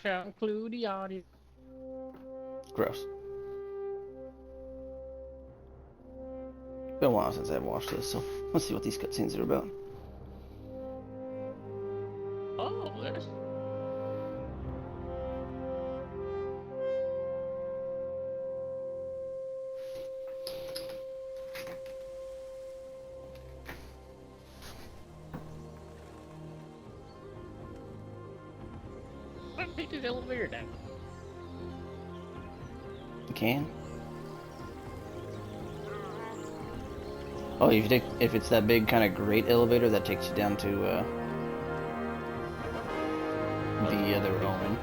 shall include the audio. Gross. Been a while since I've watched this, so let's see what these cutscenes are about. Oh, there's. Let's take this elevator down. You can. Oh, if it's that big kind of great elevator, that takes you down to the other Owen.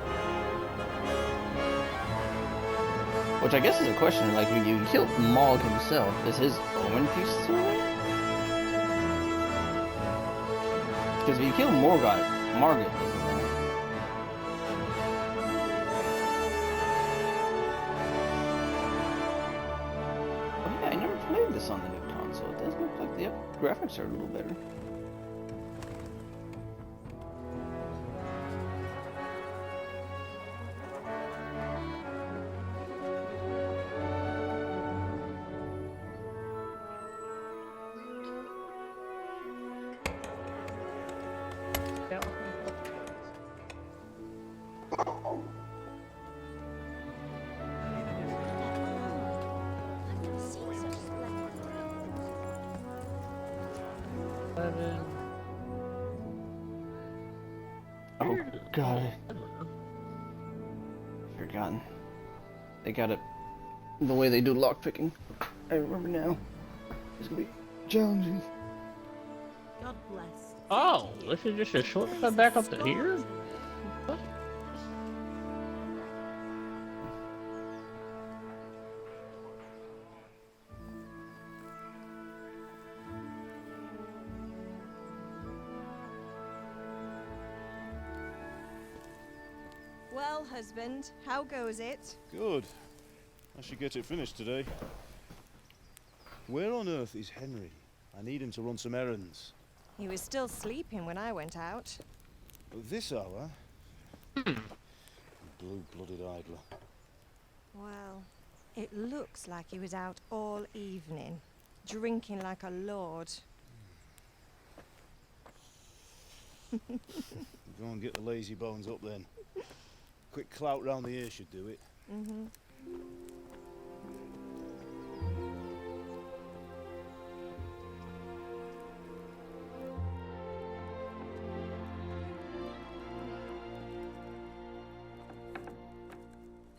Which I guess is a question. Like, when you kill Maul himself, is his Owen piece still there? Because if you kill Margit isn't there. Oh yeah, I never played this on the new console. It does look like the graphics are a little better. Oh god, I've forgotten. They got it the way they do lockpicking. I remember now. It's gonna be challenging. God bless. Oh, this is just a shortcut back up to here? What? Well, husband, how goes it? Good. I should get it finished today. Where on earth is Henry? I need him to run some errands. He was still sleeping when I went out. At this hour? Blue-blooded idler. Well, it looks like he was out all evening, drinking like a lord. Go and get the lazy bones up then. Quick clout round the ear should do it. Mm-hmm.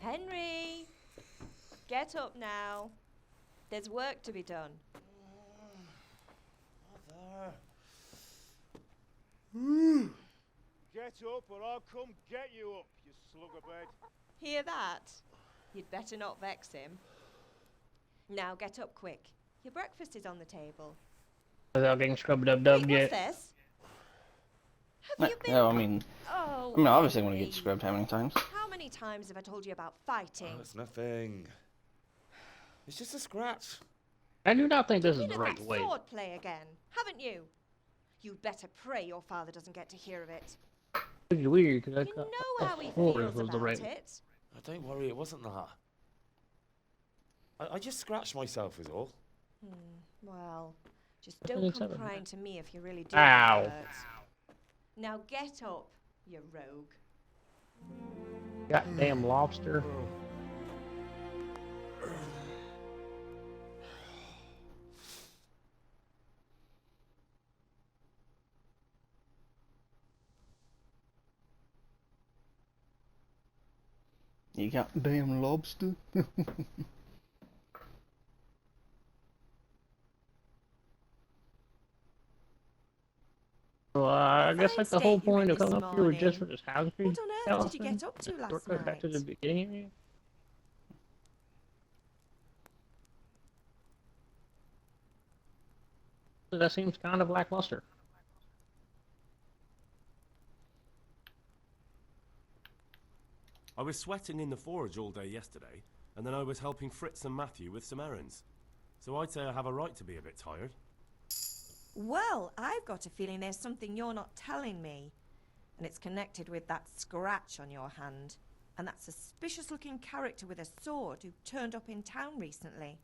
Henry! Get up now. There's work to be done. Mother. Get up or I'll come get you up, you slugabed. Hear that? You'd better not vex him. Now get up quick. Your breakfast is on the table. Without getting scrubbed up Wait, yet. what's this? Have you been... No, I mean, Oh, obviously I want to Henry. get scrubbed how many times? How many times have I told you about fighting? Oh, it's nothing. It's just a scratch. I do not think this is Been the at right that way. sword play again, haven't you? You'd better pray your father doesn't get to hear of it. It's weird because I You thought know how he this feels was the about right. it. Oh, don't worry, it wasn't that. I just scratched myself is all. Well, just That's what don't it come said. crying to me if you really do. Ow. get hurt. Now get up, you rogue. Goddamn lobster. You got damn lobster? So I guess Fine like the state whole you're in point of this coming up here was just for morning. this housekeeping. What on earth did you get up to last Shortcut back to the night? beginning area. So that seems kind of lackluster. I was sweating in the forge all day yesterday, and then I was helping Fritz and Matthew with some errands. So I'd say I have a right to be a bit tired. Well, I've got a feeling there's something you're not telling me. and it's connected with that scratch on your hand, and that suspicious-looking character with a sword who turned up in town recently.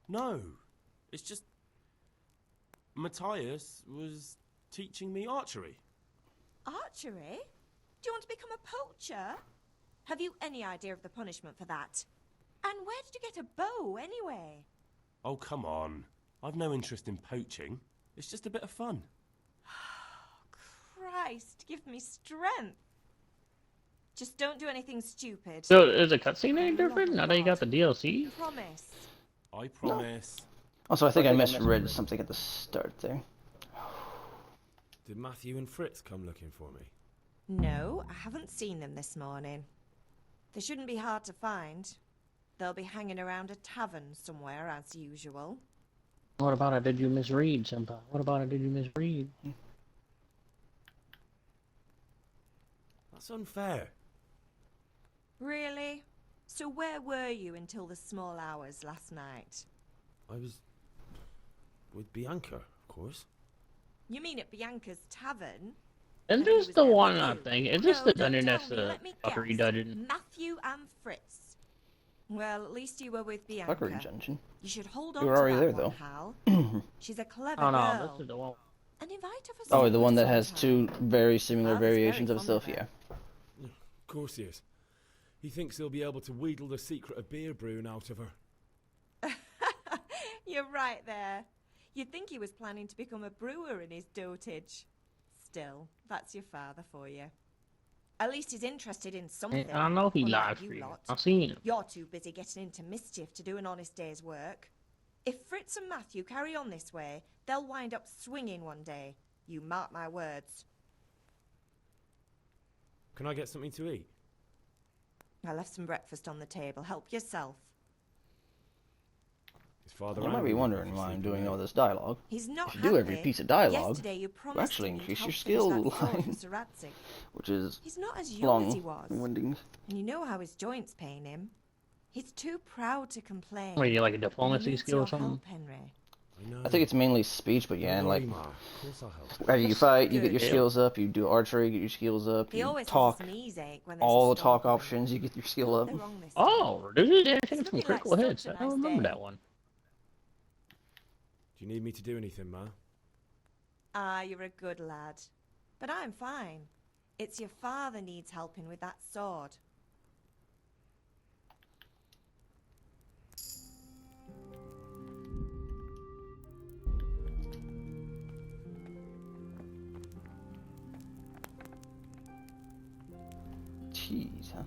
No, it's just Matthias was teaching me archery. Archery? Do you want to become a poacher? Have you any idea of the punishment for that? And where did you get a bow, anyway? Oh, come on. I've no interest in poaching. It's just a bit of fun. Christ, give me strength. Just don't do anything stupid. So is the cutscene any different now that you got the DLC? Promise. I promise. Also, I think I misread something at the start there. Did Matthew and Fritz come looking for me? No, I haven't seen them this morning. They shouldn't be hard to find. They'll be hanging around a tavern somewhere, as usual. What about it? Did you misread, Senpai? What about it? Did you misread? That's unfair. Really? So where were you until the small hours last night? I was with Bianca, of course. You mean at Bianca's tavern? Is And he this was the there one with I'm you? thinking? Is this No, the don't dungeon tell that's me, the let me fuckery guess. dungeon? Matthew and Fritz. Well, at least you were with Bianca. Fuckery dungeon. You should hold on You were to already that there, one, though. Hal. She's a clever Oh no, girl. this is the one. And invite her for Oh, supper the one that has sometime. two very similar Father's very variations of fond stuff, of her. yeah. Of course he is. He thinks he'll be able to wheedle the secret of beer brewing out of her. You're right there. You'd think he was planning to become a brewer in his dotage. Still, that's your father for you. At least he's interested in something. I know he unlike live you streaming. lot. I've seen him. You're too busy getting into mischief to do an honest day's work. If Fritz and Matthew carry on this way, they'll wind up swinging one day. You mark my words. Can I get something to eat? I left some breakfast on the table. Help yourself. His father You might be angry wondering because why he's I'm sleeping doing all late. this dialogue. He's not If you do every happy. piece of dialogue, Yesterday you promised actually him you'd increase your help skill finish that sword line. for Sir Radzig. Which is He's not as young as he long was. and winding. And you know how his joints pain him. He's too proud to complain. What, you like a And diplomacy he needs skill or your something? help, Henry. I know. I think it's mainly speech, but yeah, Don't and like worry, Ma. Of course I'll help. after you fight, you get Good. your Yeah. skills up. You do archery, get your skills up. He You always talk, has his knees ache when there's all a the storm talk coming. options, you get your skill up. They're wrong this time. Oh, reduces damage It's from looking critical like hits. such a I don't nice remember day. that one. Do you need me to do anything, Ma? Ah, you're a good lad. But I'm fine. It's your father needs helping with that sword. Jeez, huh?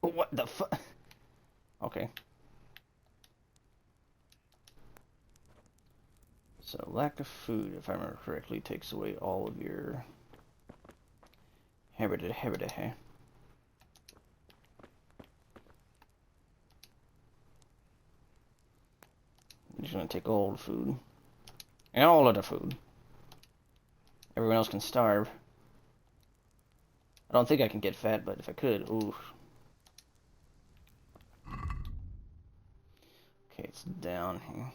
What the fuck? Okay. So, lack of food, if I remember correctly, takes away all of your... I'm just gonna take all the food. And all of the food. Everyone else can starve. I don't think I can get fat, but if I could, ooh. Okay, it's down here.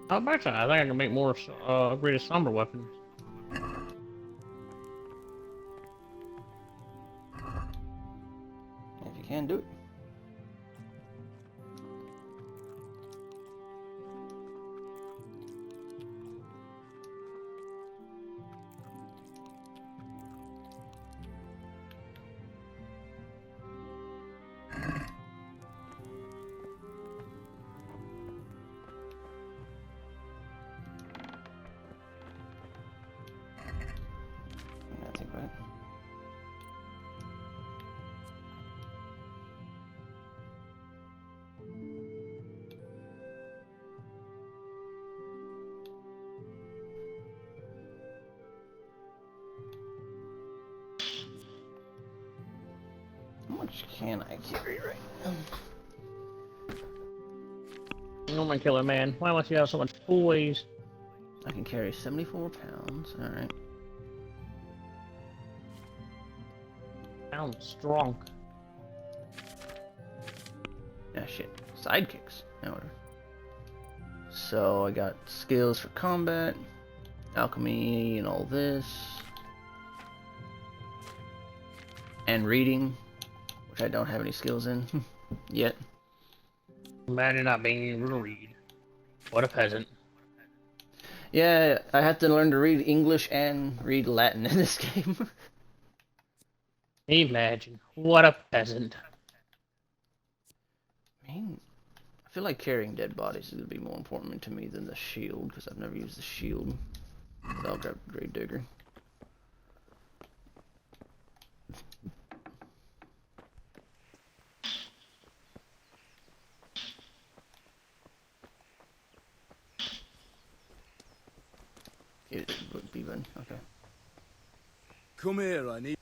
I bet you, I think I can make more upgraded somber weapons. If you can, do it. can I carry right now? Oh my killer man. Why must you have so much toys? I can carry 74 pounds. Alright. Sounds strong. Yeah, shit. Sidekicks. In order. So I got skills for combat, alchemy, and all this. And reading, which I don't have any skills in yet. Imagine not being able to read. What a peasant. Yeah, I have to learn to read English and read Latin in this game. Imagine. What a peasant. I mean, I feel like carrying dead bodies is going to be more important to me than the shield, because I've never used the shield. So I'll grab Grave Digger. It would be one. Okay. Come here, I need...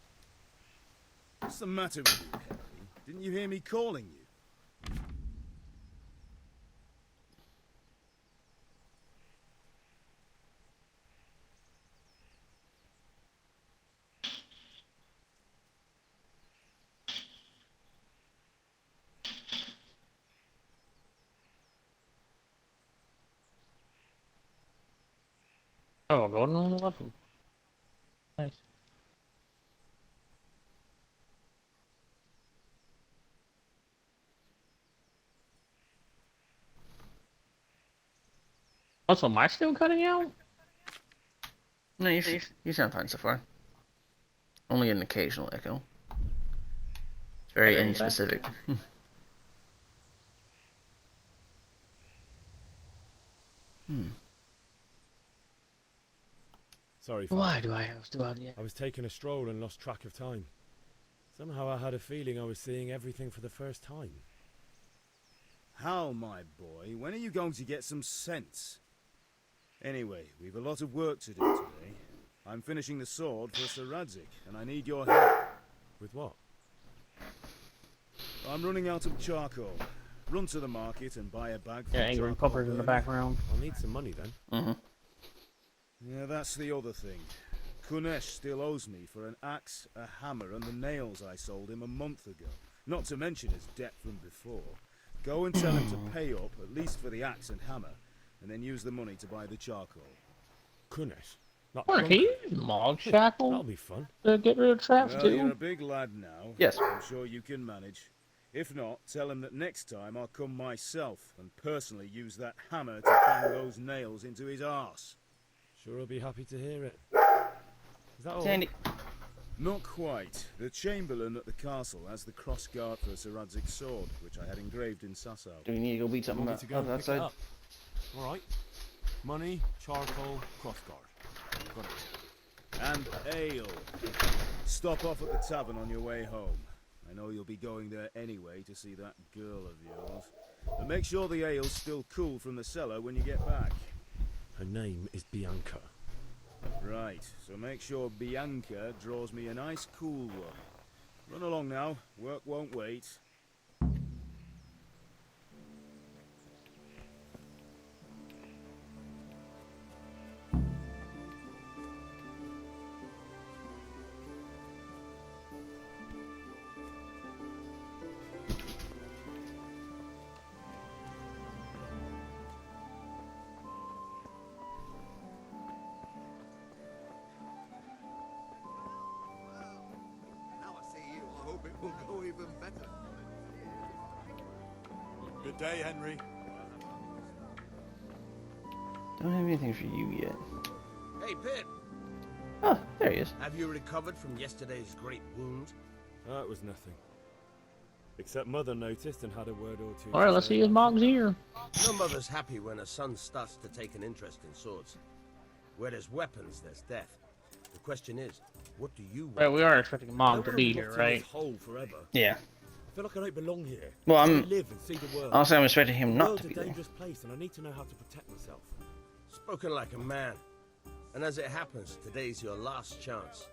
What's the matter with you, Henry? Didn't you hear me calling you? Oh, golden on the weapon. Nice. Also, am I still cutting out? No, you sound fine so far. Only an occasional echo. It's very inspecific. Sorry, Father. Why do I have to out yet? I was taking a stroll and lost track of time. Somehow I had a feeling I was seeing everything for the first time. How, my boy? When are you going to get some sense? Anyway, we've a lot of work to do today. I'm finishing the sword for Sir Radzik, and I need your help. With what? I'm running out of charcoal. Run to the market and buy a bag for Yeah, angry charcoal puppers in the burning. background. I'll need some money then. Mm-hmm. Yeah, that's the other thing. Kunesh still owes me for an axe, a hammer, and the nails I sold him a month ago. Not to mention his debt from before. Go and tell him to pay up, at least for the axe and hammer, and then use the money to buy the charcoal. Kunesh. Not Or drunk. can you use Mog That'll Shackle be fun. to get rid of traps Well, you're too? a big lad now. Yes. I'm sure you can manage. If not, tell him that next time I'll come myself and personally use that hammer to bang those nails into his arse. Sure, I'll be happy to hear it. Is that all? Sandy. Not quite. The Chamberlain at the castle has the cross guard for Sir Radzik's sword, which I had engraved in Sasau. Do we need to go beat something Want me up to go and pick it outside? up? All right. Money, charcoal, crossguard. Got it. And ale. Stop off at the tavern on your way home. I know you'll be going there anyway to see that girl of yours. And make sure the ale's still cool from the cellar when you get back. Her name is Bianca. Right, so make sure Bianca draws me a nice cool one. Run along now, work won't wait. Now I see you, I hope it will go even better. Good day, Henry. Don't have anything for you yet. Hey, Pip, Oh, there he is. have you recovered from yesterday's great wound? That was nothing. Except Mother noticed and had a word or two. Alright, to let's say see his about Mog's it. ear. No mother's happy when her son starts to take an interest in swords. Where there's weapons, there's death. The question is, what do you want? Right, we are expecting I Mog don't to wanna be rot here, in right? this hole forever. Yeah. I feel like I don't belong here. Well, I I'm- wanna live and see the world. Honestly, I'm expecting him The not world's to a be there. dangerous place, and I need to know how to protect myself. Spoken like a man. And as it happens, today's your last chance.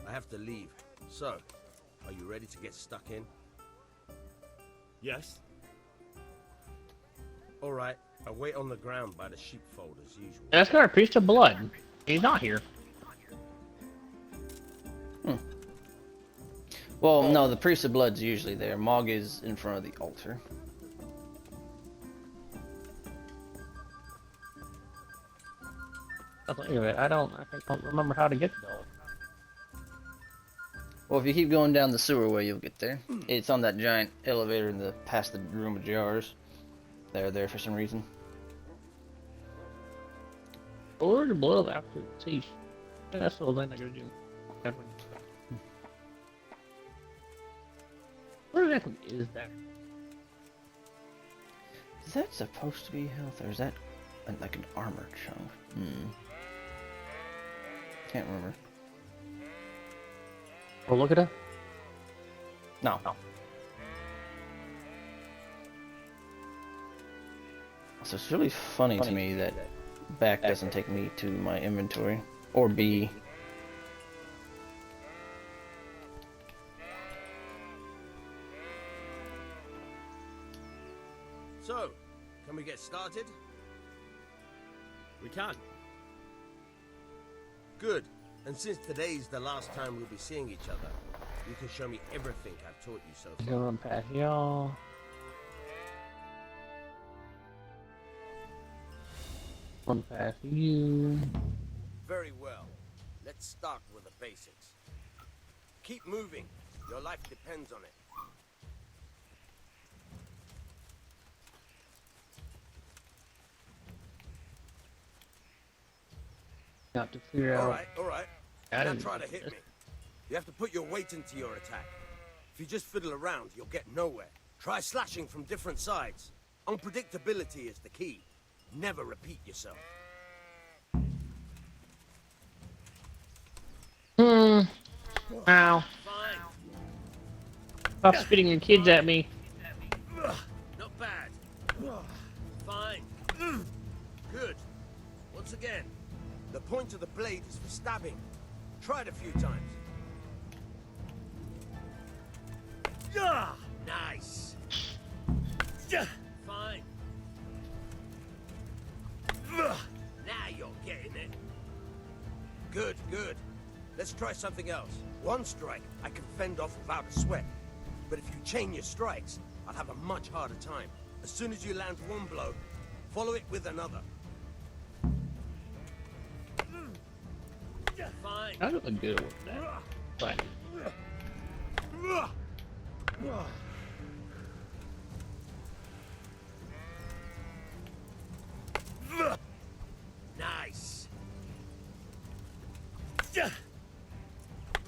I have to leave. So, are you ready to get stuck in? Yes? Alright, I wait on the ground by the sheepfold as usual. That's got a priest of blood. He's not here. Well, no, the priest of blood's usually there. Mog is in front of the altar. I think of it. I don't remember how to get to those. Well, if you keep going down the sewer way, you'll get there. It's on that giant elevator in the past the room of jars. They're there for some reason. Or the blood after the teeth. That's the whole thing I gotta do. What exactly is that? Is that supposed to be health, or is that like an armor chunk? Can't remember. Oh, look at it. No. So it's really funny to me that back doesn't take me to my inventory. Or B. So, can we get started? We can. Good. And since today's the last time we'll be seeing each other, you can show me everything I've taught you so far. Going past y'all. One past you. Very well. Let's start with the basics. Keep moving. Your life depends on it. Got to figure out. Alright. I Now didn't try to get hit this. me. You have to put your weight into your attack. If you just fiddle around, you'll get nowhere. Try slashing from different sides. Unpredictability is the key. Never repeat yourself. Ow. Fine. Stop spitting your kids at me. Not bad. Fine. Good. Once again, the point of the blade is for stabbing. Try it a few times. Nice. Fine. Now you're getting it. Good. Let's try something else. One strike, I can fend off without a sweat. But if you chain your strikes, I'll have a much harder time. As soon as you land one blow, follow it with another. Fine. I don't look good with that. Fine. Nice.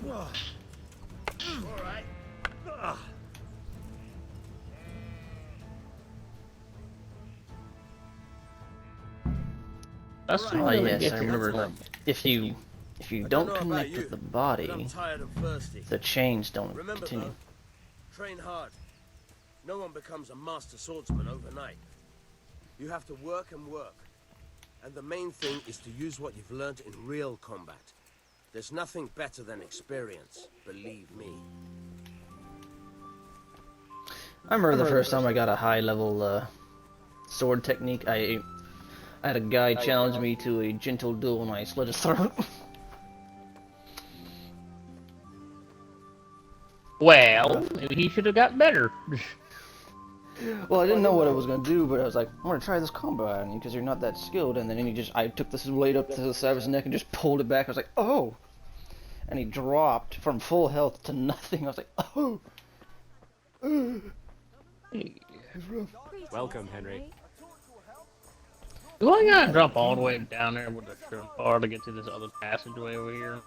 All right. That's Alright. Oh really yes, get I your remember. club. If you I don't know about connect you, with the but body, I'm tired and thirsty. the chains don't Remember continue. though, train hard. No one becomes a master swordsman overnight. You have to work and work. And the main thing is to use what you've learned in real combat. There's nothing better than experience, believe me. I remember the first time I got a high level sword technique. I had a guy challenge me to a gentle duel and I slit his throat. Well, maybe he should have got better. Well, I didn't know what I was gonna do, but I was like, I'm gonna try this combo on you because you're not that skilled. And then I took this blade up to the side of his neck and just pulled it back. I was like, oh! And he dropped from full health to nothing. I was like, oh! Welcome, Henry. Do I gotta jump all the way down there with the shrimp bar to get to this other passageway over here?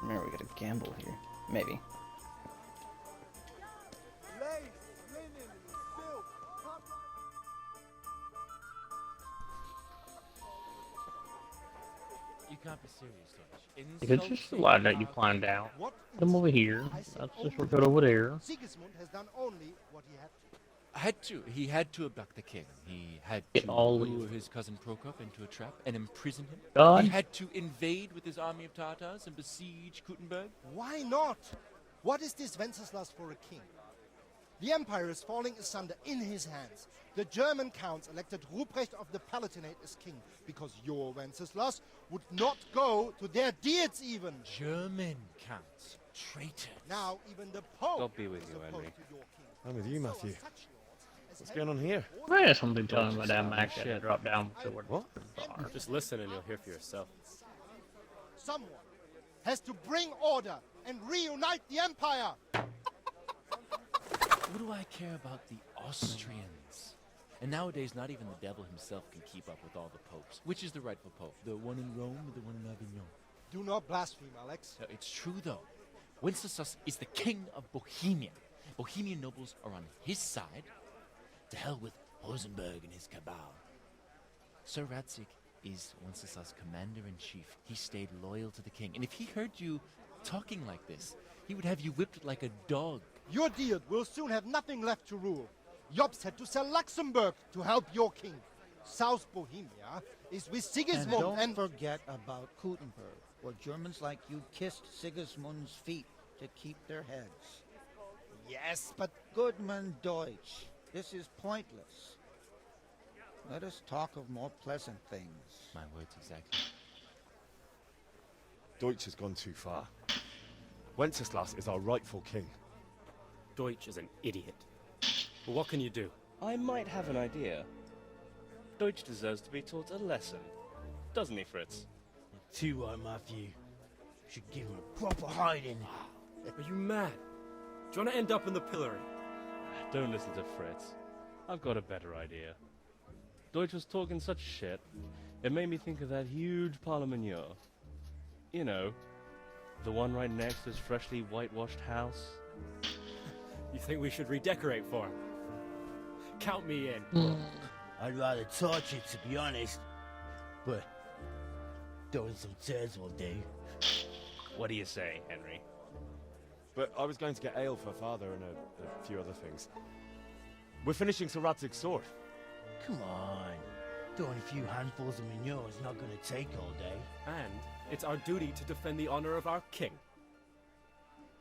Remember, we gotta gamble here. Maybe. You can't be serious, Dodge. If it's just a ladder that you climbed down, come over here. That's the shortcut over there. Sigismund has done only what he had to. He had to abduct the king. He had It to always- lure his cousin Prokop into a trap and imprison him. God. He had to invade with his army of Tatars and besiege Kuttenberg. Why not? What is this Wenceslas for a king? The Empire is falling asunder in his hands. The German counts elected Ruprecht of the Palatinate as king because your Wenceslas would not go to their deeds even. German counts. Traitors. Now even the Pope God be with is you, opposed Henry. to your king. I'm with you, So are Matthew. such lords as What's going on here? I had something telling my damn Mac to drop down to where What? the are. Just listen and you'll hear for yourself. Someone has to bring order and reunite the Empire. What do I care about the Austrians? And nowadays, not even the devil himself can keep up with all the popes. Which is the rightful pope? The one in Rome or the one in Avignon? Do not blaspheme, Alex. No, it's true, though. Wenceslas is the king of Bohemia. Bohemian nobles are on his side. To hell with Rosenberg and his cabal. Sir Radzik is Wenceslas' commander-in-chief. He stayed loyal to the king. And if he heard you talking like this, he would have you whipped like a dog. Your deed will soon have nothing left to rule. Jobst had to sell Luxembourg to help your king. South Bohemia is with Sigismund And don't forget about Kuttenberg, where Germans like you kissed Sigismund's feet to keep their heads. Yes, but Goodman Deutsch, this is pointless. Let us talk of more pleasant things. My words exactly. Deutsch has gone too far. Wenceslas is our rightful king. Deutsch is an idiot. But what can you do? I might have an idea. Deutsch deserves to be taught a lesson. Doesn't he, Fritz? Too right, Matthew. Should give him a proper hiding. Are you mad? Do you want to end up in the pillory? Don't listen to Fritz. I've got a better idea. Deutsch was talking such shit, it made me think of that huge parliament. You know, the one right next to his freshly whitewashed house. You think we should redecorate for him? Count me in. I'd rather torch it, to be honest. But throwing some tears will do. What do you say, Henry? But I was going to get ale for father and a few other things. We're finishing Sir Radzig's sword. Come on. Throwing a few handfuls of manure is not going to take all day. And it's our duty to defend the honor of our king.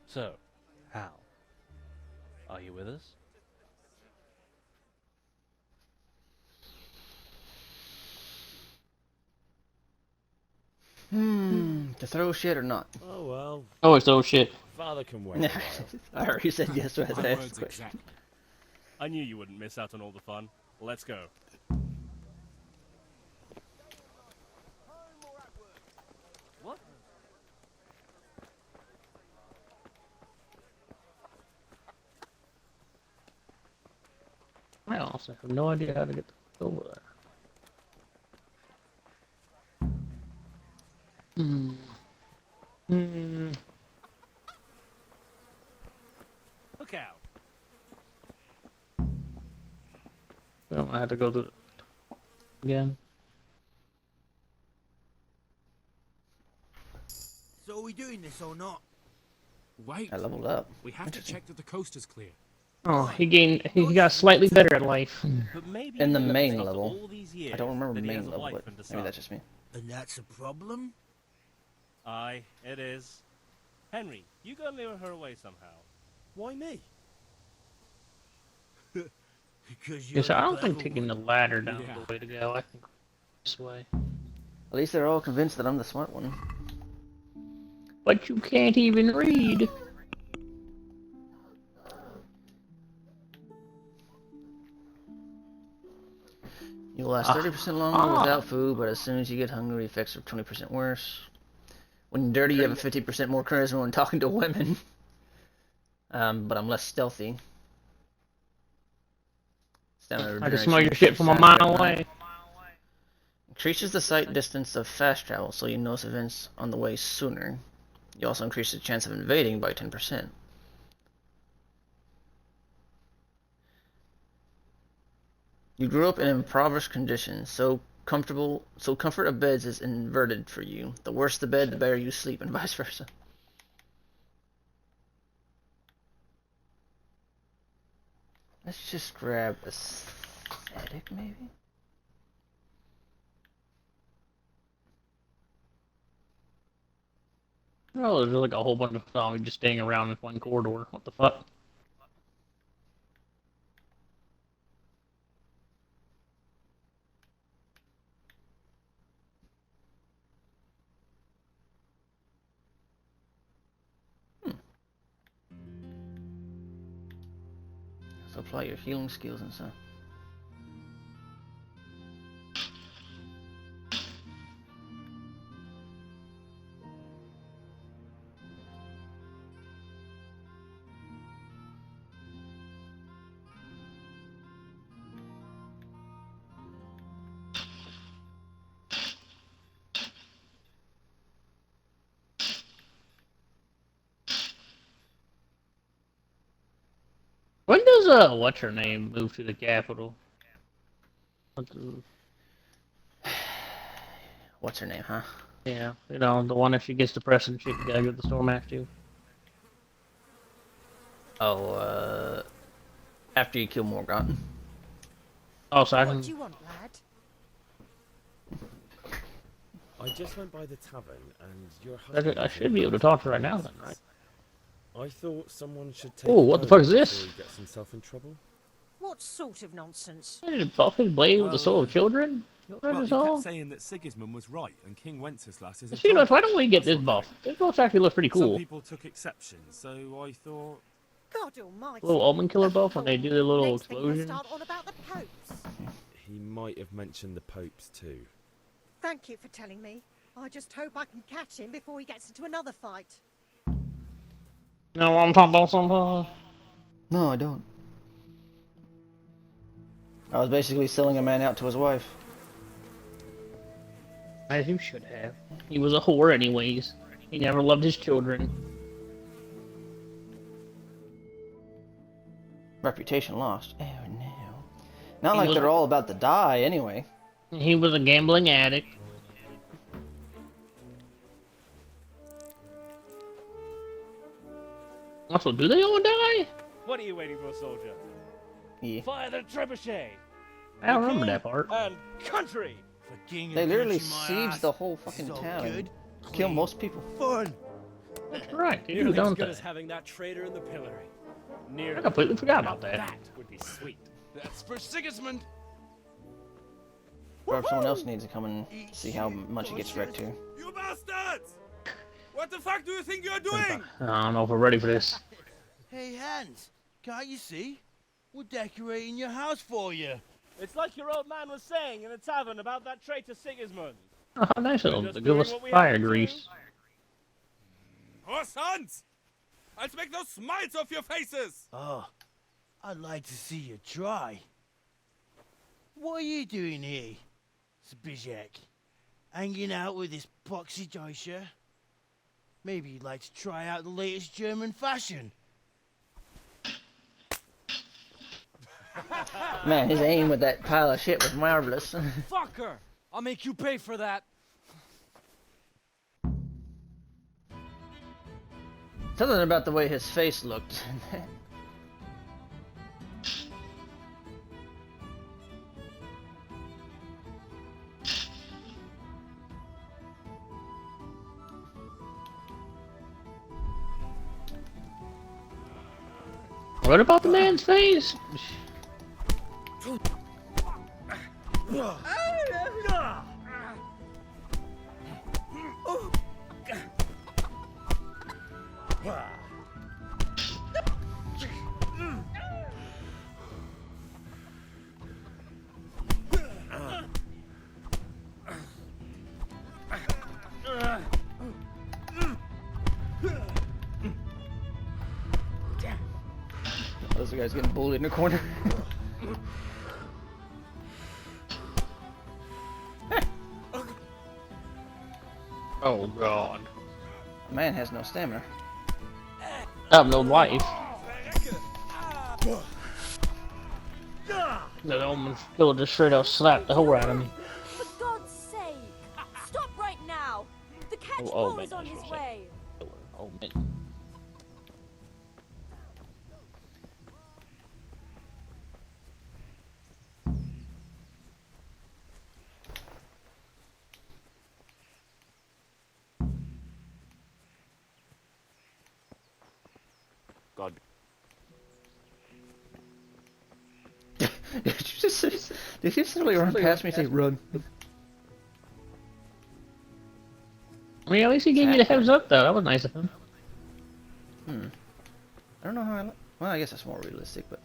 So, Hal, are you with us? To throw shit or not? Oh well. Oh, it's old shit. Father can wait. I already said yes as I asked the question. Exactly. I knew you wouldn't miss out on all the fun. Let's go. What? I also have no idea how to get over there. Look out. Well, I had to go to again. So are we doing this or not? Wait. I leveled up. We have to check that the coast is clear. Oh, he got slightly better at life. But maybe In the you main after level. all these years I don't remember that he main has a level, wife but and a maybe son. that's just me. And that's a problem? Aye, it is. Henry, you gotta lure her away somehow. Why me? Because you're Yes, I don't a think clever taking the one. ladder down is the way to go. I think this way. At least they're all convinced that I'm the smart one. But you can't even read. You'll last 30% longer without food, but as soon as you get hungry, effects are 20% worse. When you're dirty, you have a 50% more charisma when talking to women. But I'm less stealthy. I can smell your shit from a mile away. Increases the sight distance of fast travel, so you notice events on the way sooner. You also increase the chance of invading by 10%. You grew up in impoverished conditions, so comfort of beds is inverted for you. The worse the bed, the better you sleep, and vice versa. Let's just grab aesthetic, maybe? Oh, there's like a whole bunch of zombies just staying around in one corridor. What the fuck? Apply your healing skills and stuff. When does what's her name move to the capital? What's her name, huh? Yeah, you know, the one that she gets depressed and shit, you gotta give the storm axe to. Oh, after you kill Morgott. Oh, so I What can... do you want, lad? I just went by the tavern, and your husband... I should be able to talk to her right now, then, right? I thought someone should take Oh, what the fuck is this? before he gets himself in trouble. What sort of nonsense? Buff his blade with the soul of children? Well, he kept saying that Sigismund was right and King Wenceslas is a See, drunkard. why don't we get That's this what buff? This buff actually looks pretty Some cool. people took exception, so I thought... God almighty. Little almond killer buff when they do their little Next thing we'll explosion. start on about the popes. He might have mentioned the popes too. Thank you for telling me. I just hope I can catch him before he gets into another fight. No, I'm talking about some... No, I don't. I was basically selling a man out to his wife. As you should have. He was a whore anyways. He never loved his children. Reputation lost. Oh no. Not He like was- they're all about to die anyway. He was a gambling addict. Also, do they all die? What are you waiting for, soldier? Yeah. Fire the trebuchet! I don't remember that part. And country! For king They and literally country, my sieged ass. the whole This fucking is all town. good, Kill clean, most people. Fun. That's right, they do, Nearly as don't good they? as having that traitor in the pillory. Nearly. I completely forgot about Now that. That would be sweet. That's for Sigismund. Or if someone else needs to come and see how much it gets wrecked too. You bastards! What the fuck do you think you're doing? I don't know if we're ready for this. Hey, Hans, can't you see? We're decorating your house for you. It's like your old man was saying in the tavern about that traitor Sigismund. Oh, how nice of We're them just to give doing us what we fire have to grease. Oh, sons! I'll make those smites off your faces! Oh, I'd like to see you try. What are you doing here, Zbigniew? Hanging out with this poxy Deutscher? Maybe you'd like to try out the latest German fashion. Man, his aim with that pile of shit was marvelous. Fuck her! I'll make you pay for that. Something about the way his face looked. What about the man's face? Those guys getting bullied in the corner. Oh god. Man has no stamina. I have no life. That almost killer just straight out slapped the whole out of me. For God's sake! Stop right now! The catch Oh, bull man, is on that's his what I'm way! Oh man. God. Did you just literally run past me and say run? I mean, at least he gave you the heads up though. That was nice of him. I don't know how well, I guess that's more realistic, but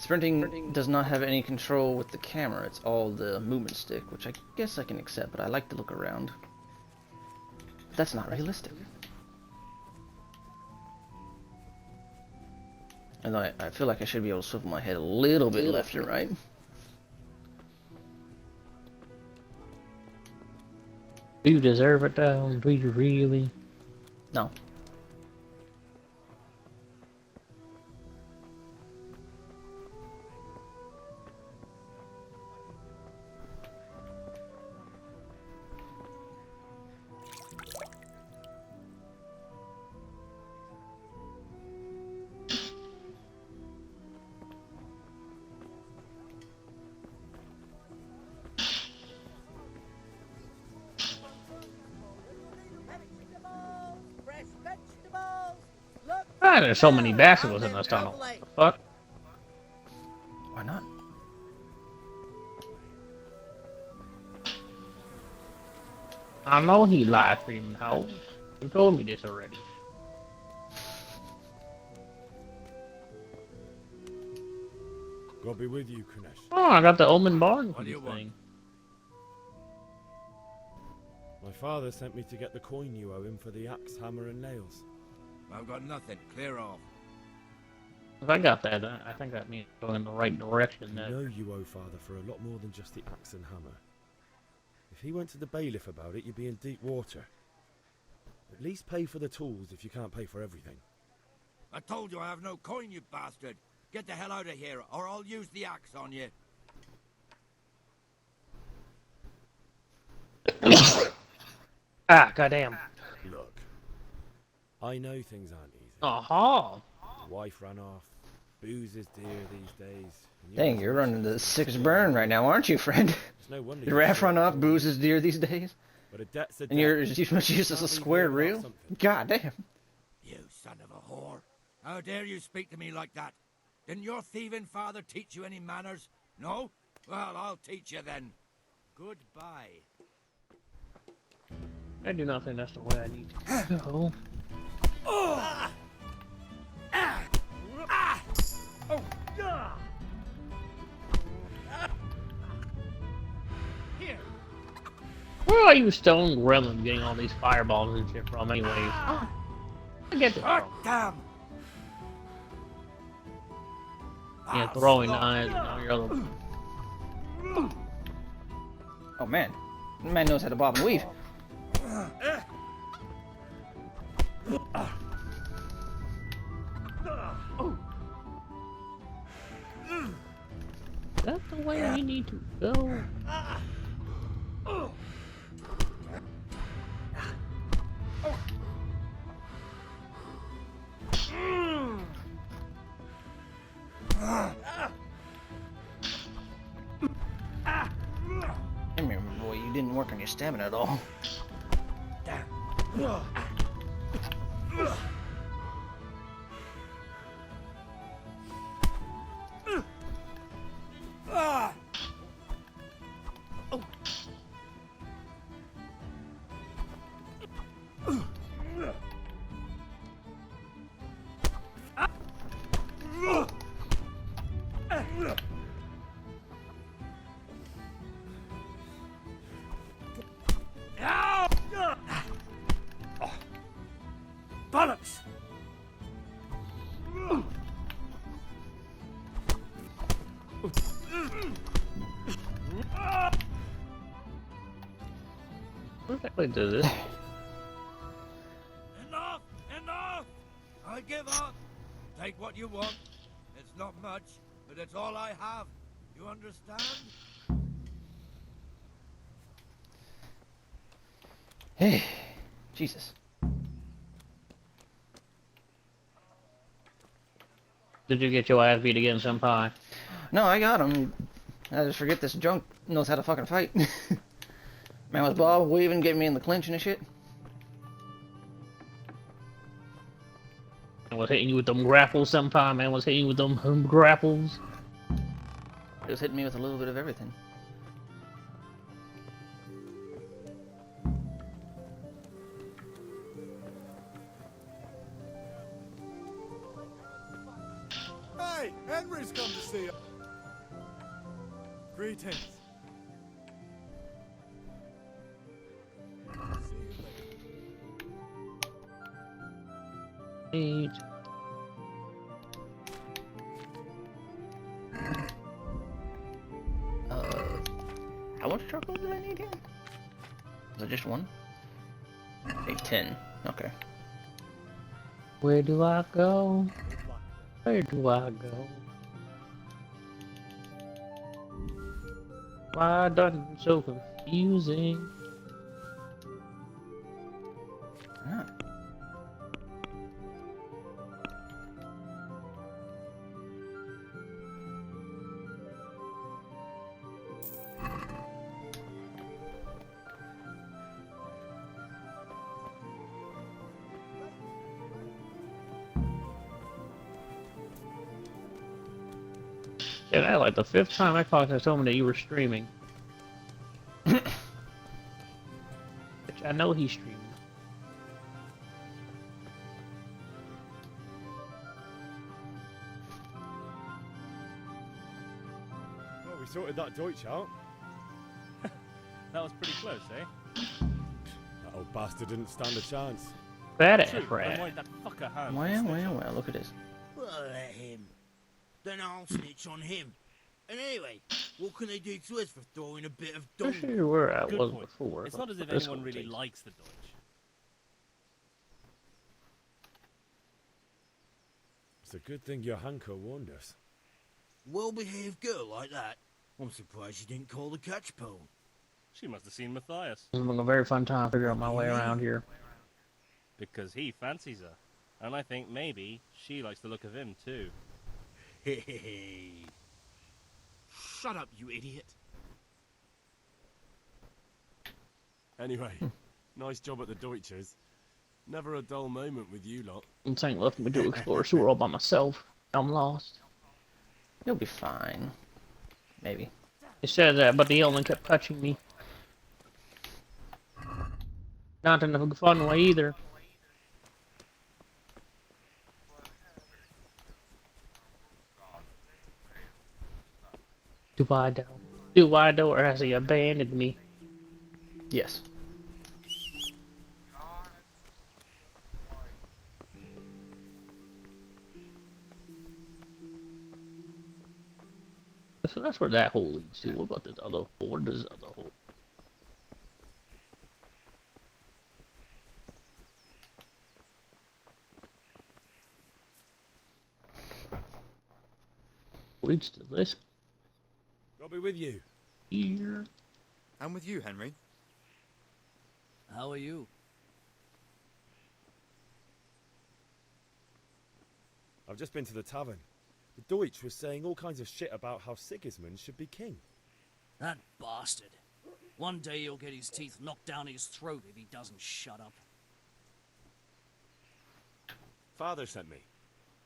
Sprinting does not have any control with the camera. It's all the movement stick, which I guess I can accept, but I like to look around. But that's not realistic. And I feel like I should be able to swivel my head a little bit left and right. Do you deserve it though? Do you really? No. Ah, there's so many basketballs in this tunnel. What the fuck? Why not? I know he live streaming how. You told me this already. God be with you, Kunesh. Oh, I got the Omen Barn thing. My father sent me to get the coin you owe him for the axe, hammer, and nails. I've got nothing. Clear off. If I got that, I think that means going in the right direction. You know you owe father for a lot more than just the axe and hammer. If he went to the bailiff about it, you'd be in deep water. At least pay for the tools if you can't pay for everything. I told you I have no coin, you bastard. Get the hell out of here, or I'll use the axe on you. Ah, goddamn. Look, I know things aren't easy. Aha. Wife ran off. Booze is dear these days. Dang, you're running the 6 burn right now, aren't you, friend? No wonder Your raft run off, booze is dear these days. But a debt's a debt. And you're much use as a square reel? God damn. You son of a whore. How dare you speak to me like that? Didn't your thieving father teach you any manners? No? Well, I'll teach you then. Goodbye. I do not think that's the way I need to go. Oh! Here. Where are you stone gremlin getting all these fireballs and shit from anyways? I get this. Damn! Yeah, throwing knives and all your other... Oh man, the man knows how to bob and weave. That's the way we need to go. I remember, boy, you didn't work on your stamina at all. Bollocks! What exactly does this? Enough! Enough! I give up. Take what you want. It's not much, but it's all I have. You understand? Hey, Jesus. Did you get your ass beat again, senpai? No, I got him. I just forget this drunk knows how to fucking fight. Man was bob weaving, getting me in the clinch and shit. I was hitting you with them grapples, senpai. Man was hitting you with them grapples. He was hitting me with a little bit of everything. Hey! Henry's come to see you. Greetings. Eight. How much charcoal do I need here? Is it just one? Okay, 10. Okay. Where do I go? Where do I go? Why dungeon so confusing? Ah. Yeah, that like the 5th time I talked to someone that you were streaming. Which I know he's streaming. Well, we sorted that Deutsch out. That was pretty close, eh? That old bastard didn't stand a chance. Bad True, ass rat. and why that fucker hand? Well, look at this. Well, let him. Then I'll snitch on him. And anyway, what can they do to us for throwing a bit of I'm dung? sure where I Good was point. before. It's not as if This anyone one really takes- likes the Deutsch. It's a good thing your Hanko warned us. Well-behaved girl like that. I'm surprised you didn't call the catch pole. She must have seen Matthias. It's been a very fun time figuring out my way around here. Because he fancies her. And I think maybe she likes the look of him too. Hey. Shut up, you idiot. Anyway, nice job at the Deutschers. Never a dull moment with you lot. This ain't left me to explore sewer all by myself. I'm lost. You'll be fine. Maybe. He said that, but the alien kept touching me. Not in a fun way either. Do I know? Do I know, or has he abandoned me? Yes. So that's where that hole leads to. What about this other hole? What is this other hole? Leads to this I'll be with you. here. I'm with you, Henry. How are you? I've just been to the tavern. The Deutsch was saying all kinds of shit about how Sigismund should be king. That bastard. One day he'll get his teeth knocked down his throat if he doesn't shut up. Father sent me.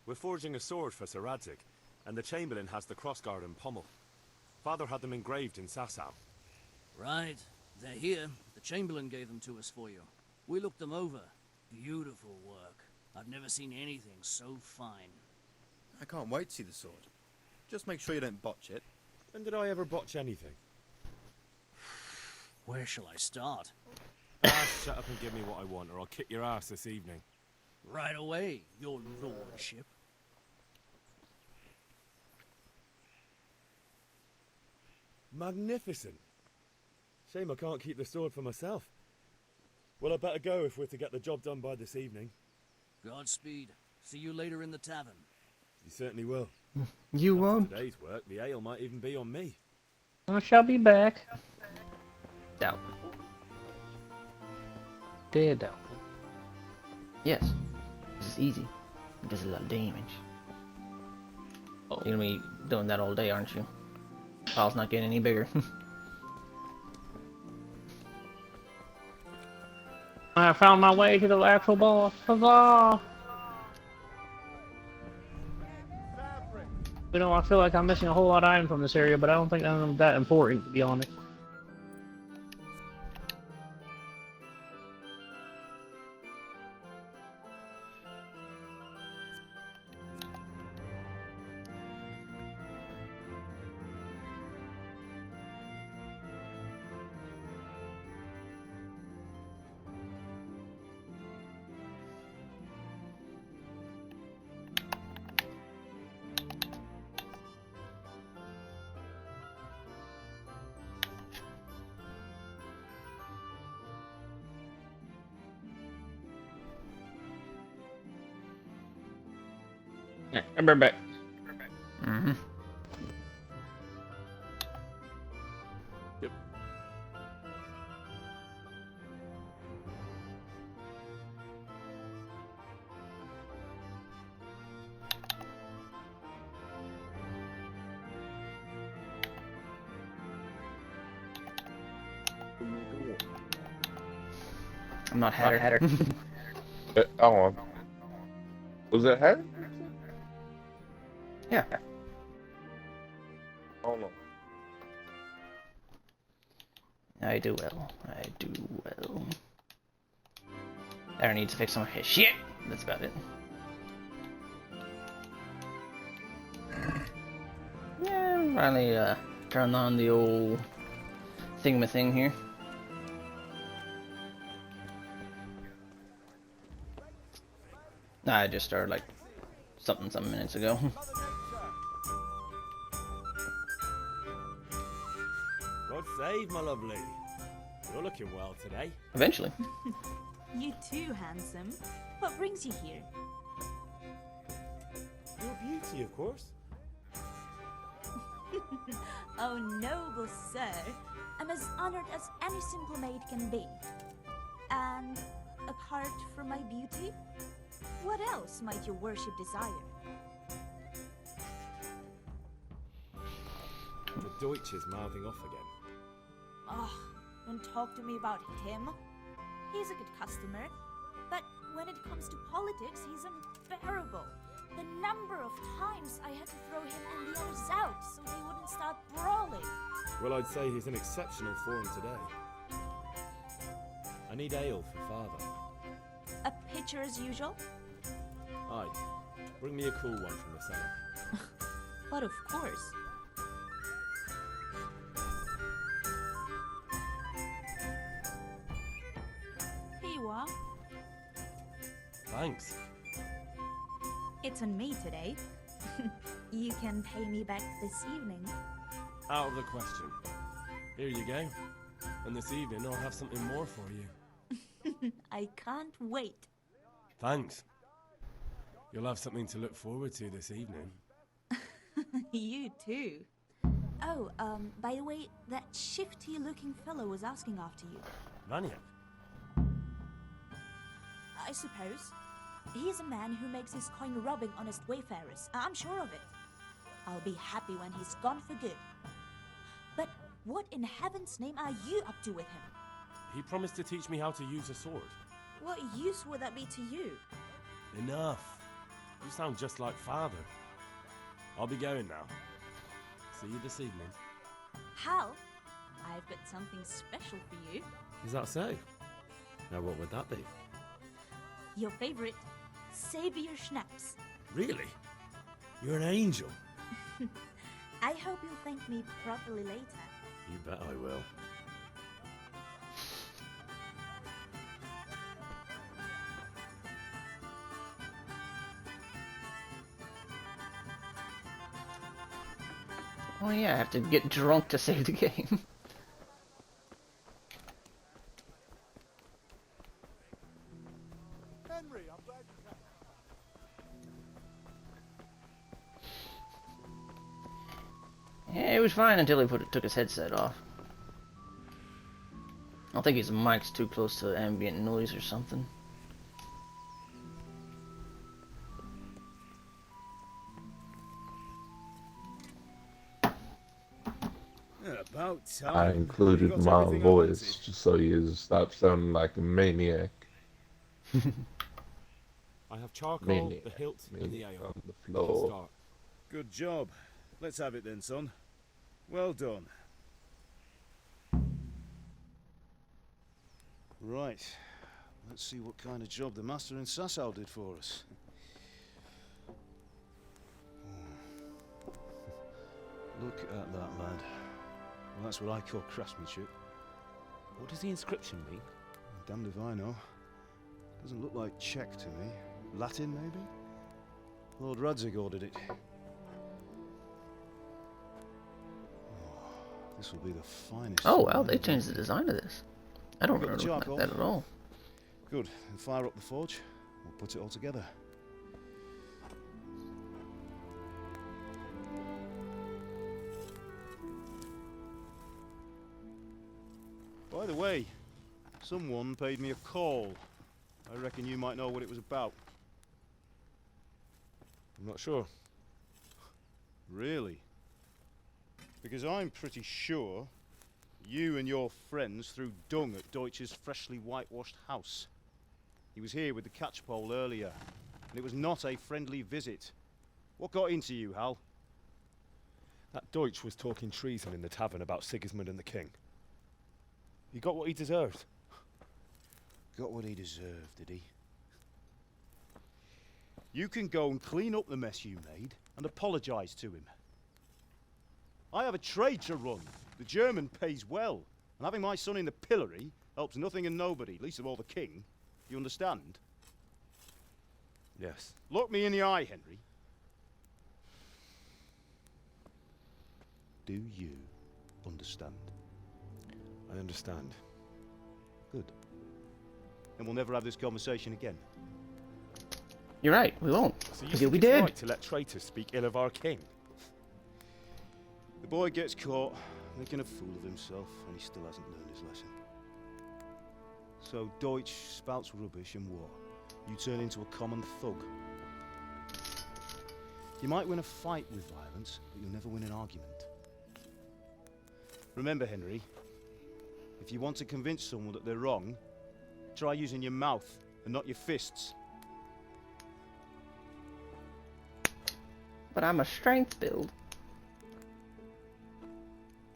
We're forging a sword for Sir Radzig, and the Chamberlain has the crossguard and pommel. Father had them engraved in Sasau. Right. They're here. The Chamberlain gave them to us for you. We looked them over. Beautiful work. I've never seen anything so fine. I can't wait to see the sword. Just make sure you don't botch it. When did I ever botch anything? Where shall I start? Shut up and give me what I want, or I'll kick your ass this evening. Right away, your lordship. Magnificent. Shame I can't keep the sword for myself. Well, I better go if we're to get the job done by this evening. Godspeed. See you later in the tavern. You certainly will. You won't? Today's work, the ale might even be on me. I shall be back. Doubt. Dead doubt. Yes. This is easy. It does a lot of damage. Oh. You're gonna be doing that all day, aren't you? Pile's not getting any bigger. I found my way to the actual boss. Huzzah! You know, I feel like I'm missing a whole lot of items from this area, but I don't think I'm that important, to be honest. I'm right back. Mm-hmm. Yep. I'm not Hatter. Oh, was that Hatter? Yeah. Oh no. I do well. I do well. Hatter needs to fix some of his shit. That's about it. Yeah, finally turned on the old thingamathing here. I just started like something minutes ago. God save, my lovely. You're looking well today. Eventually. You too, handsome. What brings you here? Your beauty, of course. Oh, noble sir. I'm as honored as any simple maid can be. And apart from my beauty, what else might your worship desire? The Deutsch is mouthing off again. Oh, don't talk to me about him. He's a good customer, but when it comes to politics, he's unbearable. The number of times I had to throw him and the others out so they wouldn't start brawling. Well, I'd say he's in exceptional form today. I need ale for father. A pitcher as usual? Aye. Bring me a cool one from the cellar. But of course. Here you are. Thanks. It's on me today. You can pay me back this evening. Out of the question. Here you go. And this evening I'll have something more for you. I can't wait. Thanks. You'll have something to look forward to this evening. You too. Oh, by the way, that shifty-looking fellow was asking after you. Vanya? I suppose. He's a man who makes his coin robbing honest wayfarers. I'm sure of it. I'll be happy when he's gone for good. But what in heaven's name are you up to with him? He promised to teach me how to use a sword. What use would that be to you? Enough. You sound just like father. I'll be going now. See you this evening. Hal, I've got something special for you. Is that so? Now what would that be? Your favorite, Savior Schnapps. Really? You're an angel. I hope you'll thank me properly later. You bet I will. Oh yeah, I have to get drunk to save the game. Henry, I'm glad you came. Yeah, it was fine until he took his headset off. I think his mic's too close to ambient noise or something. About time. I You included got my everything I voice wanted. just so you stop sounding like a maniac. I have charcoal, Maniac. the hilt, and the ale. On the I'll floor. start. Good job. Let's have it then, son. Well done. Right. Let's see what kind of job the master in Sasau did for us. Look at that, lad. Well, that's what I call craftsmanship. What does the inscription mean? Damned if I know. Doesn't look like Czech to me. Latin, maybe? Lord Radzig ordered it. Oh, this will be the finest. Oh thing wow, I've they ever changed the made. design of this. I don't Got the remember looking like that at all. Good. And fire up the forge. We'll put it all together. By the way, someone paid me a call. I reckon you might know what it was about. I'm not sure. Really? Because I'm pretty sure you and your friends threw dung at Deutsch's freshly whitewashed house. He was here with the catchpole earlier, and it was not a friendly visit. What got into you, Hal? That Deutsch was talking treason in the tavern about Sigismund and the king. He got what he deserved. Got what he deserved, did he? You can go and clean up the mess you made and apologise to him. I have a trade to run. The German pays well, and having my son in the pillory helps nothing and nobody, least of all the king. You understand? Yes. Look me in the eye, Henry. Do you understand? I understand. Good. Then we'll never have this conversation again. You're right, we won't. So you Because think you'll be it's dead. right to let traitors speak ill of our king? The boy gets caught, making a fool of himself, and he still hasn't learned his lesson. So Deutsch spouts rubbish, and what? You turn into a common thug. You might win a fight with violence, but you'll never win an argument. Remember, Henry, if you want to convince someone that they're wrong, try using your mouth and not your fists. But I'm a strength build.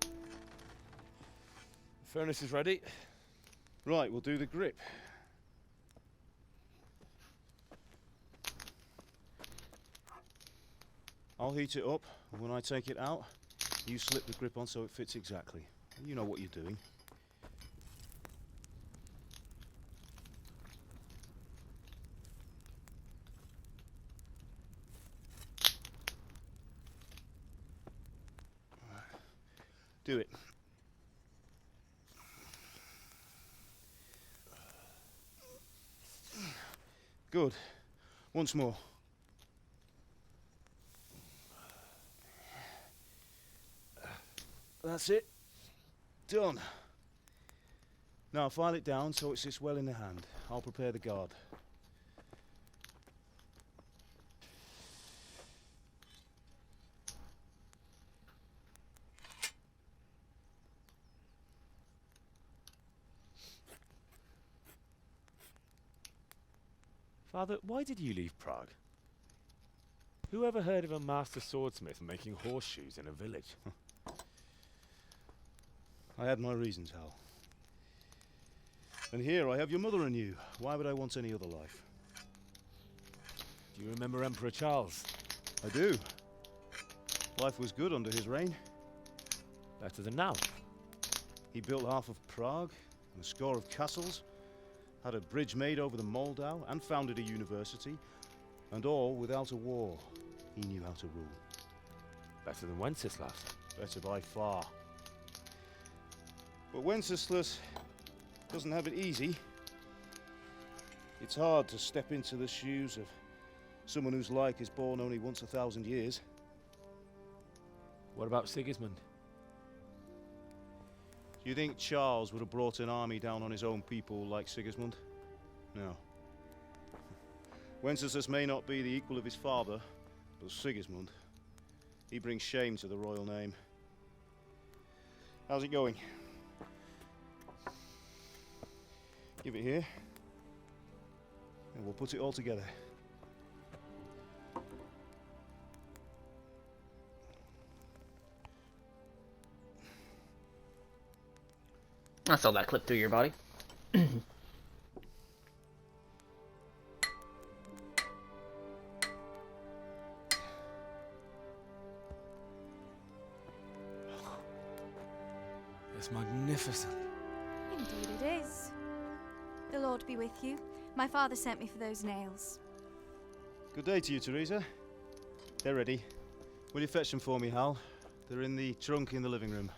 The furnace is ready. Right, we'll do the grip. I'll heat it up, and when I take it out, you slip the grip on so it fits exactly. You know what you're doing. Do it. Good. Once more. That's it. Done. Now file it down so it sits well in the hand. I'll prepare the guard. Father, why did you leave Prague? Who ever heard of a master swordsmith making horseshoes in a village? I had my reasons, Hal. And here I have your mother and you. Why would I want any other life? Do you remember Emperor Charles? I do. Life was good under his reign. Better than now. He built half of Prague and a score of castles, had a bridge made over the Moldau, and founded a university, and all without a war. He knew how to rule. Better than Wenceslas. Better by far. But Wenceslas doesn't have it easy. It's hard to step into the shoes of someone whose like is born only once 1,000 years. What about Sigismund? Do you think Charles would have brought an army down on his own people like Sigismund? No. Wenceslas may not be the equal of his father, but Sigismund, he brings shame to the royal name. How's it going? Give it here, and we'll put it all together. I saw that clip through your body. It's magnificent. Indeed it is. The Lord be with you. My father sent me for those nails. Good day to you, Teresa. They're ready. Will you fetch them for me, Hal? They're in the trunk in the living room.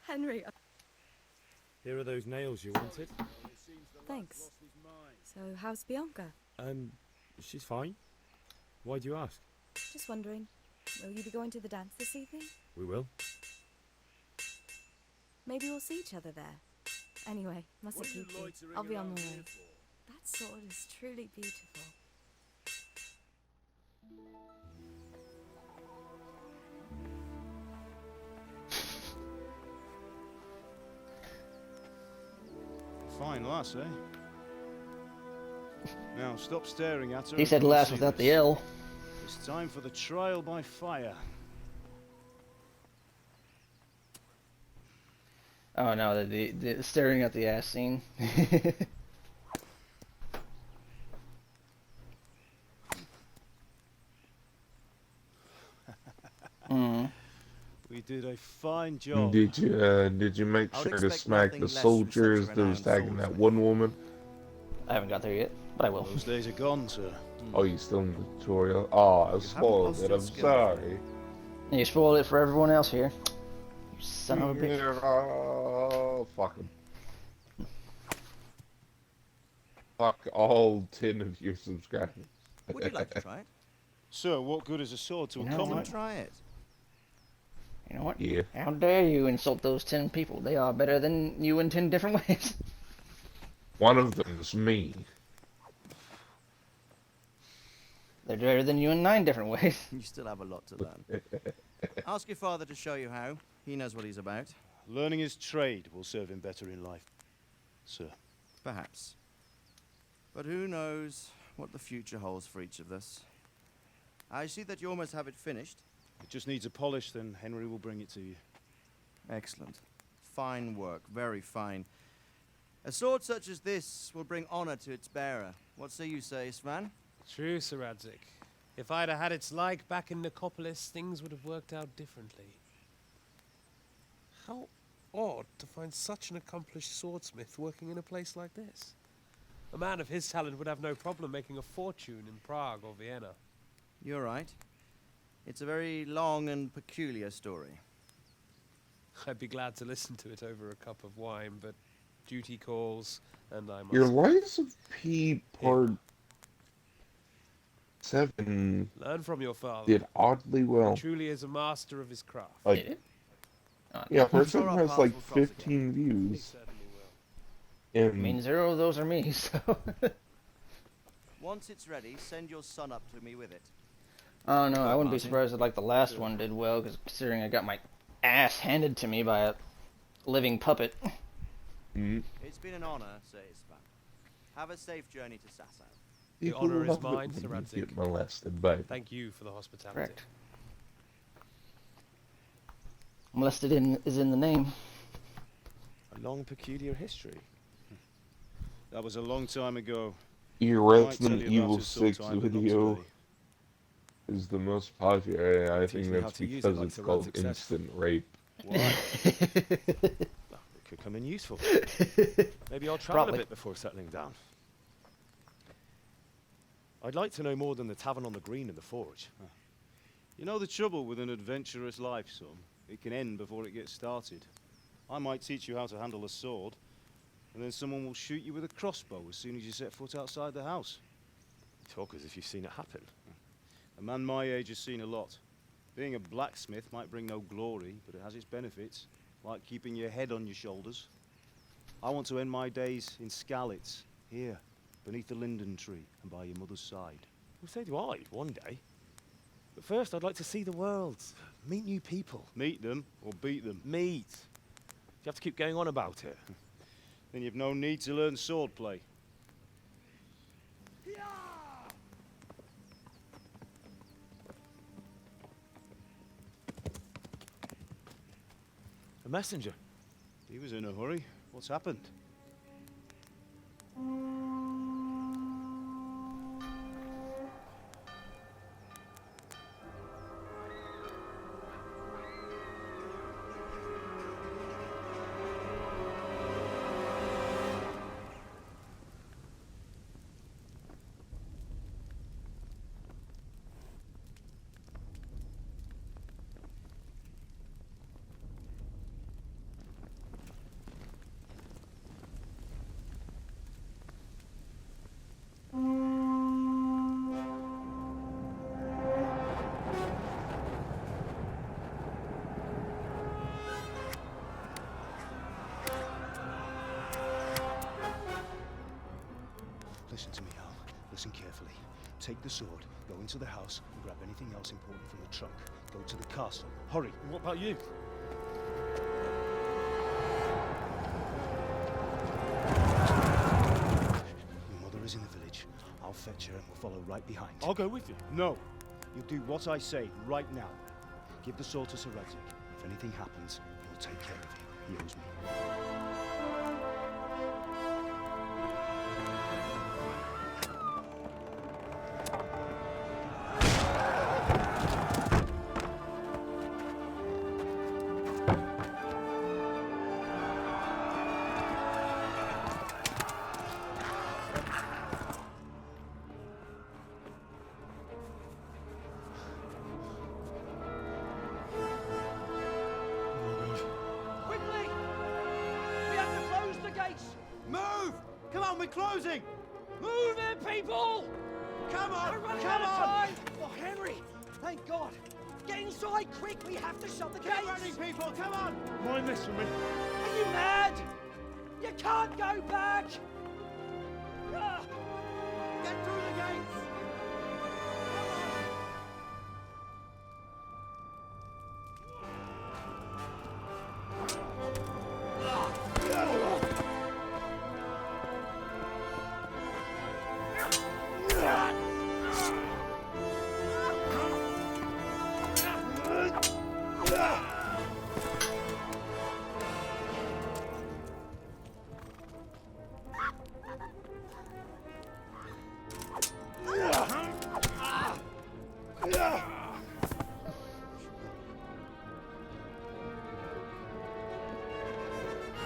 Henry, Here are those nails you wanted. thanks. So, how's Bianca? She's fine. Why do you ask? Just wondering, will you be going to the dance this evening? We will. Maybe we'll see each other there. Anyway, mustn't keep you. I'll be on my way. That sword is truly beautiful. Fine lass, eh? Now stop staring at her. He and said come lass see without this. the L. It's time for the trial by fire. Oh no, the staring at the ass scene. Mm. We did a fine job. Did you make I would sure to expect smack nothing the less from soldiers such a that was renowned tagging that swordsmith. one woman? I haven't got there yet, but I will. Those days are gone, sir. Oh, you still in the tutorial? Oh, I spoiled it. I'm sorry. And you spoiled it for everyone else here. You son of a bitch. Oh, fuck 'em. Fuck all 10 of your subscribers. Would you like to try it? Sir, what good is a sword to You a know common? what? Try it. You know what? Yeah. How dare you insult those 10 people? They are better than you in 10 different ways. One of them's me. They're better than you in 9 different ways. You still have a lot to learn. Ask your father to show you how. He knows what he's about. Learning his trade will serve him better in life, sir. Perhaps. But who knows what the future holds for each of us. I see that you almost have it finished. It just needs a polish, then Henry will bring it to you. Excellent. Fine work, very fine. A sword such as this will bring honor to its bearer. What say you, Svan? True, Sir Radzik. If I'd have had its like back in Nicopolis, things would have worked out differently. How odd to find such an accomplished swordsmith working in a place like this. A man of his talent would have no problem making a fortune in Prague or Vienna. You're right. It's a very long and peculiar story. I'd be glad to listen to it over a cup of wine, but duty calls, and I must... Your Lies of P part 7 Learn from your father. did oddly well. He truly is a master of his craft. Like, yeah, part 7 has like 15 views. I mean, 0 of those are me, so... Once it's ready, send your son up to me with it. Oh no, I wouldn't be surprised if like the last one did well, because considering I got my ass handed to me by a living puppet. It's been an honor, Sir Isvan. Have a safe journey to Sasau. The People honor is love it mine, when Sir you Radzik. get molested by Thank you for the hospitality. Correct. Molested is in the name. A long, peculiar history. That was a long time ago. Your I might Resident tell you about Evil it 6 sometime, but not video today. is the most popular. I think me how that's to use it because like it's the called Radzik said. instant rape. Why? It could come in useful. Maybe I'll travel Probably. a bit before settling down. I'd like to know more than the tavern on the green and the forge. You know the trouble with an adventurous life, son? It can end before it gets started. I might teach you how to handle a sword, and then someone will shoot you with a crossbow as soon as you set foot outside the house. You talk as if you've seen it happen. A man my age has seen a lot. Being a blacksmith might bring no glory, but it has its benefits, like keeping your head on your shoulders. I want to end my days in Skalitz, here, beneath the linden tree and by your mother's side. Well, so do I, one day. But first, I'd like to see the world, meet new people. Meet them or beat them. Meet. You have to keep going on about it. Then you've no need to learn swordplay. A messenger. He was in a hurry. What's happened? Listen to me, Al. Listen carefully. Take the sword, go into the house, and grab anything else important from the trunk. Go to the castle. Hurry! And what about you? Your mother is in the village. I'll fetch her and we'll follow right behind. I'll go with you. No! You'll do what I say right now. Give the sword to Sir Radzik. If anything happens, he'll take care of you. He owes me. Quickly! We have to close the gates! Move! Come on, we're closing! Move in, people! Come on! We're running Come out of on! time! Oh, Henry! Thank God! Get inside, quick! We have to shut the gates! Get running, people! Come on! Mind this for me. Are you mad? You can't go back! Ah! Get through the gates!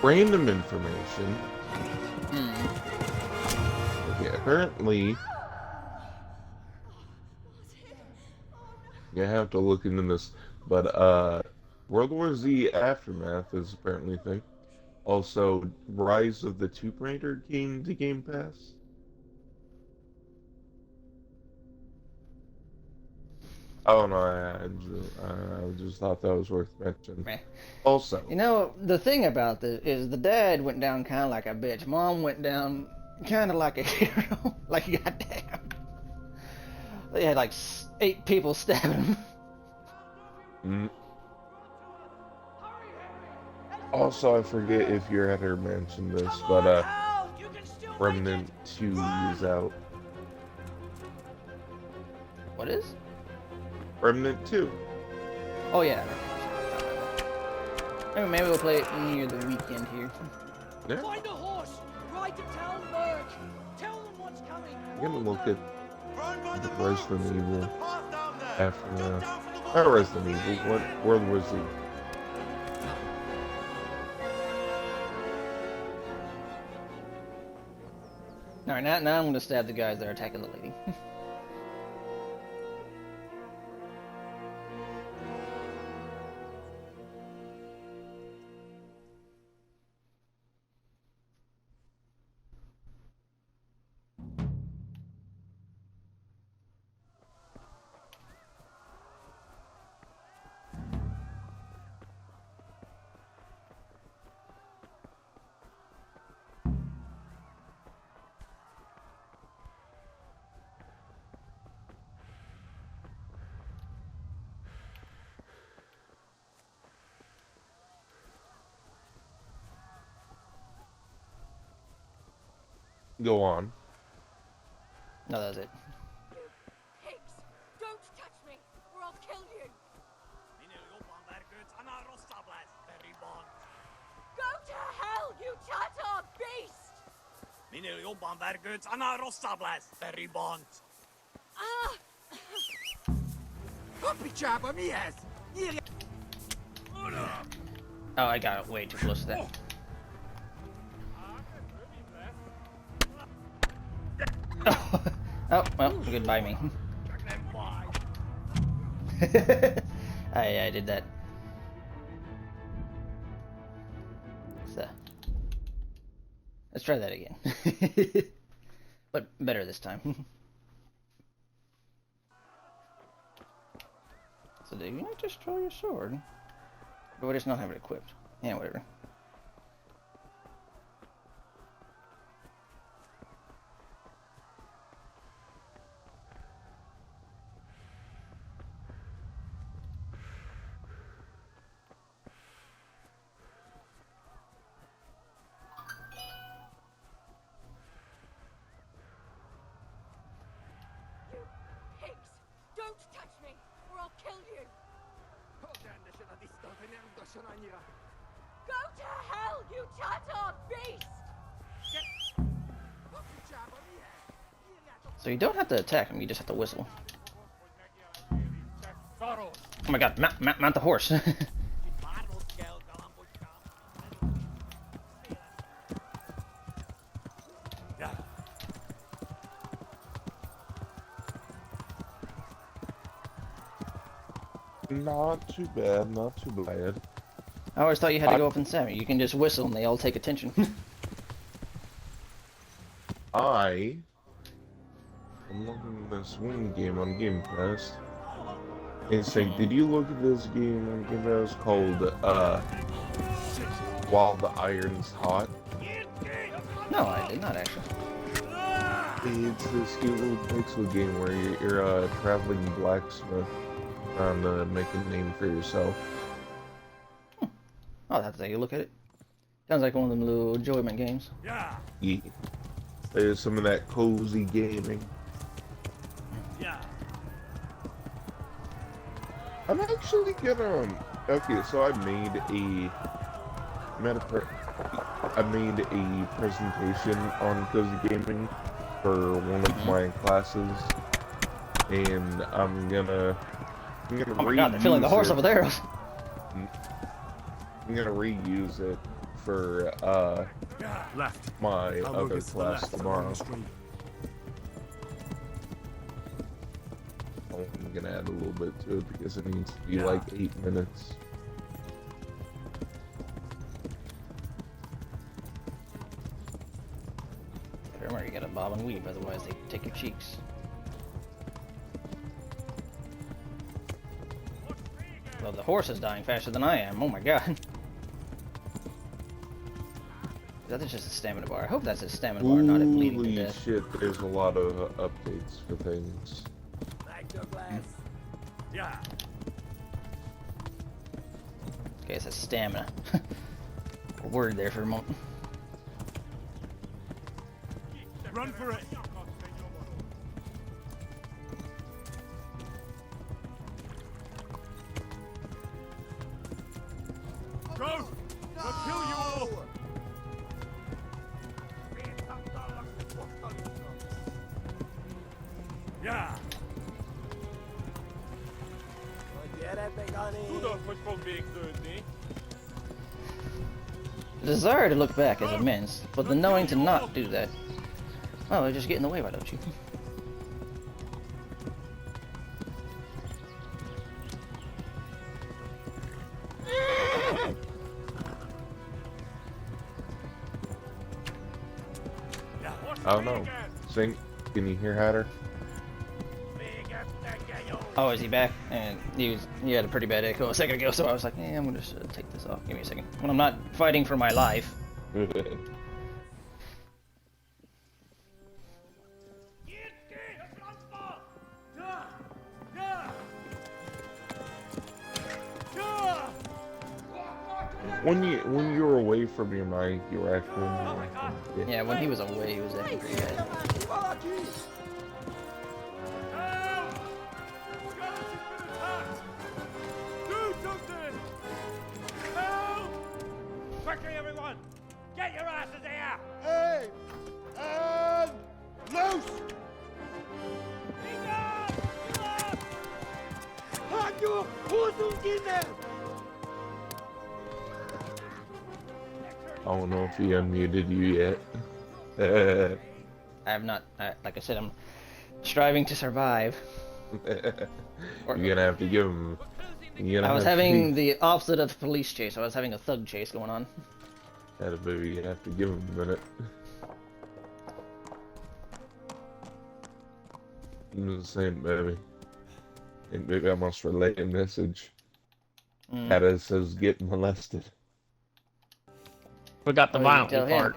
Random information. Okay, apparently, you have to look into this, but World War Z Aftermath is apparently a thing. Also, Rise of the Tomb Raider came to Game Pass. Oh no, I just thought that was worth mentioning. Meh. Also, You know, the thing about this is the dad went down kind of like a bitch. Mom went down kind of like a hero. Like, goddamn. They had like 8 people stabbing him. Also, I forget if your editor mentioned this, but Remnant 2 is out. What is? Remnant 2. Oh, yeah. Maybe we'll play it near the weekend here. Yeah. Find a horse! Ride to Talmberg! Tell them what's coming! I'm gonna look at the Resident Evil Aftermath. Not Resident Evil, what? World War Z. Alright, now I'm gonna stab the guys that are attacking the lady. Go on. No, that's it. Pigs! Don't touch me, or I'll kill you! Go to hell, you Tatar beast! Ah! Oh, I got it way too close to that. Oh, well, goodbye me. I did that. So, let's try that again. But better this time. So did you not just draw your sword? Or we just not have it equipped? Yeah, whatever. Go to hell, you Tatar beast! So you don't have to attack him, you just have to whistle. Oh my god, mount the horse. Not too bad, not too bad. I always thought you had to go up and Sammy. You can just whistle and they all take attention. I'm looking at this one game on Game Pass. And say, did you look at this game on Game Pass called, While the Iron's Hot? No, I did not actually. It's this cute little pixel game where you're a traveling blacksmith trying to make a name for yourself. I'll have to take a look at it. Sounds like one of them little enjoyment games. Yeah. There's some of that cozy gaming. Yeah. I'm actually gonna. Okay, so I made a presentation on cozy gaming for one of my classes, and I'm gonna Oh my god, they're filling the horse over there. I'm gonna reuse it for my other class tomorrow. I'm gonna add a little bit to it because it needs to be like 8 minutes. Remember, you gotta bob and weave, otherwise they take your cheeks. Well, the horse is dying faster than I am. Oh my god. That's just a stamina bar. I hope that's a stamina bar, not a bleeding to Holy death. shit, there's a lot of updates for things. Yeah. Okay, it says stamina. A word there for a moment. Run for it. Go! They'll kill you all! Yeah! The desire to look back is immense, but the knowing to not do that. Oh, they just get in the way, why don't you? I don't know. Sing, can you hear Hatter? Oh, is he back? And he had a pretty bad echo a second ago, so I was like, I'm gonna just take this off. Give me a second. When I'm not fighting for my life. When you were away from your mic, you were actually. Yeah, when he was away, he was acting pretty bad. Do something! Help! Quickly, everyone! Get your asses here! Hey! And loose! I don't know if he unmuted you yet. I have not. Like I said, I'm striving to survive. You're gonna have to give him. I was having the opposite of police chase. I was having a thug chase going on. Baby, you have to give him a minute. I'm just saying, baby. And maybe I must relay a message. That says get molested. Forgot the violent part.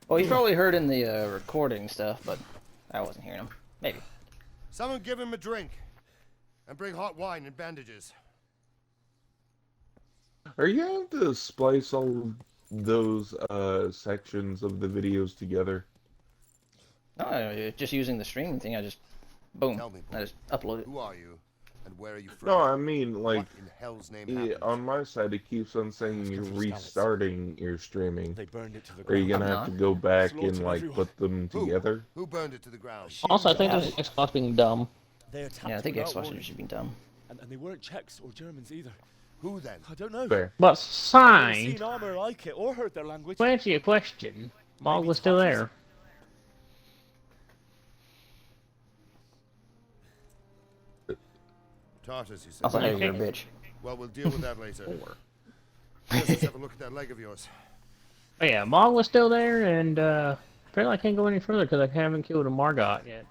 Well, you probably heard in the recording stuff, but I wasn't hearing him. Maybe. Someone give him a drink. And bring hot wine and bandages. Are you going to splice all those sections of the videos together? No, just using the streaming thing. I just boom. Tell me, I just upload it. who are you? And where are you from? No, I mean, like, What in hell's name happened? on my side, it keeps on saying you're restarting your streaming. They burned it to the Are you ground. gonna have to go back and, Slaughtered like, everyone. put them together? Who burned it to the ground? Also, I think Yes. this Xbox being dumb. They attacked Yeah, I think without Xbox warning. should be dumb. And they weren't Czechs or Germans either. Who then? I don't know. Fair. But I've never signed, seen armor like it or heard their language. to answer your question, Mog Maybe was still Tatars. there. Tartars, you said. I thought you were a bitch. Well, we'll deal with that later. Let's have a look at that leg of yours. Oh yeah, Mog was still there, and apparently I can't go any further because I haven't killed a Margot yet.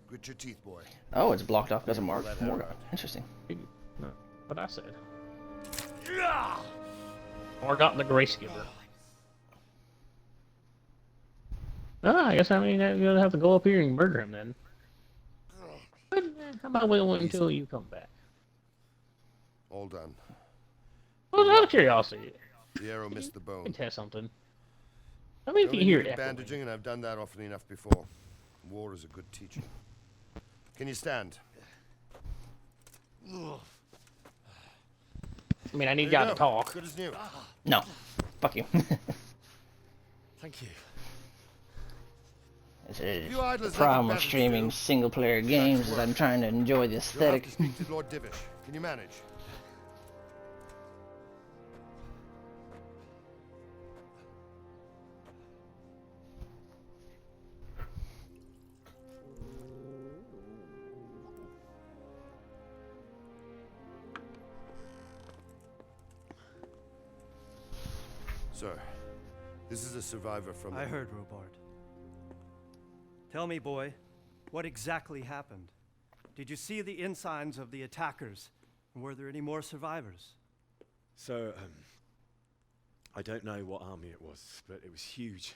Grit your teeth, boy. Oh, it's blocked off because of Pull that Morgan. hair out. Interesting. No, what I said. Margot the Grace Giver. Ah, I guess I mean you're gonna have to go up here and murder him then. But, how about we wait until you come back? All done. Well, out of curiosity, The arrow missed the let bone. me test something. I mean, if you Only hear needed it bandaging, and I've done that often enough before. War is a good teacher. Can you stand? I mean, I need There y'all you to go. talk. Good as new. No. Fuck you. Thank you. This is You the idlers problem haven't with streaming battled single-player games is I'm trying to enjoy the You'll have aesthetic. to speak to Lord Divish. Can you manage? Sir, this is a survivor from... I heard, Robard. Tell me, boy, what exactly happened? Did you see the ensigns of the attackers? And were there any more survivors? So, I don't know what army it was, but it was huge.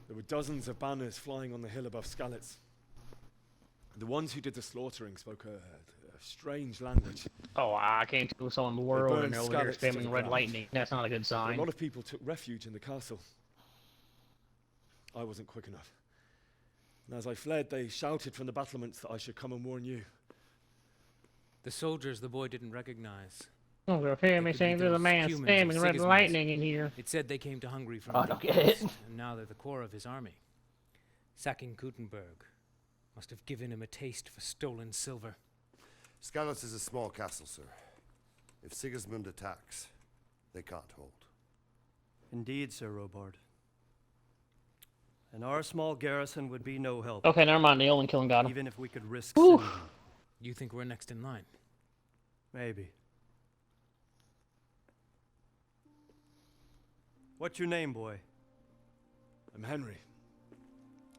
There were dozens of banners flying on the hill above Skalitz. The ones who did the slaughtering spoke a strange language. Oh, I can't tell someone in the world and burned they're over here Skalitz to spamming the red ground. lightning. That's not a good A sign. lot of people took refuge in the castle. I wasn't quick enough. And as I fled, they shouted from the battlements that I should come and warn you. The soldiers the boy didn't recognize. Oh, they're hearing me They could saying be there's a those man humans of spamming red Sigismund's. lightning in here. It said they came to Hungary from I the don't get it. east, and now they're the core of his army. Sacking Gutenberg must have given him a taste for stolen silver. Skalitz is a small castle, sir. If Sigismund attacks, they can't hold. Indeed, Sir Robard. And our small garrison would be no help. Okay, never mind. The only killing got him. Even if we could risk Oof. sending him. You think we're next in line? Maybe. What's your name, boy? I'm Henry,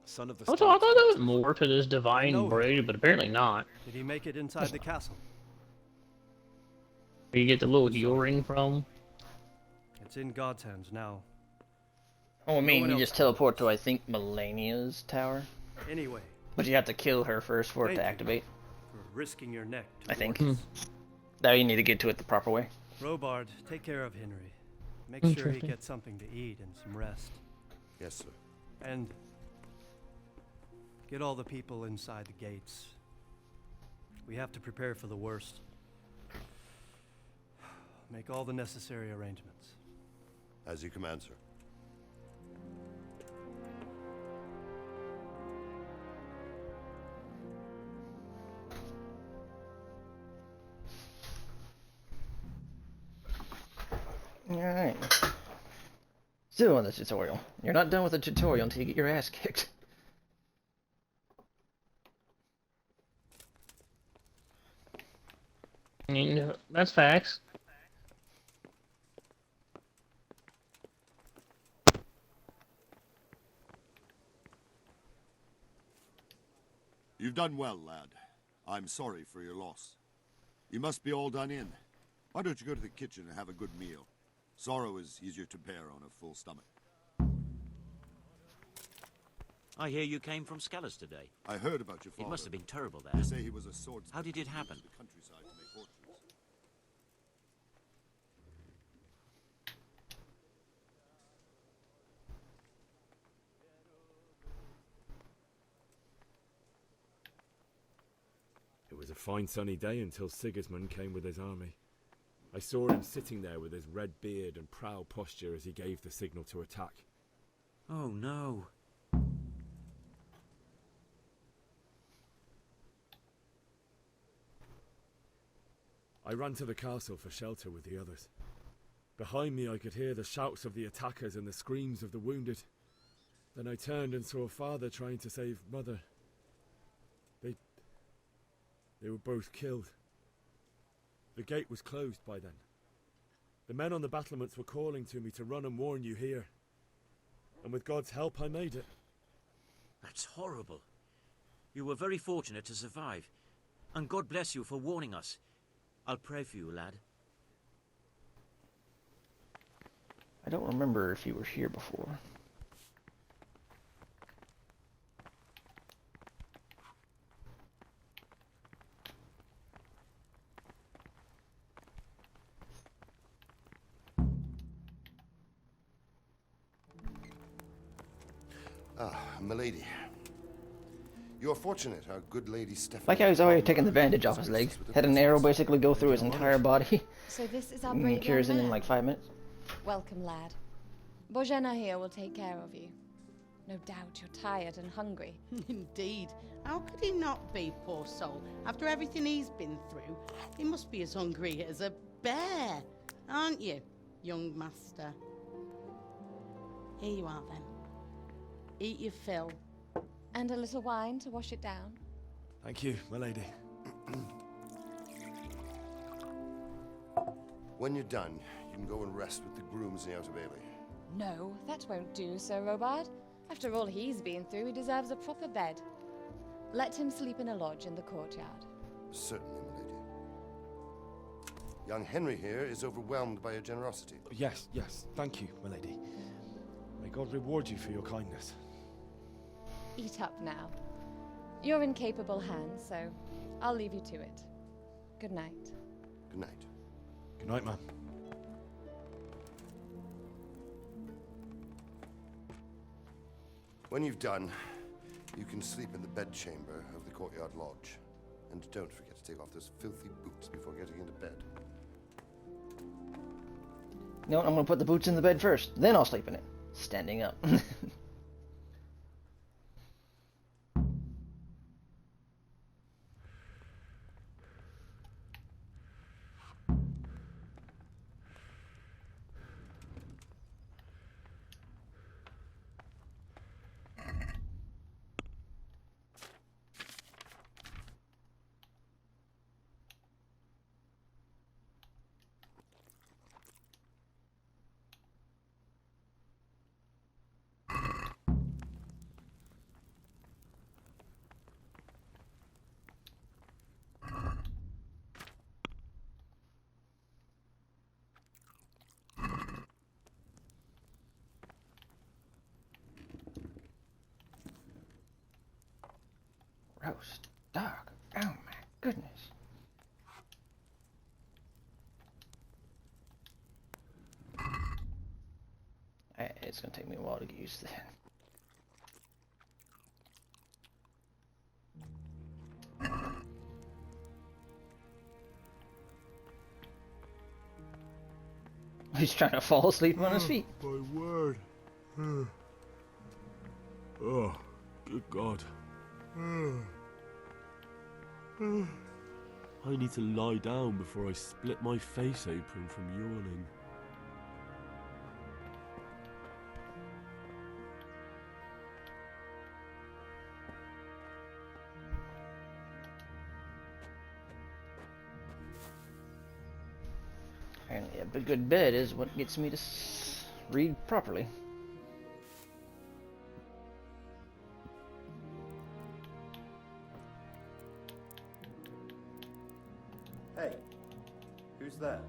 son of the I thought there was more to this I divine know him. breed, but apparently not. Did he make it inside the castle? Where you get the little heel ring from. It's in God's hands now. Oh, I mean, one you else just teleport to, I think, Melania's tower. Anyway, But you have to kill her first for it Thank to you. activate. for risking your neck to I think. warn us. Now you need to get to it the proper way. Robard, take care of Henry. Make sure he Interesting. gets something to eat and some rest. Yes, sir. And get all the people inside the gates. We have to prepare for the worst. Make all the necessary arrangements. As you command, sir. Alright. Still on the tutorial. You're not done with the tutorial until you get your ass kicked. I mean, that's facts. You've done well, lad. I'm sorry for your loss. You must be all done in. Why don't you go to the kitchen and have a good meal? Sorrow is easier to bear on a full stomach. I hear you came from Skalitz today. I heard about your father. It must have been terrible They there. say he was a swordsman. How did it who happen? used the countryside to make fortunes. It was a fine sunny day until Sigismund came with his army. I saw him sitting there with his red beard and proud posture as he gave the signal to attack. Oh no. I ran to the castle for shelter with the others. Behind me I could hear the shouts of the attackers and the screams of the wounded. Then I turned and saw Father trying to save Mother. They were both killed. The gate was closed by then. The men on the battlements were calling to me to run and warn you here. And with God's help I made it. That's horrible. You were very fortunate to survive. And God bless you for warning us. I'll pray for you, lad. I don't remember if you were here before. Ah, milady. You are fortunate our good lady Stephanie... Like how he's already taken the bandage off his leg. Had an arrow basically go through his entire body. So this is our And brave cures young him in man. like 5 minutes. Welcome, lad. Bojena here will take care of you. No doubt you're tired and hungry. Indeed. How could he not be, poor soul? After everything he's been through, he must be as hungry as a bear, aren't you, young master? Here you are, then. Eat your fill. And a little wine to wash it down. Thank you, my lady. When you're done, you can go and rest with the grooms in the Outer Bailey. No, that won't do, Sir Robard. After all he's been through, he deserves a proper bed. Let him sleep in a lodge in the courtyard. Certainly, milady. Young Henry here is overwhelmed by your generosity. Yes, thank you, my lady. May God reward you for your kindness. Eat up now. You're in capable hands, so I'll leave you to it. Good night. Good night. Good night, ma'am. When you've done, you can sleep in the bedchamber of the courtyard lodge. And don't forget to take off those filthy boots before getting into bed. You know what, I'm gonna put the boots in the bed first, then I'll sleep in it. Standing up. Roast dog. Oh my goodness. It's gonna take me a while to get used to that. He's trying to fall asleep on his feet. My word. Oh, good God. I need to lie down before I split my face open from yawning. Apparently a good bed is what gets me to read properly. Hey, who's there?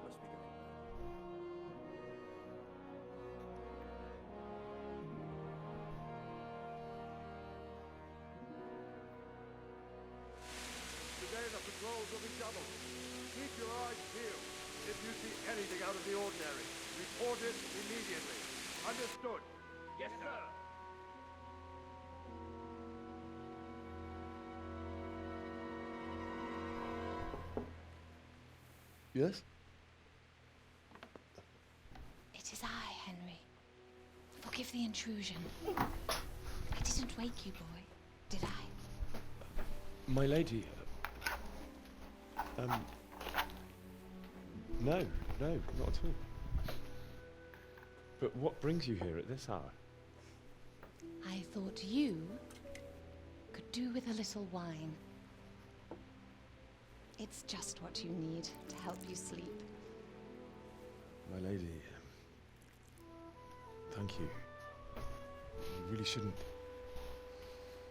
Must be going. Today the patrols will be doubled. Keep your eyes peeled. If you see anything out of the ordinary, report it immediately. Understood? Yes, sir. Yes? It is I, Henry. Forgive the intrusion. I didn't wake you, boy, did I? My lady. No, not at all. But what brings you here at this hour? I thought you could do with a little wine. It's just what you need to help you sleep. My lady, thank you. You really shouldn't.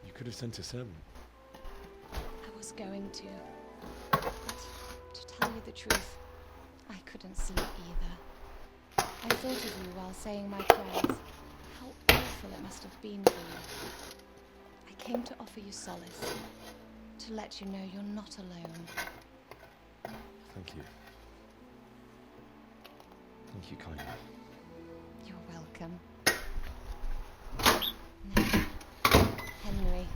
You could have sent a servant. I was going to. But to tell you the truth, I couldn't sleep either. I thought of you while saying my prayers. How awful it must have been for you. I came to offer you solace, to let you know you're not alone. Thank you. Thank you kindly. You're welcome. Now, Henry,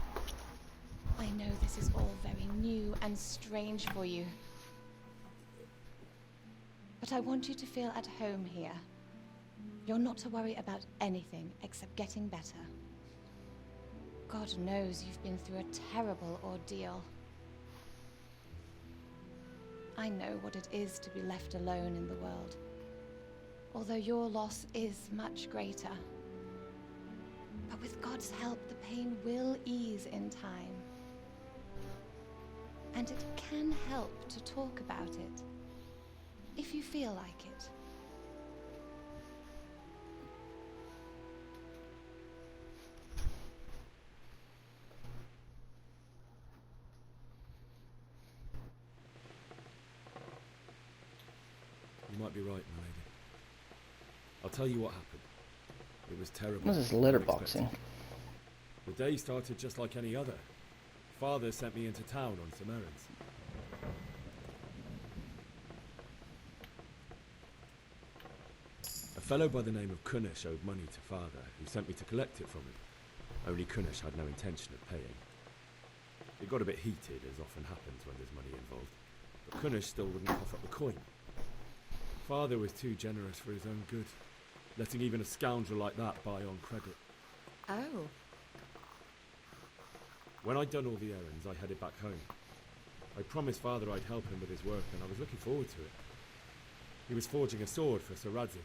I know this is all very new and strange for you. But I want you to feel at home here. You're not to worry about anything except getting better. God knows you've been through a terrible ordeal. I know what it is to be left alone in the world, although your loss is much greater. But with God's help, the pain will ease in time. And it can help to talk about it, if you feel like it. You might be right, my lady. I'll tell you what happened. It was terrible. What is this letterboxing? The day started just like any other. Father sent me into town on some errands. A fellow by the name of Kunish owed money to Father, who sent me to collect it from him. Only Kunish had no intention of paying. It got a bit heated, as often happens when there's money involved, but Kunish still wouldn't cough up the coin. Father was too generous for his own good, letting even a scoundrel like that buy on credit. Oh. When I'd done all the errands, I headed back home. I promised Father I'd help him with his work, and I was looking forward to it. He was forging a sword for Sir Radzig.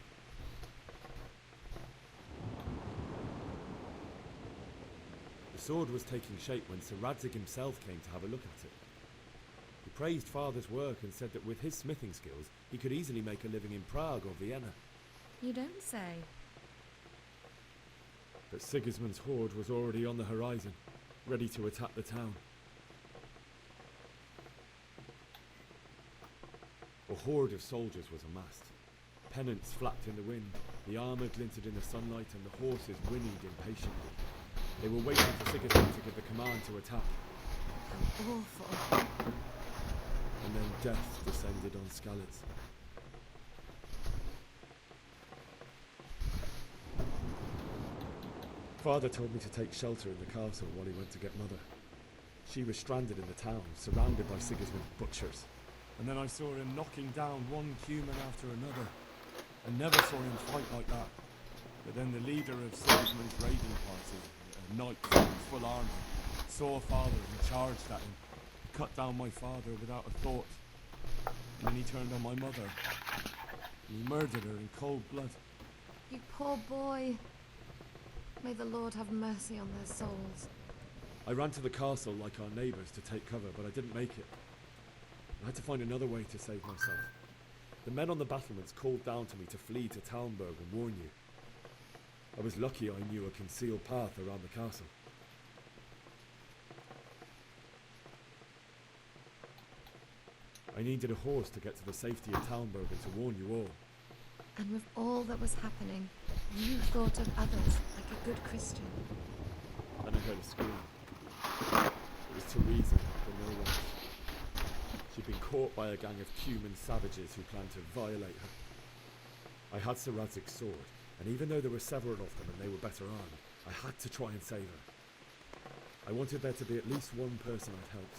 The sword was taking shape when Sir Radzig himself came to have a look at it. He praised Father's work and said that with his smithing skills, he could easily make a living in Prague or Vienna. You don't say. But Sigismund's horde was already on the horizon, ready to attack the town. A horde of soldiers was amassed. Pennants flapped in the wind, the armour glinted in the sunlight, and the horses whinnied impatiently. They were waiting for Sigismund to give the command to attack. How awful. And then death descended on Skalitz. Father told me to take shelter in the castle while he went to get Mother. She was stranded in the town, surrounded by Sigismund's butchers. And then I saw him knocking down one human after another. I never saw him fight like that. But then the leader of Sigismund's raiding party, a knight in full armour, saw Father and charged at him. Cut down my father without a thought. And then he turned on my mother. And he murdered her in cold blood. You poor boy. May the Lord have mercy on their souls. I ran to the castle like our neighbours to take cover, but I didn't make it. I had to find another way to save myself. The men on the battlements called down to me to flee to Talmberg and warn you. I was lucky I knew a concealed path around the castle. I needed a horse to get to the safety of Talmberg and to warn you all. And with all that was happening, you thought of others like a good Christian. Then I heard a scream. It was Teresa, the no one. She'd been caught by a gang of human savages who planned to violate her. I had Sir Radzig's sword, and even though there were several of them and they were better armed, I had to try and save her. I wanted there to be at least one person I'd helped.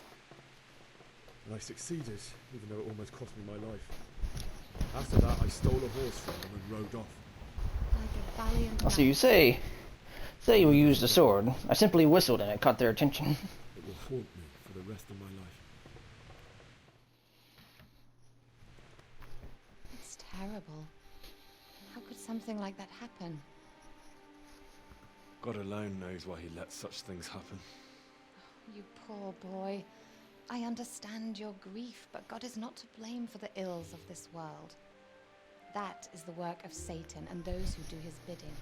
And I succeeded, even though it almost cost me my life. After that, I stole a horse from them and rode off. Like a valiant So you say you used a sword. I simply whistled and it caught their attention. It will haunt me for the rest of my life. It's terrible. How could something like that happen? God alone knows why he lets such things happen. You poor boy. I understand your grief, but God is not to blame for the ills of this world. That is the work of Satan and those who do his bidding.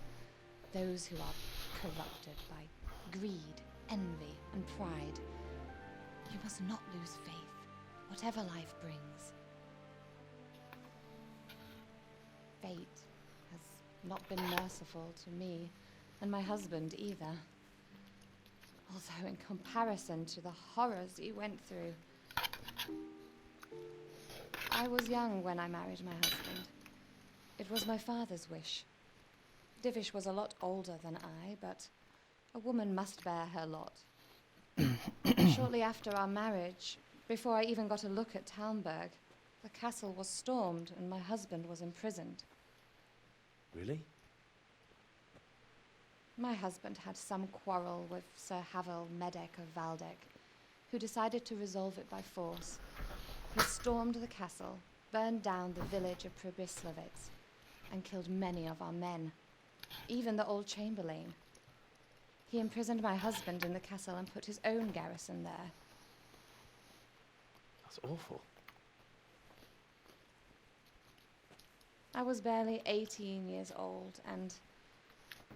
Those who are corrupted by greed, envy, and pride. You must not lose faith, whatever life brings. Fate has not been merciful to me, and my husband either. Although in comparison to the horrors he went through. I was young when I married my husband. It was my father's wish. Divish was a lot older than I, but a woman must bear her lot. Shortly after our marriage, before I even got a look at Talmberg, the castle was stormed and my husband was imprisoned. Really? My husband had some quarrel with Sir Havel Medek of Valdek, who decided to resolve it by force. He stormed the castle, burned down the village of Pribyslavitz, and killed many of our men, even the old chamberlain. He imprisoned my husband in the castle and put his own garrison there. That's awful. I was barely 18 years old, and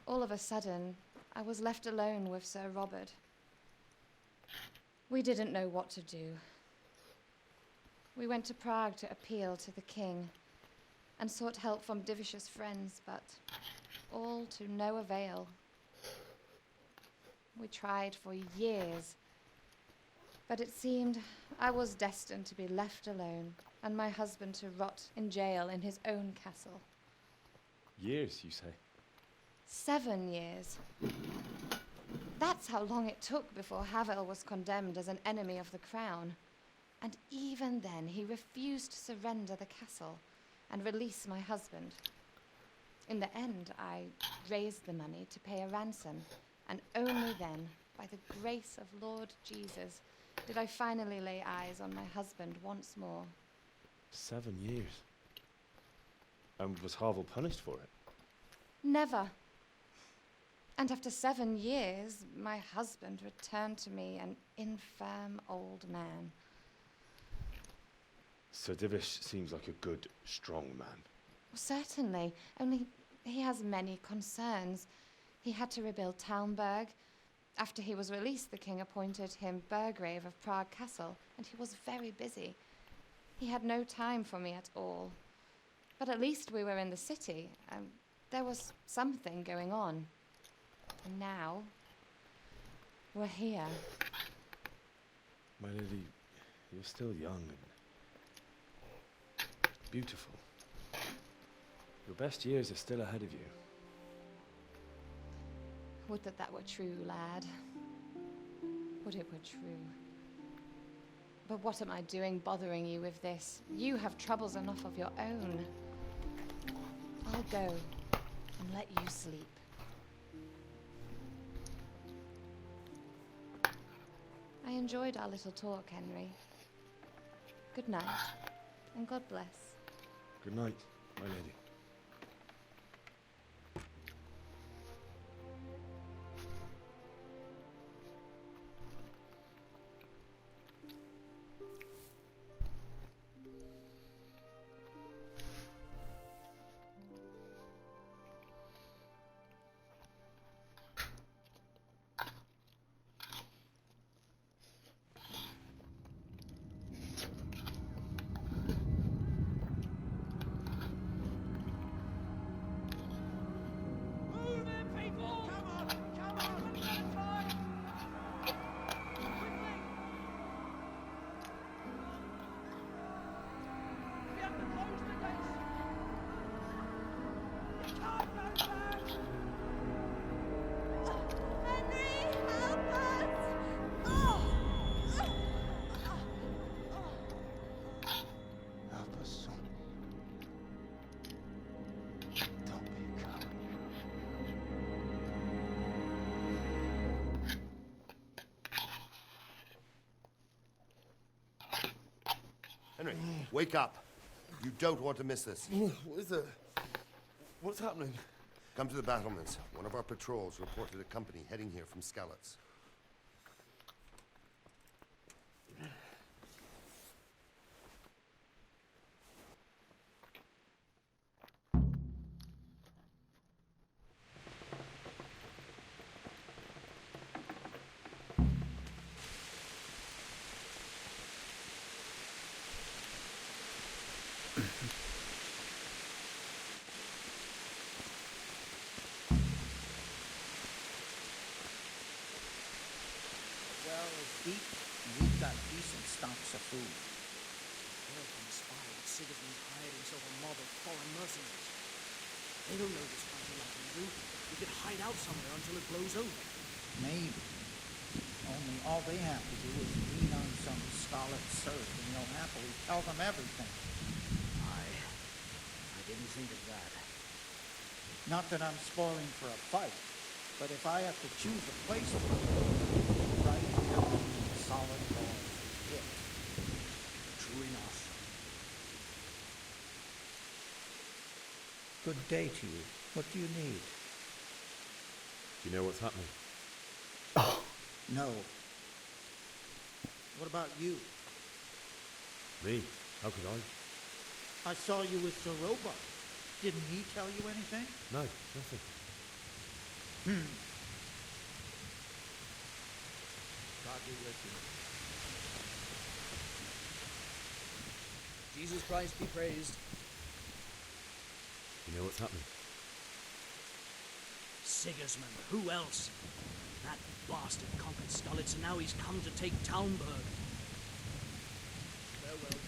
all of a sudden, I was left alone with Sir Robert. We didn't know what to do. We went to Prague to appeal to the king and sought help from Divish's friends, but all to no avail. We tried for years, but it seemed I was destined to be left alone and my husband to rot in jail in his own castle. Years, you say? 7 years. That's how long it took before Havel was condemned as an enemy of the crown. And even then, he refused to surrender the castle and release my husband. In the end, I raised the money to pay a ransom, and only then, by the grace of Lord Jesus, did I finally lay eyes on my husband once more. 7 years. And was Havel punished for it? Never. And after 7 years, my husband returned to me an infirm old man. Sir Divish seems like a good, strong man. Certainly, only he has many concerns. He had to rebuild Talmberg. After he was released, the king appointed him Burgrave of Prague Castle, and he was very busy. He had no time for me at all. But at least we were in the city, and there was something going on. And now, we're here. My lady, you're still young and beautiful. Your best years are still ahead of you. Would that that were true, lad. Would it were true. But what am I doing bothering you with this? You have troubles enough of your own. I'll go and let you sleep. I enjoyed our little talk, Henry. Good night, and God bless. Good night, my lady. Henry, wake up. You don't want to miss this. What is it? What's happening? Come to the battlements. One of our patrols reported a company heading here from Skalitz. Well is deep, and we've got decent stocks of food. Word from the spy that Sigismund's hired himself a mob of foreign mercenaries. They don't know this country like we do. We could hide out somewhere until it blows over. Maybe. Only all they have to do is lean on some scarlet serf, and you'll happily tell them everything. I didn't think of that. Not that I'm spoiling for a fight, but if I have to choose a place to go, right here on the solid walls of it. True enough. Good day to you. What do you need? Do you know what's happening? No. What about you? Me? How could I? I saw you with the robot. Didn't he tell you anything? No, nothing. God be with you. Jesus Christ be praised. You know what's happening? Sigismund, who else? That bastard conquered Skalitz, and now he's come to take Talmberg. Farewell.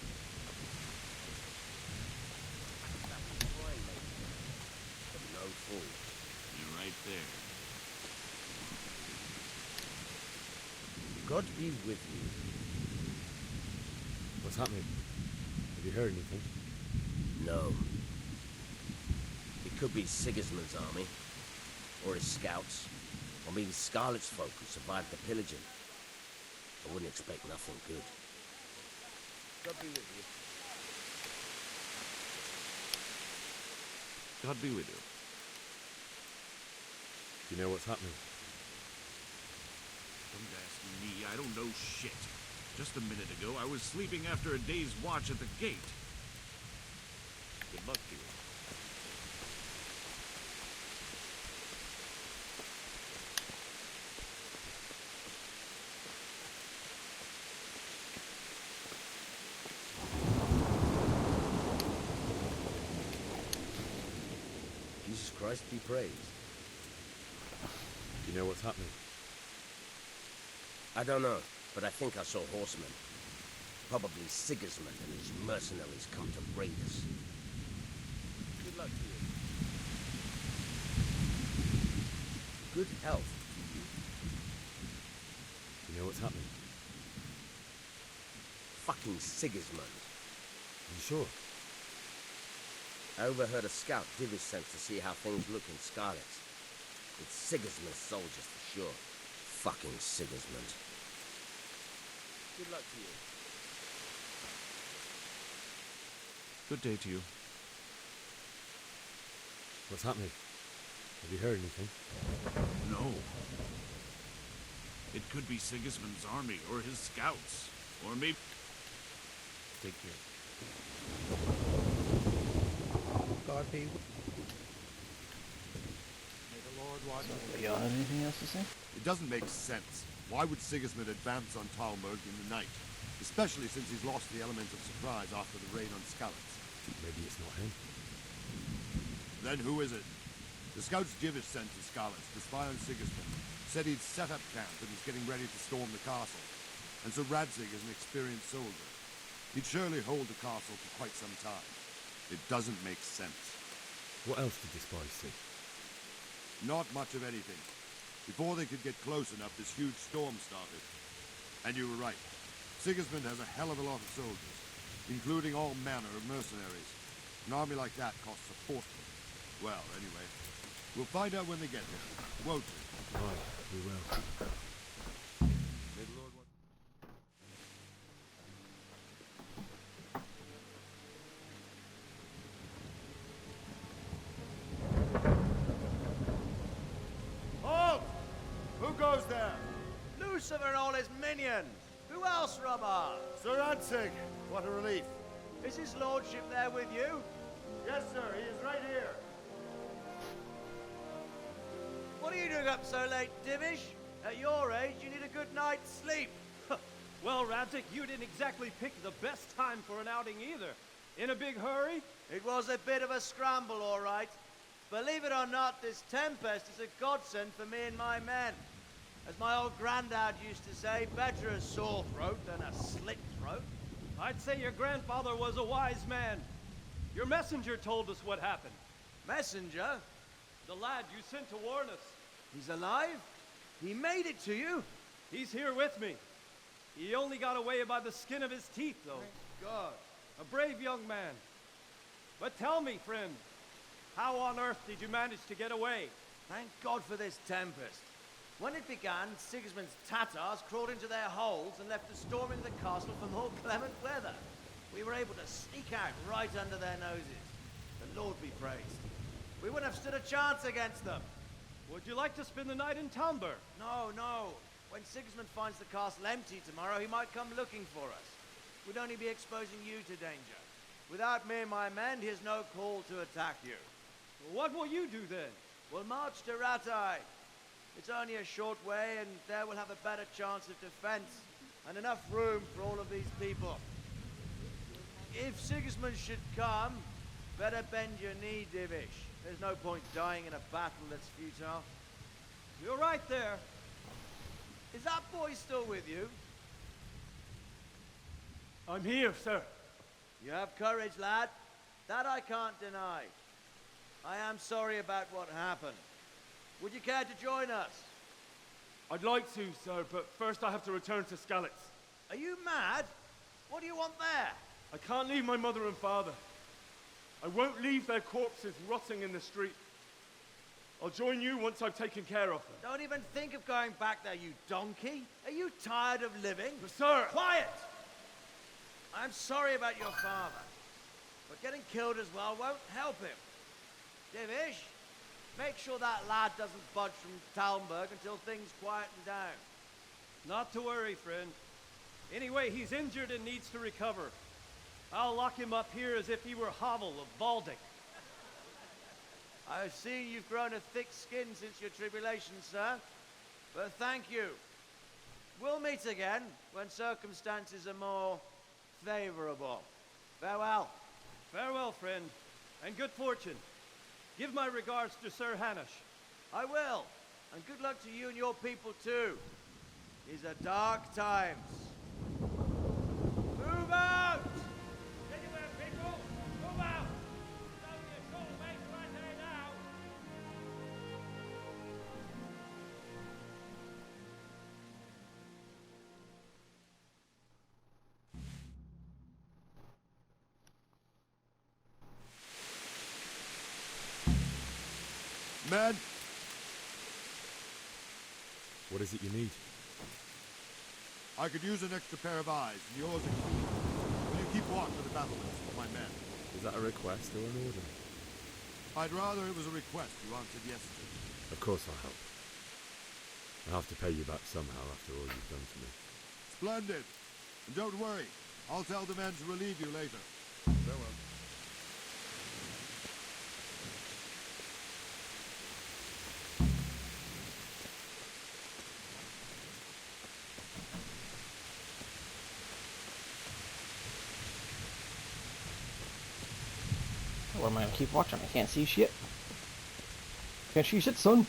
But no fool. You're right there. God be with you. What's happening? Have you heard anything? No. It could be Sigismund's army, or his scouts, or maybe Scarlet's folk who survived the pillaging. I wouldn't expect nothing good. God be with you. God be with you. Do you know what's happening? Don't ask me, I don't know shit. Just a minute ago, I was sleeping after a day's watch at the gate. Good luck to you. Jesus Christ be praised. Do you know what's happening? I don't know, but I think I saw horsemen. Probably Sigismund and his mercenaries come to raid us. Good luck to you. Good health to you. Do you know what's happening? Fucking Sigismund. Are you sure? I overheard a scout give his sense to see how things look in Skalitz. It's Sigismund's soldiers for sure. Fucking Sigismund. Good luck to you. Good day to you. What's happening? Have you heard anything? No. It could be Sigismund's army, or his scouts, or maybe... Take care. God be with May the Lord watch over You have anything else to say? It doesn't make sense. Why would Sigismund advance on Talmberg in the night? Especially since he's lost the element of surprise after the raid on Skalitz. Maybe it's not him. Then who is it? The scouts Jivish sent to Skalitz to spy on Sigismund said he'd set up camp and was getting ready to storm the castle. And so Radzig is an experienced soldier. He'd surely hold the castle for quite some time. It doesn't make sense. What else did the spies see? Not much of anything. Before they could get close enough, this huge storm started. And you were right. Sigismund has a hell of a lot of soldiers, including all manner of mercenaries. An army like that costs a fortune. Well, anyway, we'll find out when they get here, won't we? Right, we will. May the Lord his minions. Who else, Robert? Sir Ansig, what a relief. Is his lordship there with you? Yes, sir, he is right here. What are you doing up so late, Divish? At your age, you need a good night's sleep. Well, Radzik, you didn't exactly pick the best time for an outing either. In a big hurry? It was a bit of a scramble, all right. Believe it or not, this tempest is a godsend for me and my men. As my old granddad used to say, better a sore throat than a slit throat. I'd say your grandfather was a wise man. Your messenger told us what happened. Messenger? The lad you sent to warn us. He's alive? He made it to you? He's here with me. He only got away by the skin of his teeth, though. Thank God. A brave young man. But tell me, friend, how on earth did you manage to get away? Thank God for this tempest. When it began, Sigismund's Tatars crawled into their holes and left us storming the castle for more clement weather. We were able to sneak out right under their noses. The Lord be praised. We wouldn't have stood a chance against them. Would you like to spend the night in Talmber? No, no. When Sigismund finds the castle empty tomorrow, he might come looking for us. We'd only be exposing you to danger. Without me and my men, he has no call to attack you. What will you do then? We'll march to Ratai. It's only a short way, and there we'll have a better chance of defense, and enough room for all of these people. If Sigismund should come, better bend your knee, Divish. There's no point dying in a battle that's futile. You're right there. Is that boy still with you? I'm here, sir. You have courage, lad. That I can't deny. I am sorry about what happened. Would you care to join us? I'd like to, sir, but first I have to return to Skalitz. Are you mad? What do you want there? I can't leave my mother and father. I won't leave their corpses rotting in the street. I'll join you once I've taken care of them. Don't even think of going back there, you donkey. Are you tired of living? But sir! Quiet! I'm sorry about your father, but getting killed as well won't help him. Divish, make sure that lad doesn't budge from Talmberg until things quieten down. Not to worry, friend. Anyway, he's injured and needs to recover. I'll lock him up here as if he were Havel of Baldic. I've seen you've grown a thick skin since your tribulation, sir. But thank you. We'll meet again when circumstances are more favorable. Farewell. Farewell, friend, and good fortune. Give my regards to Sir Hanush. I will. And good luck to you and your people, too. These are dark times. Move out! Anywhere, people! Move out! It's only a short way to right there now. Men! What is it you need? I could use an extra pair of eyes, and yours are keen. Will you keep watch of the battlements with my men? Is that a request or an order? I'd rather it was a request you answered yesterday. Of course I'll help. I'll have to pay you back somehow after all you've done to me. Splendid! And don't worry, I'll tell the men to relieve you later. Farewell. What am I gonna keep watching? I can't see shit. Can't see shit, son.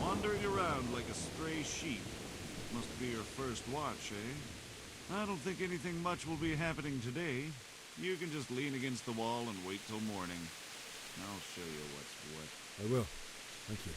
Wandering around like a stray sheep. Must be your first watch, eh? I don't think anything much will be happening today. You can just lean against the wall and wait till morning. I'll show you what's what. I will. Thank you.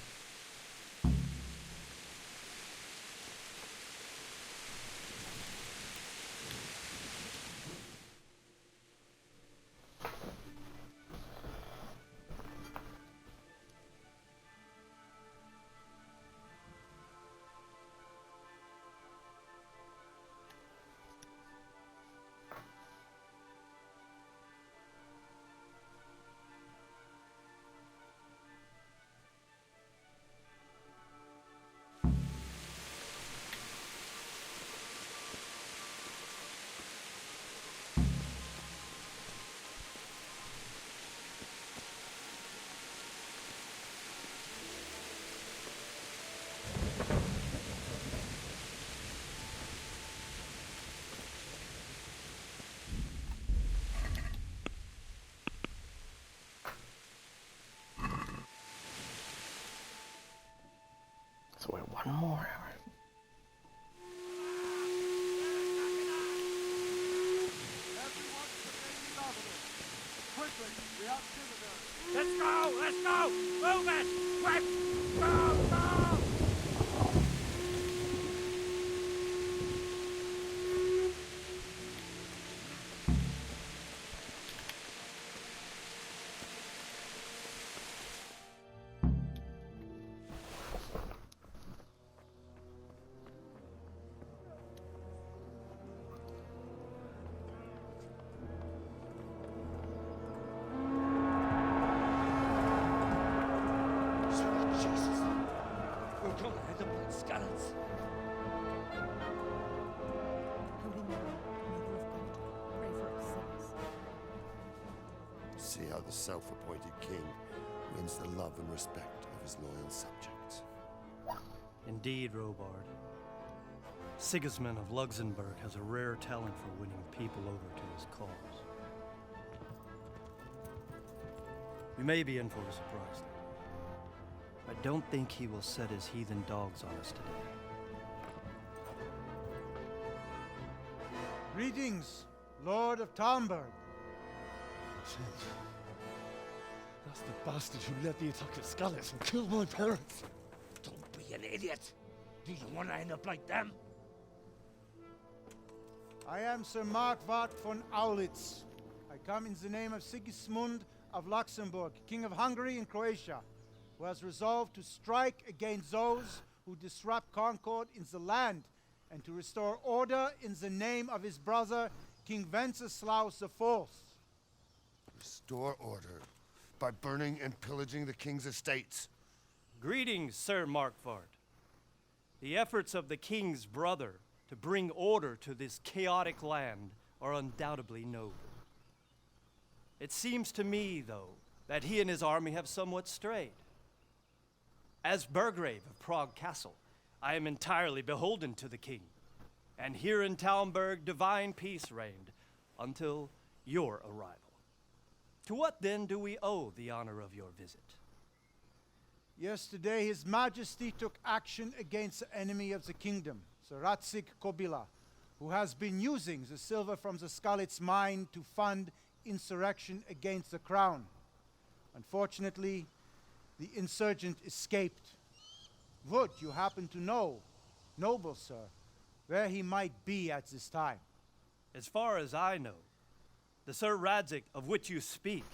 So we're one more hour. Quickly, we have visitors. Let's go! Let's go! Move it! Quick! Go! Go! See how the self-appointed king wins the love and respect of his loyal subjects. Indeed, Robard. Sigismund of Luxembourg has a rare talent for winning people over to his cause. We may be in for a surprise, though. I don't think he will set his heathen dogs on us today. Greetings, Lord of Talmberg. That's the bastard who led the attack at Skalitz and killed my parents. Don't be an idiot. Do you want to end up like them? I am Sir Markwart von Aulitz. I come in the name of Sigismund of Luxembourg, King of Hungary and Croatia, who has resolved to strike against those who disrupt concord in the land and to restore order in the name of his brother, King Wenceslaus IV. Restore order by burning and pillaging the king's estates. Greetings, Sir Markwart. The efforts of the king's brother to bring order to this chaotic land are undoubtedly noble. It seems to me, though, that he and his army have somewhat strayed. As Burgrave of Prague Castle, I am entirely beholden to the king, and here in Talmberg divine peace reigned until your arrival. To what then do we owe the honor of your visit? Yesterday, His Majesty took action against the enemy of the kingdom, Sir Radzig Kobyla, who has been using the silver from the Skalitz mine to fund insurrection against the crown. Unfortunately, the insurgent escaped. Would you happen to know, noble sir, where he might be at this time? As far as I know, the Sir Radzig of which you speak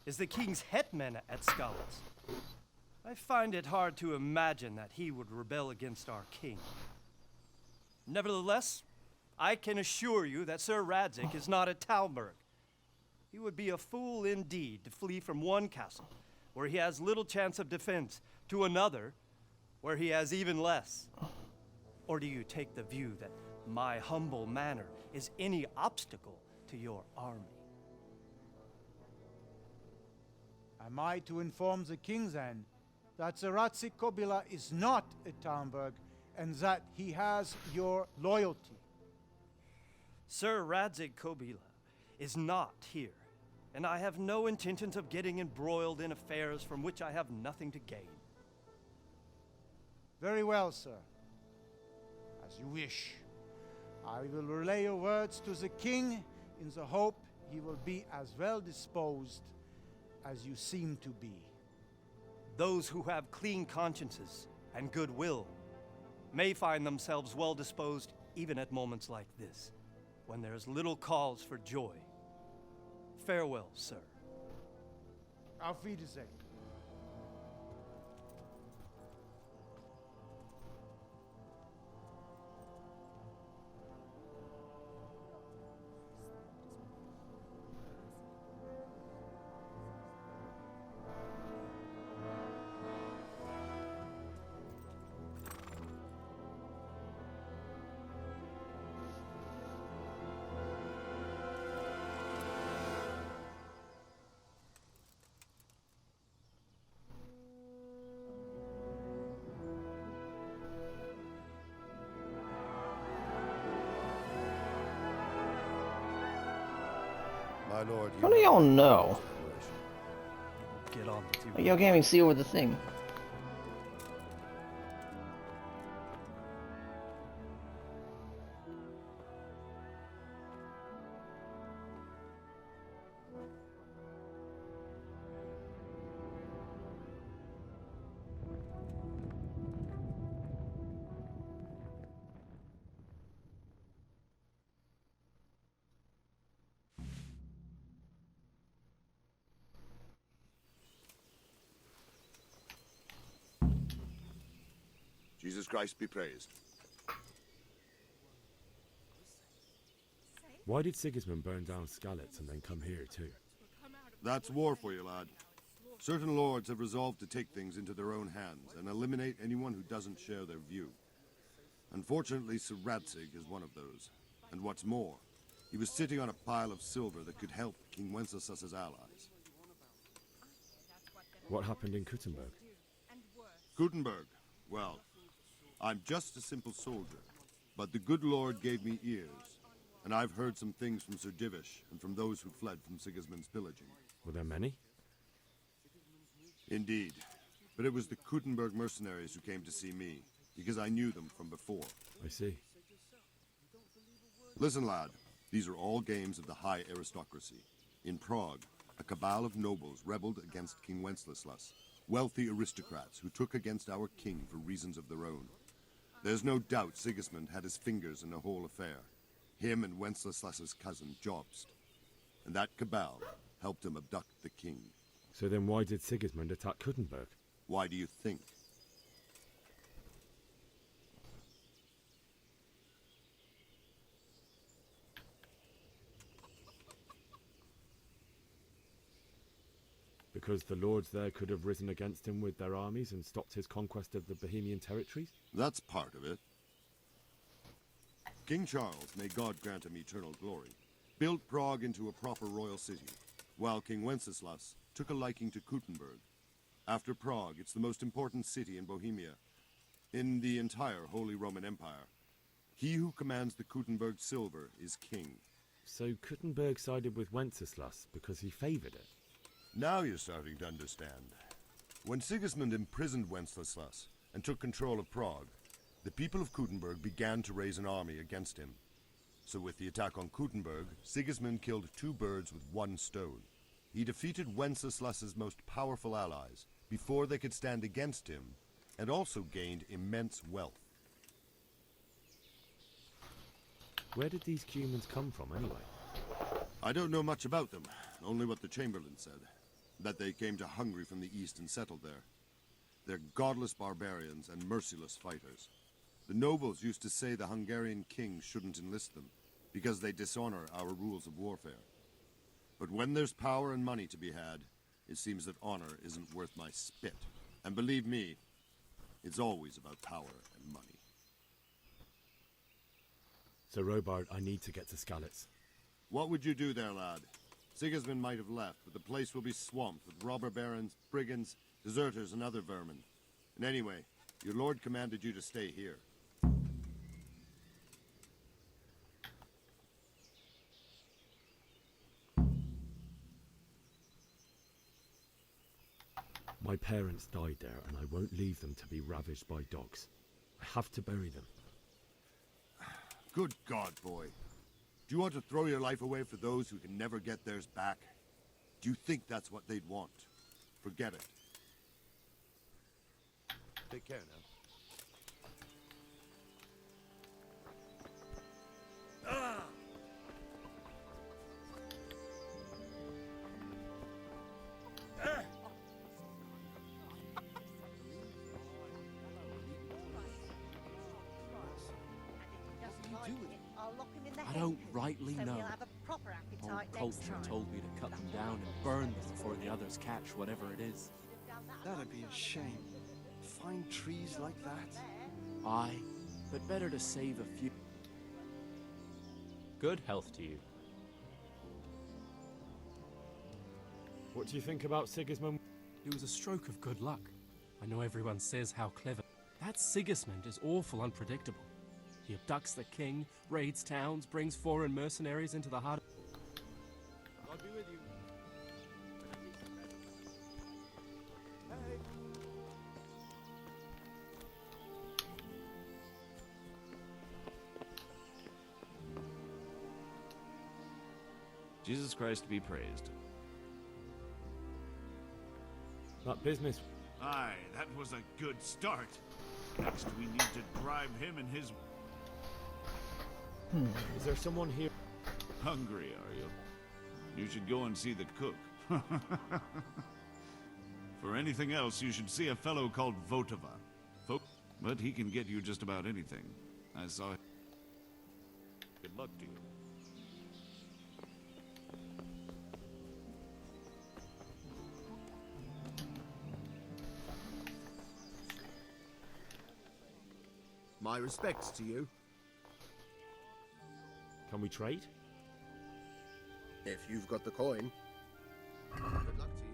is the king's hetman at Skalitz. I find it hard to imagine that he would rebel against our king. Nevertheless, I can assure you that Sir Radzig is not at Talmberg. He would be a fool indeed to flee from one castle, where he has little chance of defense, to another, where he has even less. Or do you take the view that my humble manner is any obstacle to your army? Am I to inform the king then that Sir Radzig Kobyla is not at Talmberg and that he has your loyalty? Sir Radzig Kobyla is not here, and I have no intentions of getting embroiled in affairs from which I have nothing to gain. Very well, sir. As you wish. I will relay your words to the king in the hope he will be as well disposed as you seem to be. Those who have clean consciences and goodwill may find themselves well disposed even at moments like this, when there is little cause for joy. Farewell, sir. Auf Wiedersehen. My lord, How do y'all know? Get on with you. Y'all can't even see over the thing. Jesus Christ be praised. Why did Sigismund burn down Skalitz and then come here too? That's war for you, lad. Certain lords have resolved to take things into their own hands and eliminate anyone who doesn't share their view. Unfortunately, Sir Radzig is one of those. And what's more, he was sitting on a pile of silver that could help King Wenceslas's allies. What happened in Kuttenberg? Gutenberg, well, I'm just a simple soldier, but the good Lord gave me ears, and I've heard some things from Sir Divish and from those who fled from Sigismund's pillaging. Were there many? Indeed, but it was the Kuttenberg mercenaries who came to see me, because I knew them from before. I see. Listen, lad, these are all games of the high aristocracy. In Prague, a cabal of nobles rebelled against King Wenceslas, wealthy aristocrats who took against our king for reasons of their own. There's no doubt Sigismund had his fingers in the whole affair. Him and Wenceslas's cousin, Jobst. And that cabal helped him abduct the king. So then why did Sigismund attack Kuttenberg? Why do you think? Because the lords there could have risen against him with their armies and stopped his conquest of the Bohemian territories? That's part of it. King Charles, may God grant him eternal glory, built Prague into a proper royal city, while King Wenceslas took a liking to Kuttenberg. After Prague, it's the most important city in Bohemia, in the entire Holy Roman Empire. He who commands the Kuttenberg silver is king. So Kuttenberg sided with Wenceslas because he favoured it? Now you're starting to understand. When Sigismund imprisoned Wenceslas and took control of Prague, the people of Kuttenberg began to raise an army against him. So with the attack on Kuttenberg, Sigismund killed two birds with one stone. He defeated Wenceslas's most powerful allies before they could stand against him, and also gained immense wealth. Where did these humans come from anyway? I don't know much about them, only what the Chamberlain said. That they came to Hungary from the east and settled there. They're godless barbarians and merciless fighters. The nobles used to say the Hungarian king shouldn't enlist them, because they dishonor our rules of warfare. But when there's power and money to be had, it seems that honor isn't worth my spit. And believe me, it's always about power and money. So Robard, I need to get to Skalitz. What would you do there, lad? Sigismund might have left, but the place will be swamped with robber barons, brigands, deserters, and other vermin. And anyway, your lord commanded you to stay here. My parents died there, and I won't leave them to be ravaged by dogs. I have to bury them. Good God, boy. Do you want to throw your life away for those who can never get theirs back? Do you think that's what they'd want? Forget it. Take care now. I don't rightly know. Old culture told me to cut them down and burn them before the others catch whatever it is. That'd be a shame. Find trees like that. Aye, but better to save a few. Good health to you. What do you think about Sigismund? It was a stroke of good luck. I know everyone says how clever. That Sigismund is awful unpredictable. He abducts the king, raids towns, brings foreign mercenaries into the heart. God be with you. Jesus Christ be praised. That business. Aye, that was a good start. Next, we need to bribe him and his... Is there someone here? Hungry, are you? You should go and see the cook. For anything else, you should see a fellow called Votava. But he can get you just about anything. I saw him. Good luck to you. My respects to you. Can we trade? If you've got the coin. Good luck to you.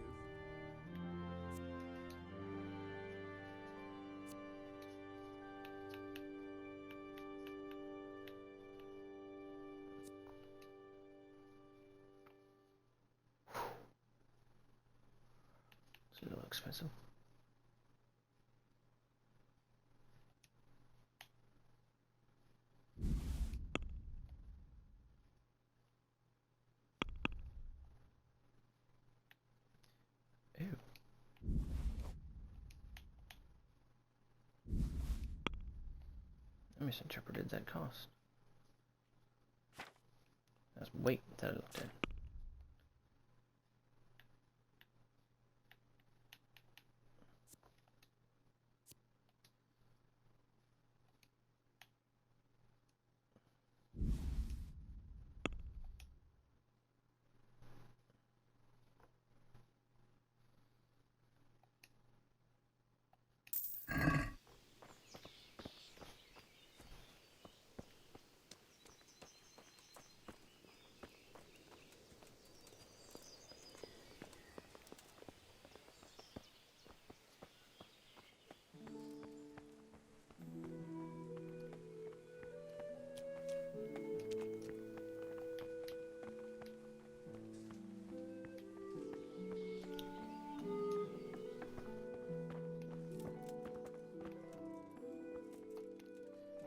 It's a little expensive. Ew. I misinterpreted that cost. That's weight that I looked at.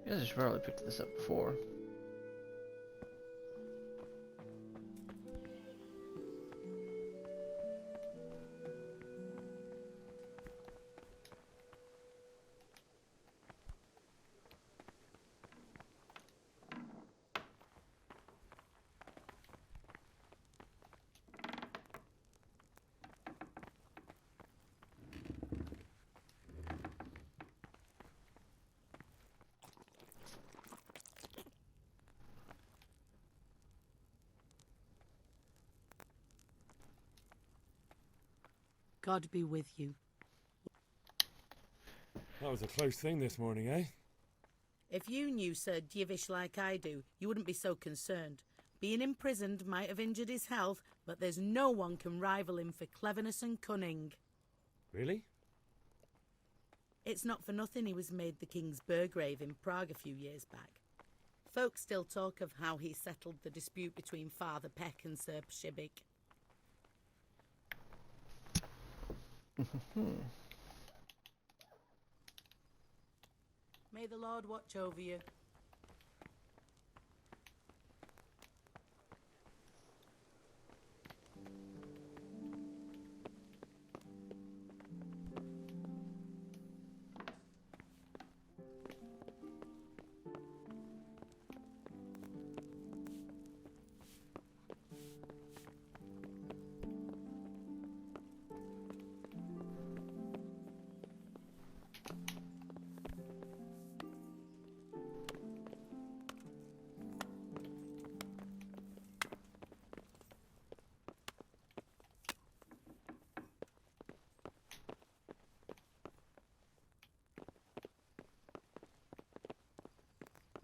I guess I should probably picked this up before. God be with you. That was a close thing this morning, eh? If you knew Sir Dievish like I do, you wouldn't be so concerned. Being imprisoned might have injured his health, but there's no one can rival him for cleverness and cunning. Really? It's not for nothing he was made the King's Burgrave in Prague a few years back. Folk still talk of how he settled the dispute between Father Peck and Sir Pshibik. May the Lord watch over you.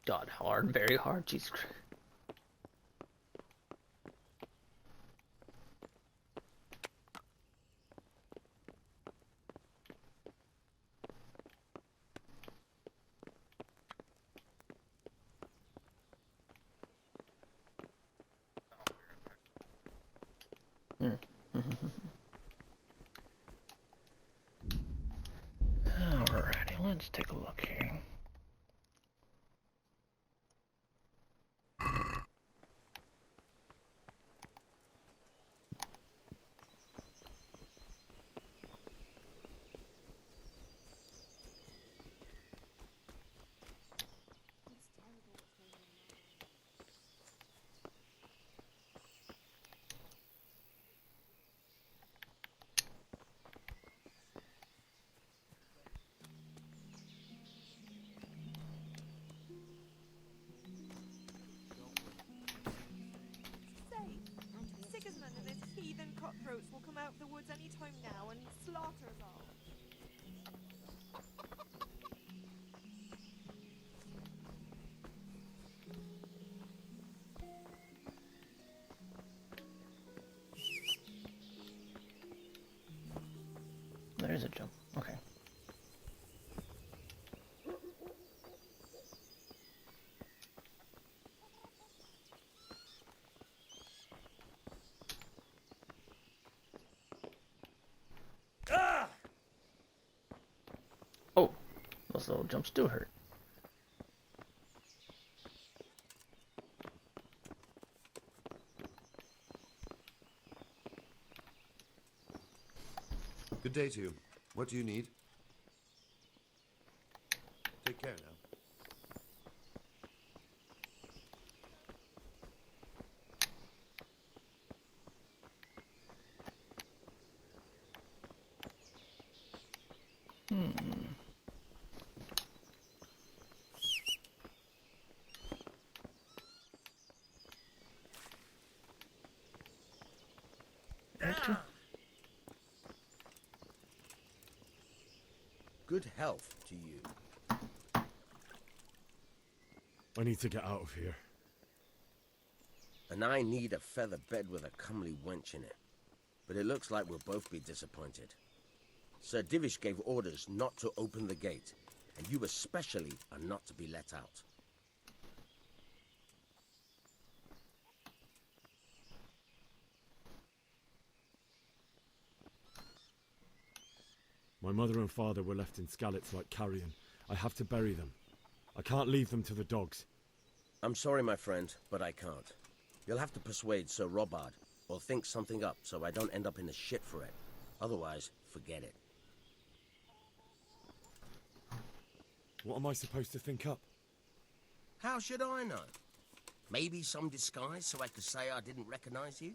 God, hard, very hard, Jesus Christ. Alrighty, let's take a look here. Sigismund and his heathen cutthroats will come out of the woods any time now and slaughter us all. There is a jump. Okay. Oh, those little jumps do hurt. Good day to you. What do you need? Take care now. Good health to you. I need to get out of here. And I need a feather bed with a comely wench in it. But it looks like we'll both be disappointed. Sir Divish gave orders not to open the gate, and you especially are not to be let out. My mother and father were left in Skalitz like carrion. I have to bury them. I can't leave them to the dogs. I'm sorry, my friend, but I can't. You'll have to persuade Sir Robard, or think something up so I don't end up in the shit for it. Otherwise, forget it. What am I supposed to think up? How should I know? Maybe some disguise so I could say I didn't recognize you?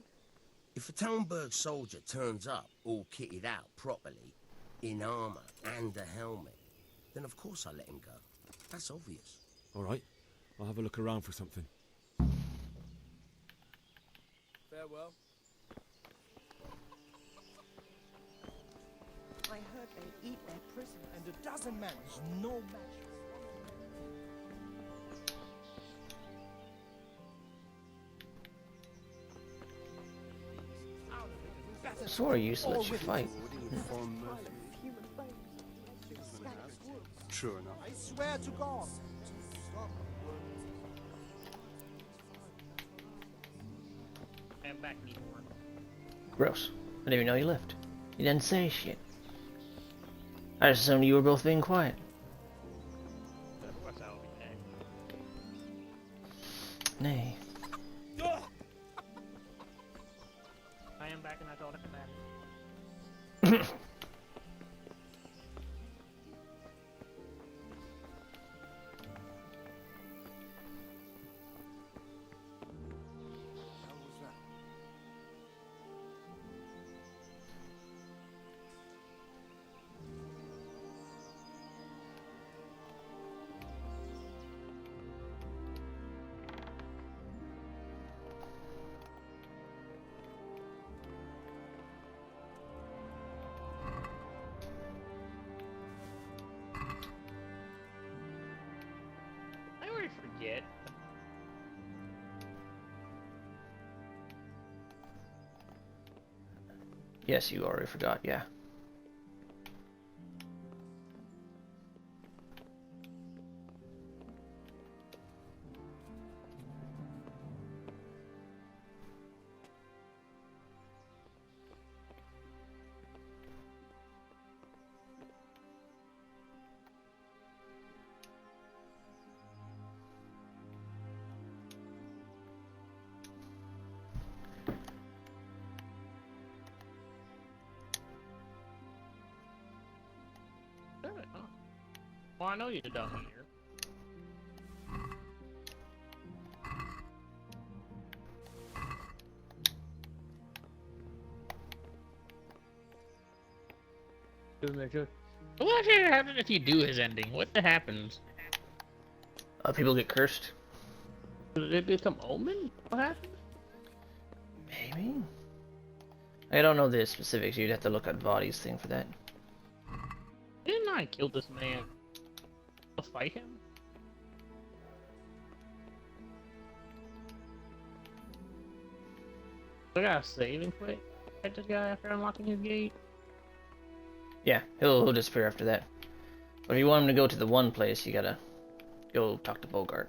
If a Talmberg soldier turns up all kitted out properly, in armor and a helmet, then of course I let him go. That's obvious. All right, I'll have a look around for something. Farewell. I heard they eat their prisoner, and a dozen men is no match. Sword used to let you fight. True enough. I swear to God. I'm back anymore. Gross. I didn't even know you left. You didn't say shit. I just assumed you were both being quiet. Of course I will be back. Nay. I am back and I thought it back. Yes, you already forgot, yeah. Well, I know you're down here. What actually happens if you do his ending? What happens? People get cursed. Did it become Omen? What happened? Maybe? I don't know the specifics. You'd have to look at Body's thing for that. Didn't I kill this man? Let's fight him? I gotta save and quit. Fight this guy after unlocking his gate. Yeah, he'll disappear after that. But if you want him to go to the one place, you gotta go talk to Bogart.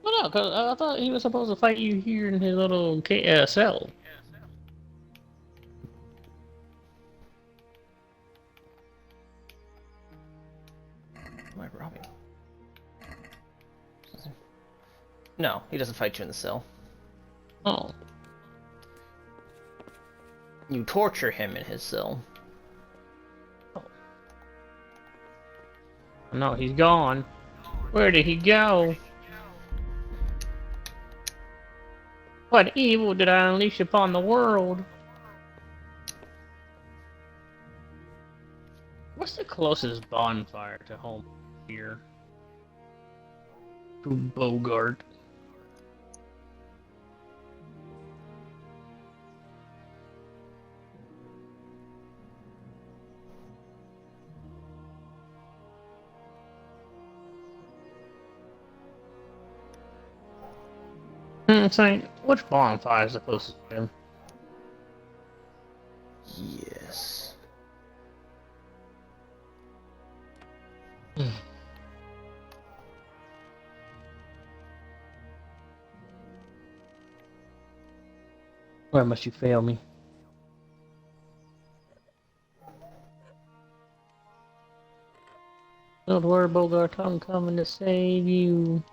Well, no, cause I thought he was supposed to fight you here in his little cell. Am I robbing? No, he doesn't fight you in the cell. Oh. You torture him in his cell. Oh. No, he's gone. Where did he go? What evil did I unleash upon the world? What's the closest bonfire to home here? To Bogart. Saying, which bonfire is the closest to him? Yes. Where must you fail me? Don't worry, Bogart, I'm coming to save you.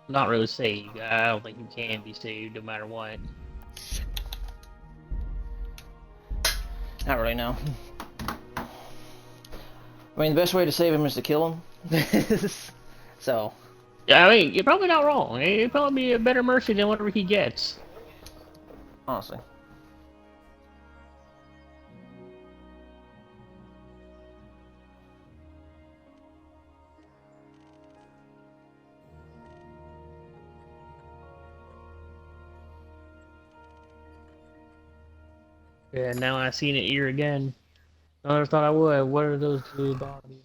Not really saved. I don't think you can be saved no matter what. Not really, no. I mean, the best way to save him is to kill him. So. Yeah, I mean, you're probably not wrong. It'd probably be a better mercy than whatever he gets. Honestly. Yeah, now I've seen it here again. I never thought I would. What are those two bodies?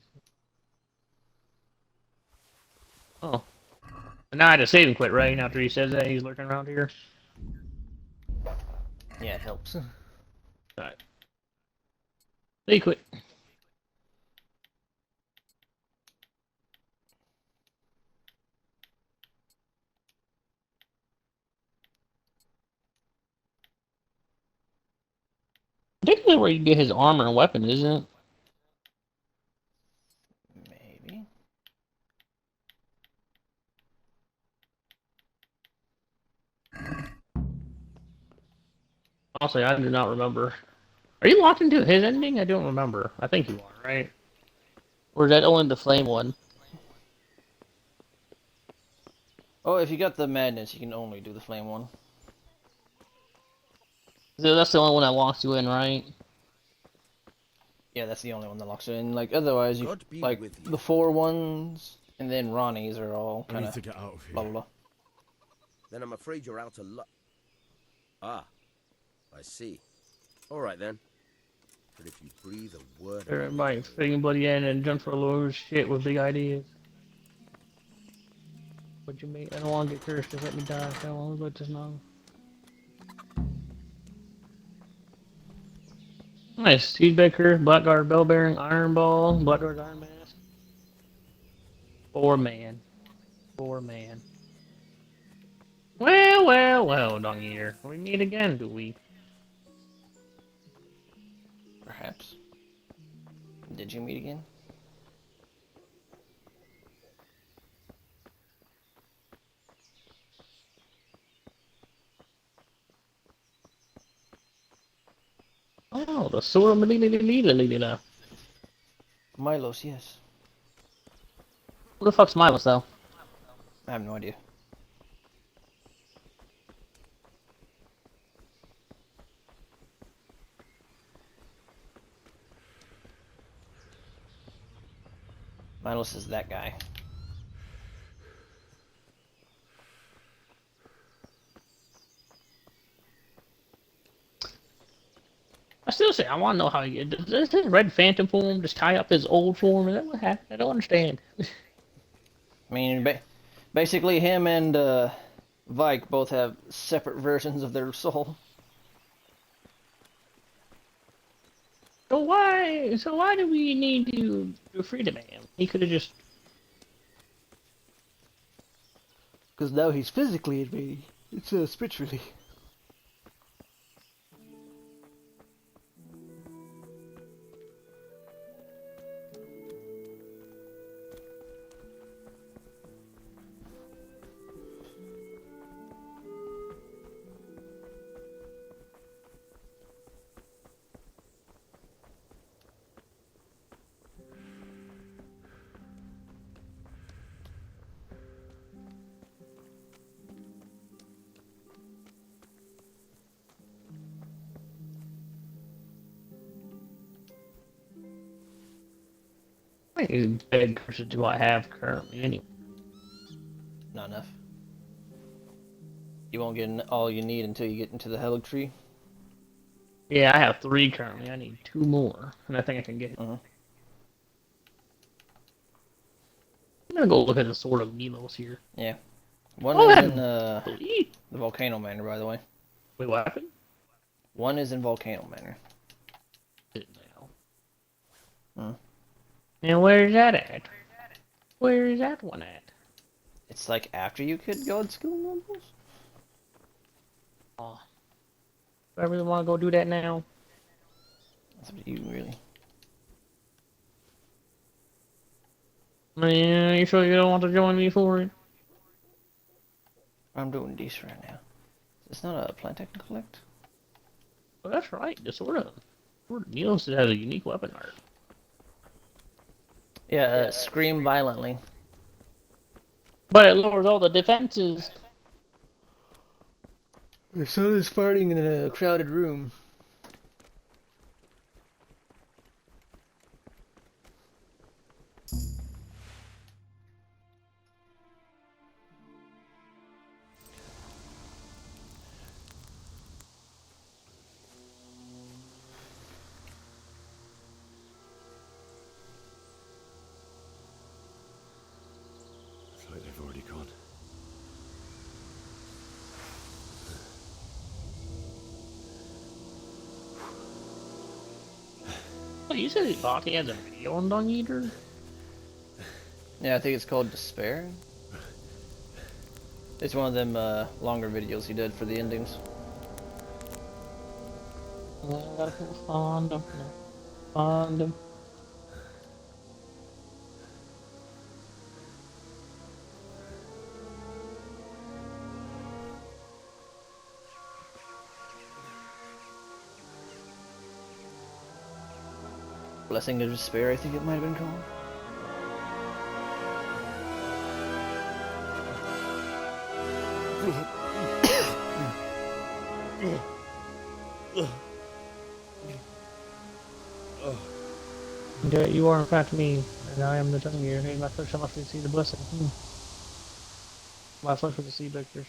Oh. And now I had to save and quit, right? After he says that, he's lurking around here. Yeah, it helps. Alright. They quit. Particularly where you get his armor and weapon, isn't it? Maybe. Honestly, I do not remember. Are you locked into his ending? I don't remember. I think you are, right? Or is that only the flame one? Oh, if you got the madness, you can only do the flame one. So that's the only one that locks you in, right? Yeah, that's the only one that locks it in. Like, otherwise, you like the 4 ones, and then Ronnie's are all kind of blah blah blah. Then I'm afraid you're out of luck. Ah, I see. All right then. But if you breathe a word, Everybody fitting bloody in and jump for a load of shit with big ideas. What you mean? I don't want to get cursed. Just let me die. I don't want to let this know. Nice. Seedbaker, Blackguard Bell Bearing, Iron Ball, Blackguard Iron Mask. 4-man. 4-man. Well, well, well, Dung Eater. We meet again, do we? Perhaps. Did you meet again? Oh, the Sora Melina. Milos, yes. Who the fuck's Milos, though? I have no idea. Milos is that guy. I still say I want to know how he does his red phantom form just tie up his old form. Is that what happened? I don't understand. I mean, basically him and Vike both have separate versions of their soul. So why do we need to do freedom him? He could have just. Because now he's physically invading. It's spiritually. How many bed curses do I have currently anyway? Not enough. You won't get all you need until you get into the Hellig Tree. Yeah, I have 3 currently. I need 2 more, and I think I can get it. I'm gonna go look at the Sword of Milos here. Yeah. One is in the Volcano Manor, by the way. Wait, what happened? One is in Volcano Manor. And where is that at? Where is that one at? It's like after you hit God skill levels. Oh. Do I really want to go do that now? That's up to you, really. Man, you sure you don't want to join me for it? I'm doing this right now. It's not a plant I can collect. Well, that's right. The Sword of Milos has a unique weapon art. Yeah, scream violently. But it lowers all the defenses. The sun is farting in a crowded room. It's like they've already gone. Oh, you said Baki has a video on Dung Eater? Yeah, I think it's called Despair. It's one of them longer videos he did for the endings. Fond of. Blessing of Despair, I think it might have been called. You are in fact me, and I am the Dung Eater. Hey, my flesh shall not see the blessing. My flesh with the sea vectors.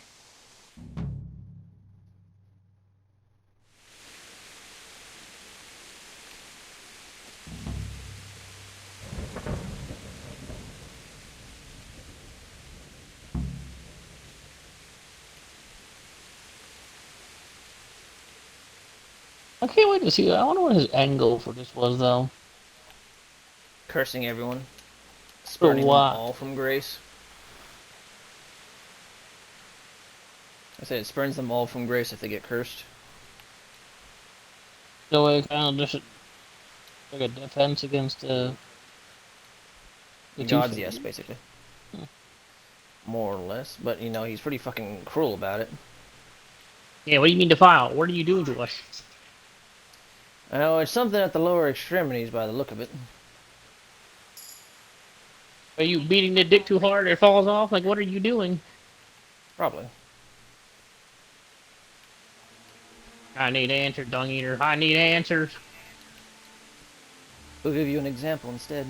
I can't wait to see that. I wonder what his end goal for this was, though. Cursing everyone. For Spurning them what? all from grace. I said it spurns them all from grace if they get cursed. So it kind of just like a defense against the Gods, Two-Face. yes, basically. More or less. But, you know, he's pretty fucking cruel about it. Yeah, what do you mean defile? What are you doing to us? Oh, it's something at the lower extremities by the look of it. Are you beating the dick too hard it falls off? Like, what are you doing? Probably. I need answers, dung eater. I need answers. We'll give you an example instead.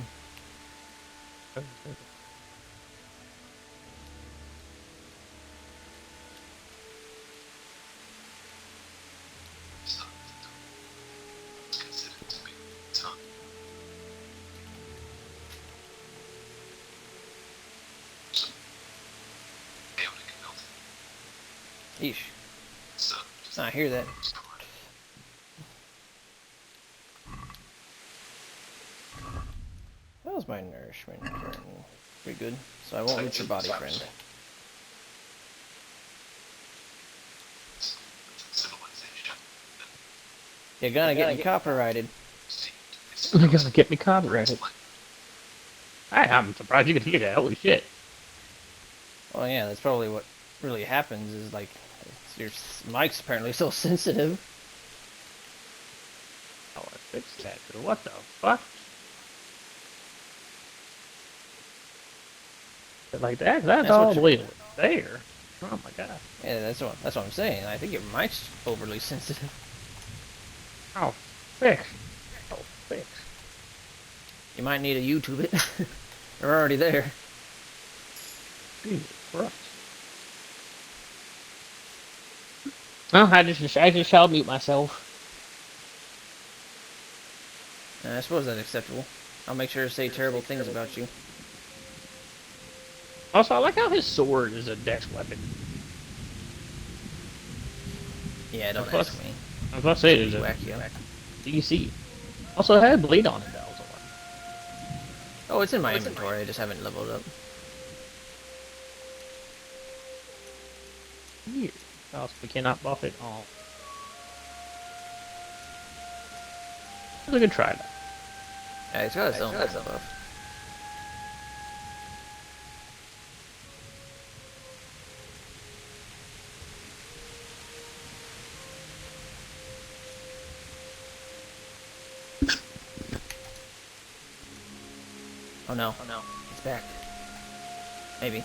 Yeesh. I hear that. How's my nourishment currently? Pretty good. So I won't reach your body, friend. You're gonna get me copyrighted. You're gonna get me copyrighted. I'm surprised you could hear that. Holy shit. Well, yeah, that's probably what really happens is, like, your mic's apparently so sensitive. Oh, I fixed that. What the fuck? Like that's all the way there. Oh my god. Yeah, that's what I'm saying. I think your mic's overly sensitive. Oh, fix. Oh, fix. You might need to YouTube it. They're already there. Jesus Christ. Well, I just shall mute myself. I suppose that's acceptable. I'll make sure to say terrible things about you. Also, I like how his sword is a dex weapon. Yeah, don't ask me. I was about to say there's a DC. Also, it had bleed on it, though. Oh, it's in my inventory. I just haven't leveled up. Weird. Else we cannot buff it all. That's a good try, though. Yeah, it's got its own buff. Oh no. Oh no. It's back. Maybe.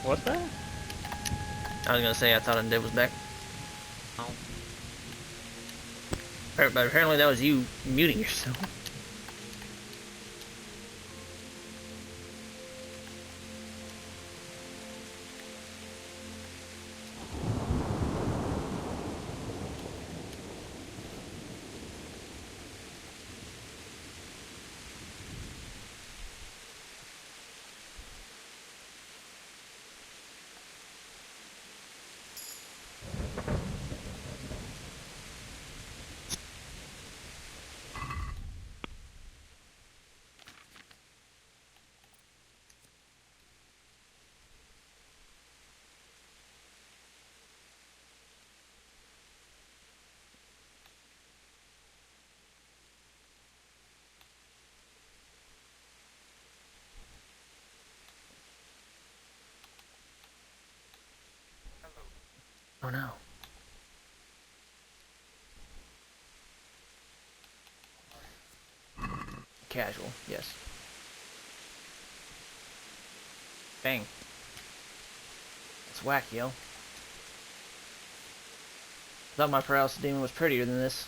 What's that? I was gonna say I thought Undead was back. Oh. But apparently that was you muting yourself. Oh no. Casual, yes. Bang. It's whack, yo. Thought my paralysis demon was prettier than this.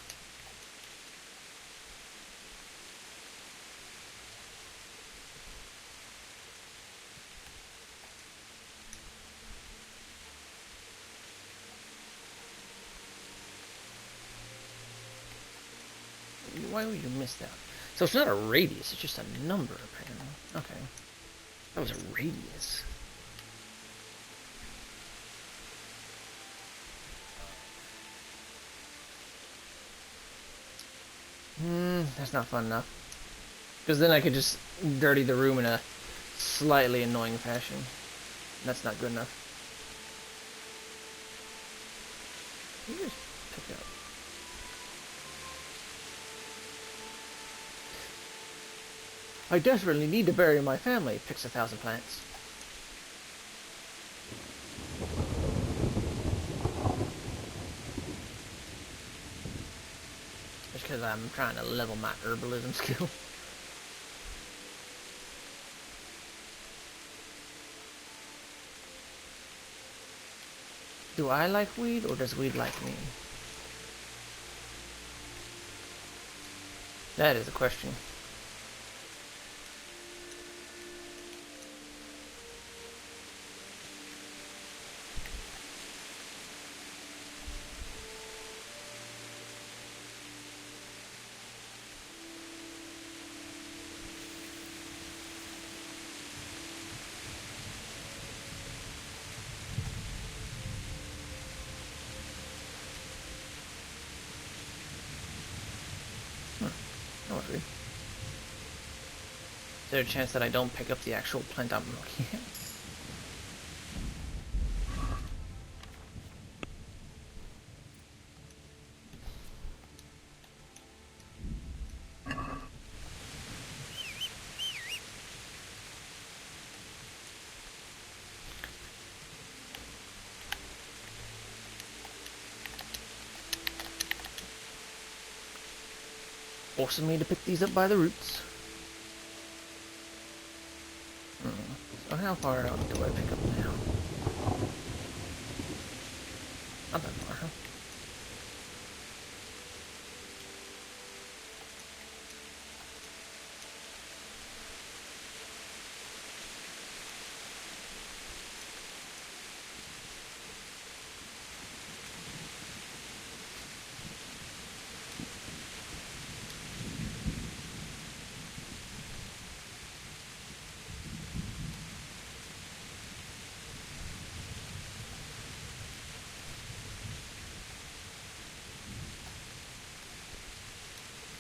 Why would you miss that? So it's not a radius, it's just a number, apparently. Okay. That was a radius. That's not fun enough. Because then I could just dirty the room in a slightly annoying fashion. That's not good enough. You just pick up. I desperately need to bury my family. Picks 1,000 plants. Just because I'm trying to level my herbalism skill. Do I like weed, or does weed like me? That is a question. That was weird. Is there a chance that I don't pick up the actual plant I'm looking at? Forcing me to pick these up by the roots. So how far out do I pick up now? Not that far, huh?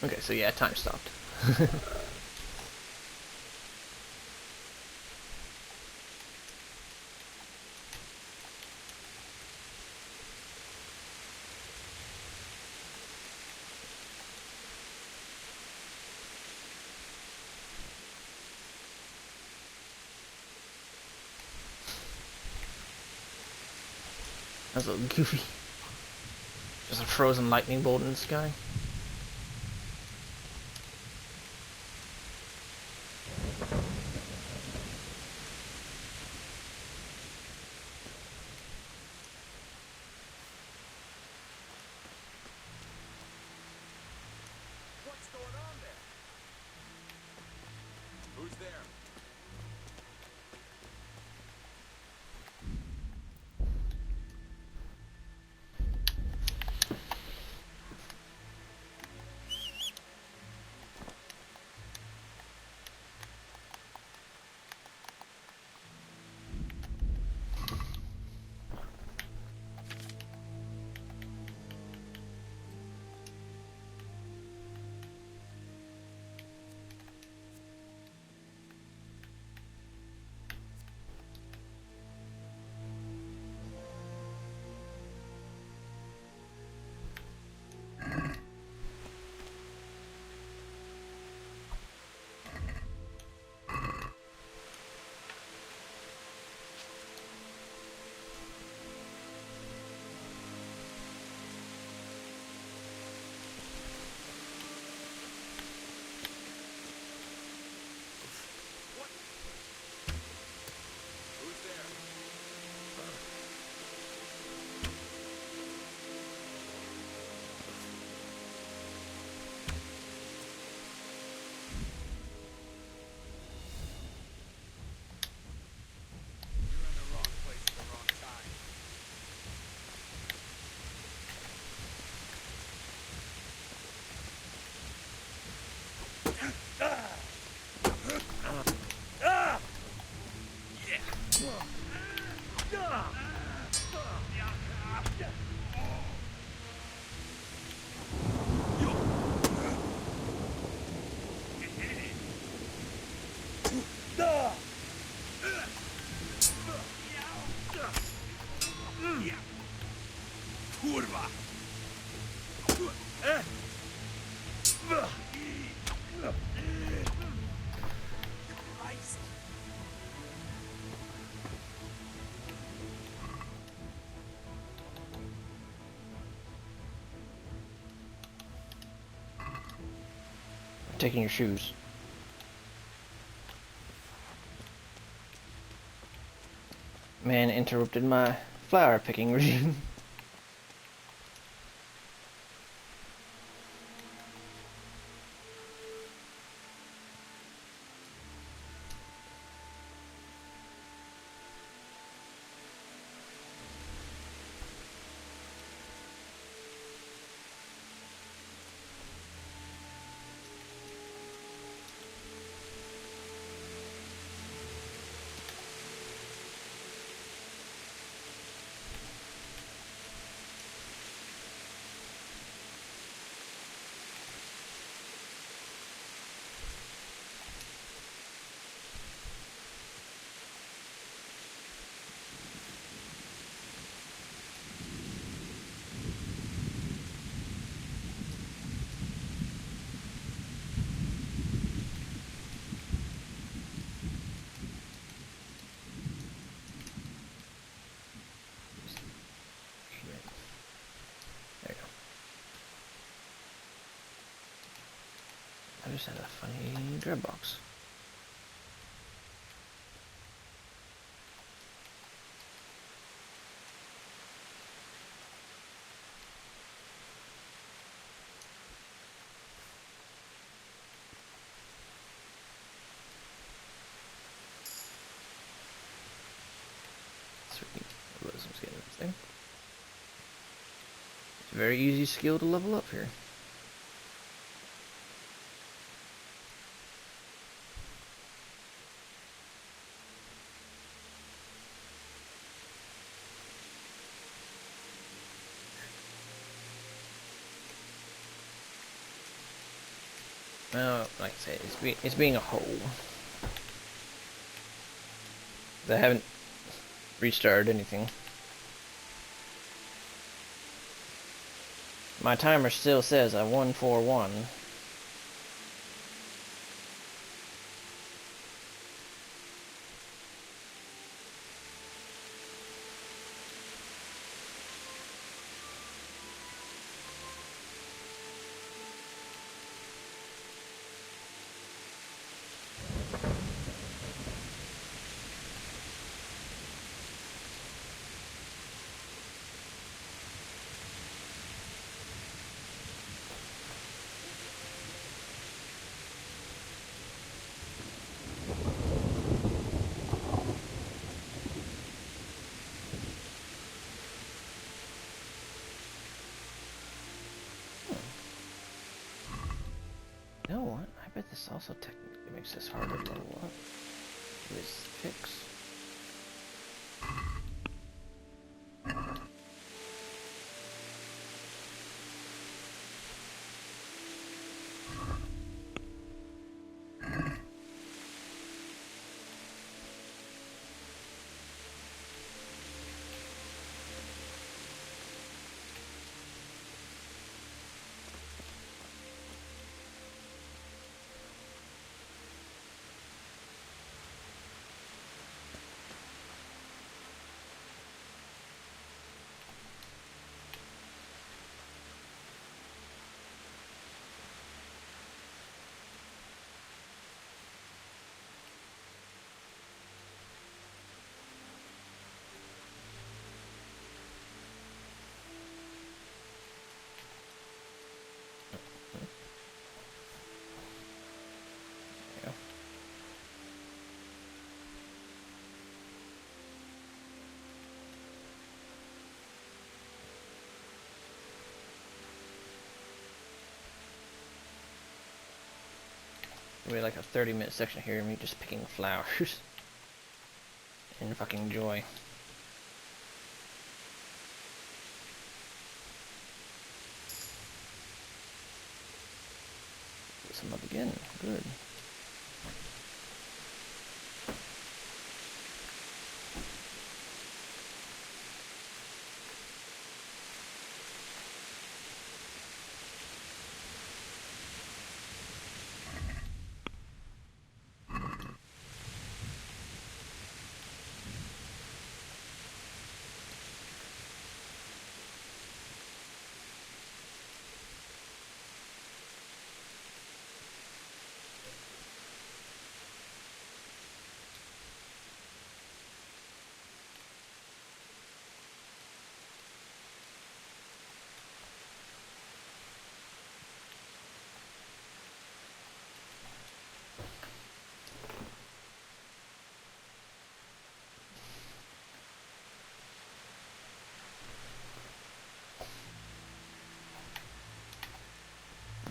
Okay, so yeah, time stopped. That's a little goofy. Just a frozen lightning bolt in the sky. What's going on there? Who's there? Taking your shoes. Man interrupted my flower picking regime. I just had a funny dread box. Sweet. Let's get this thing. It's a very easy skill to level up here. Well, like I said, it's being a whole. I haven't restarted anything. My timer still says I won 4-1. You know what? I bet this also technically makes this harder to level up. This fix. We had like a 30-minute section here of me just picking flowers. And fucking joy. Get some up again. Good.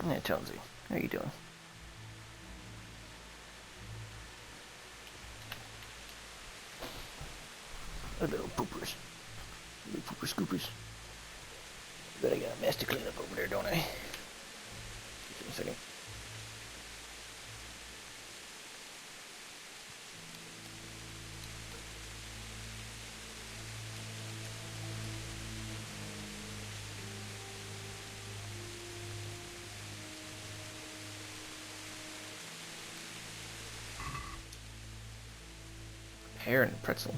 Hey, Jonesy, how you doing? Oh, little poopers. Little pooper scoopers. Bet I got a mess to clean up over there, don't I? Give me a second. Pear and pretzel.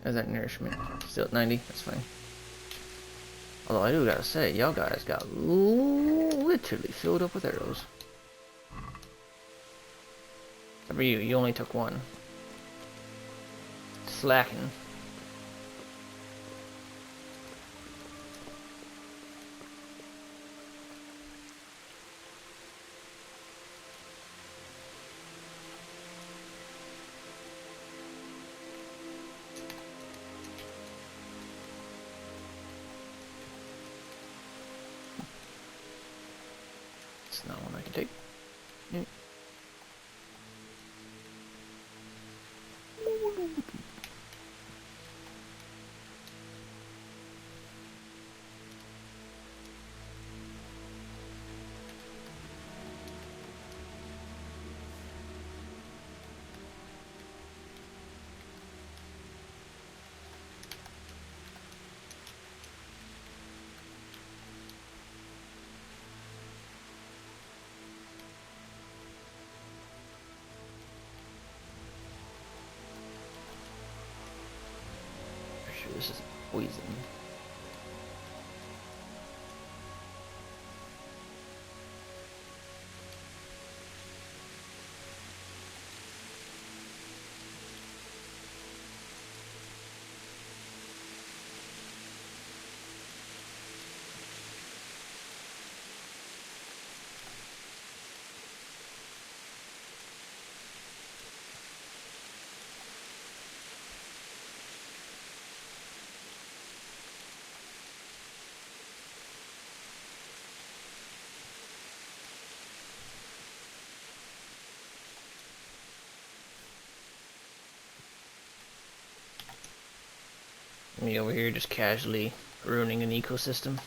How's that nourishment? Still at 90? That's fine. Although I do gotta say, y'all guys got literally filled up with arrows. Except for you only took one. Slacking. It's not one I can take. Nope. Sure, this is poison. Me over here just casually ruining an ecosystem.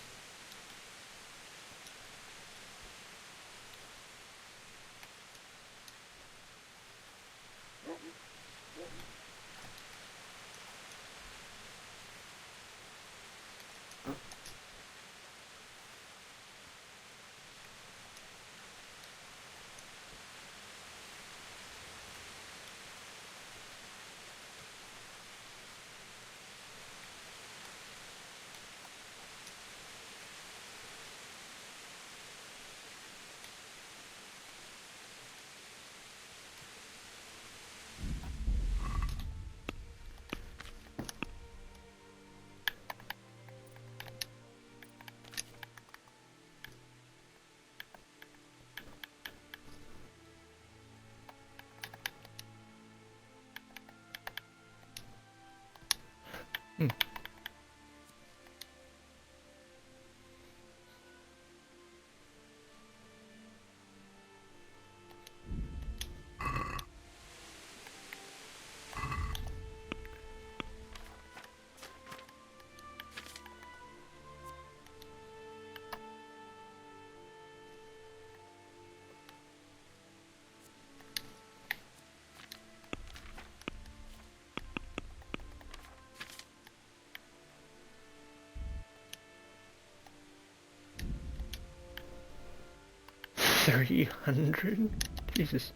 $300? Jesus.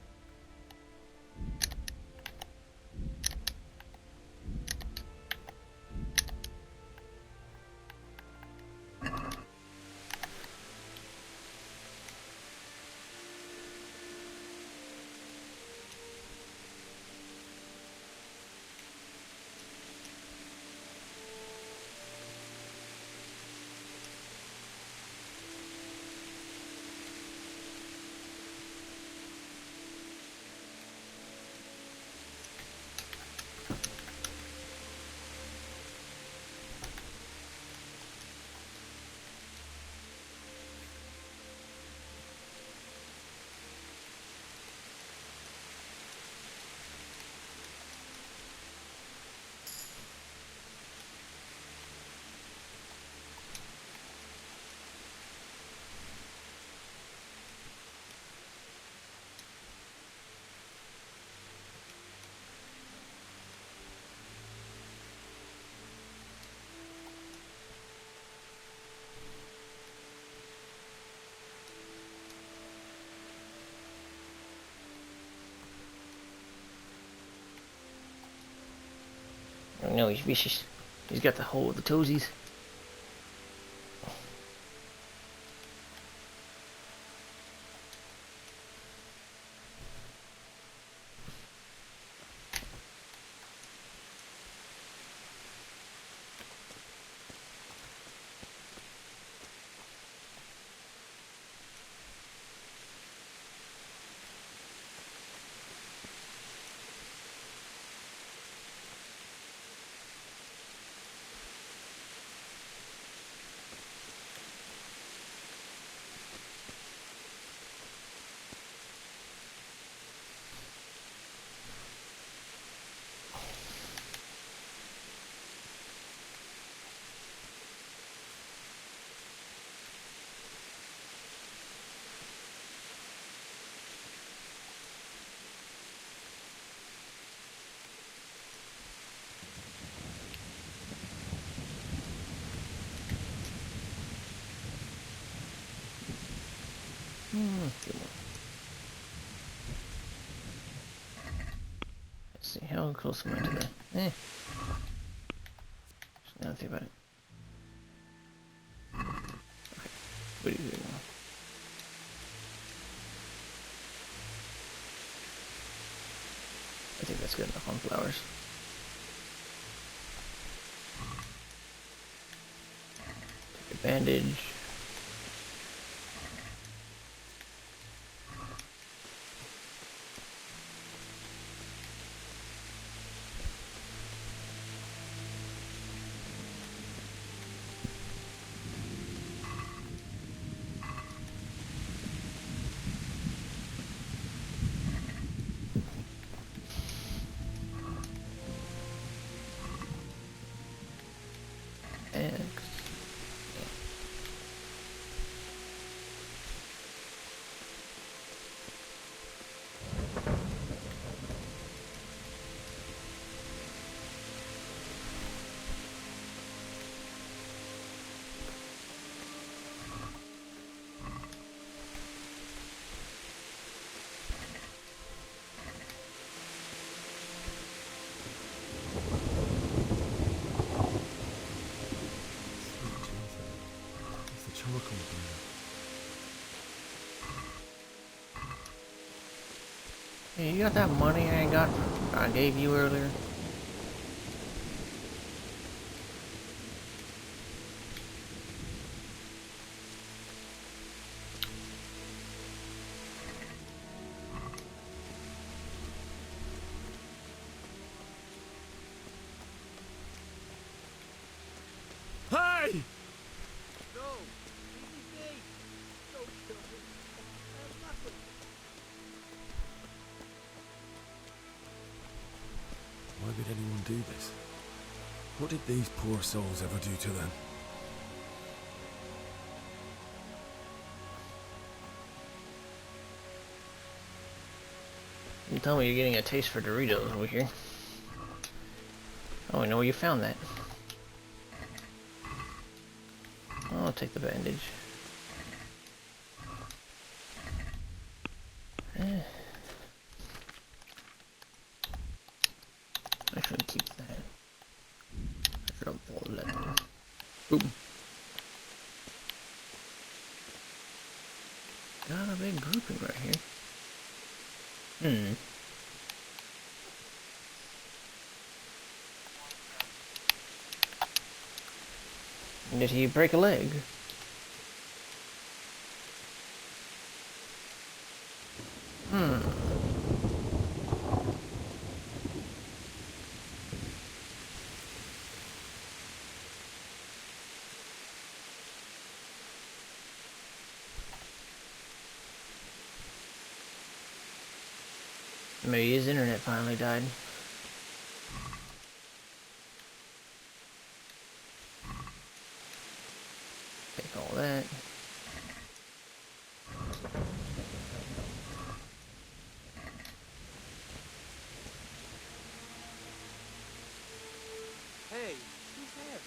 know he's vicious. He's got the hole of the toesies. Let's see, how close am I to the... Just now think about it. Okay, what do you do now? I think that's good enough on flowers. Take a bandage. Hey, you got that money I gave you earlier? Hey! No! Leave me be! Don't kill me! I have nothing! Why would anyone do this? What did these poor souls ever do to them? You tell me you're getting a taste for Doritos over here. Oh, I know where you found that. I'll take the bandage. I should keep that. I should have let them. Boom. Got a big grouping right here. Did he break a leg? Maybe his internet finally died. Take all that. Hey, who's there?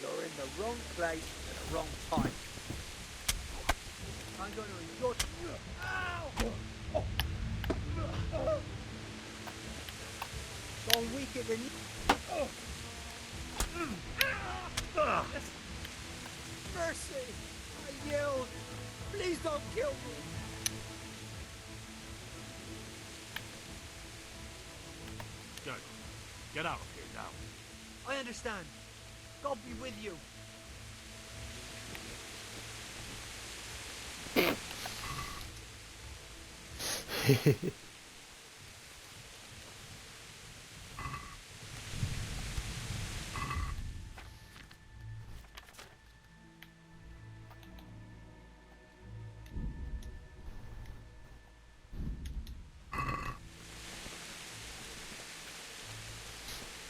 You're in the wrong place at the wrong time. I'm going to enjoy... Ow! Gone weaker than you. Mercy! I yelled. Please don't kill me. Go. Get out of here now. I understand. God be with you.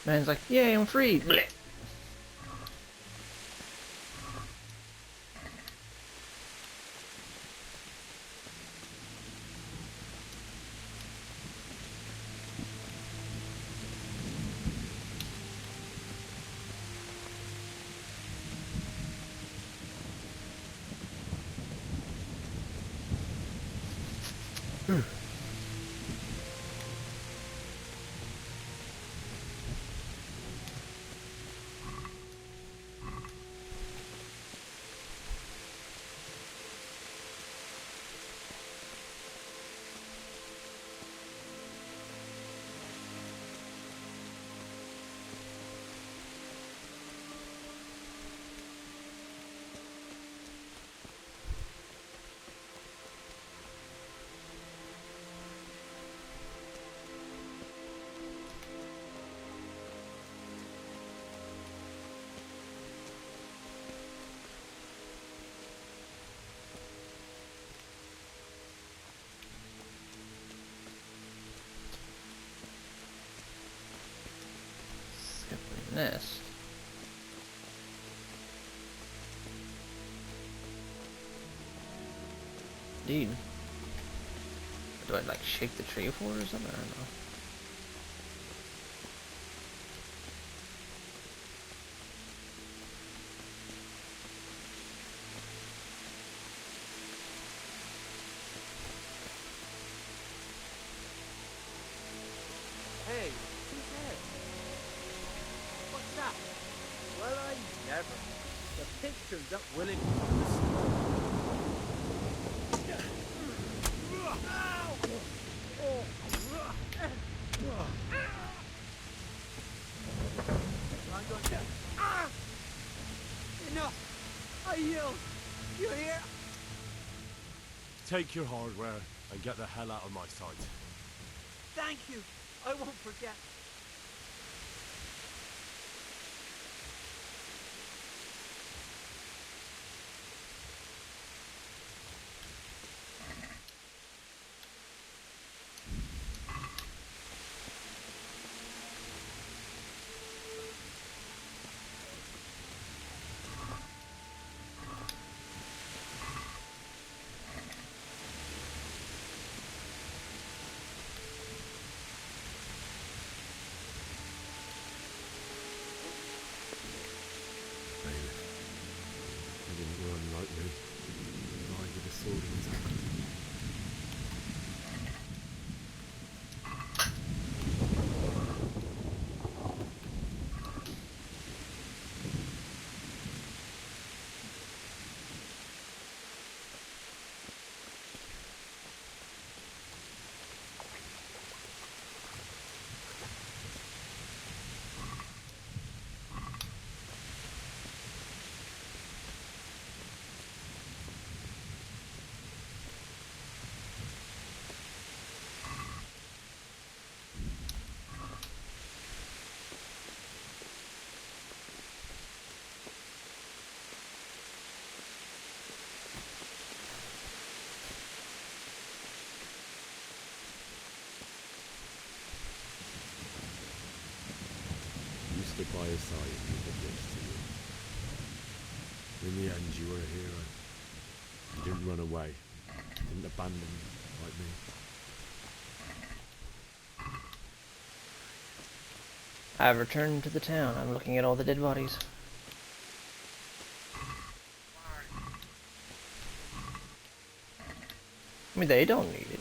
Man's like, yay, I'm free. Blech. This. Dude. Do I like shake the tree for it or something? I don't know. Hey, who's there? What's that? Well, I never. The pig turned up willingly. I'm going down. Ah! Enough! I yelled. You hear? Take your hardware and get the hell out of my sight. Thank you. I won't forget. Stood by his side and he did this to you. In the end, you were a hero. You didn't run away. Didn't abandon me like me. I've returned to the town. I'm looking at all the dead bodies. I mean, they don't need it.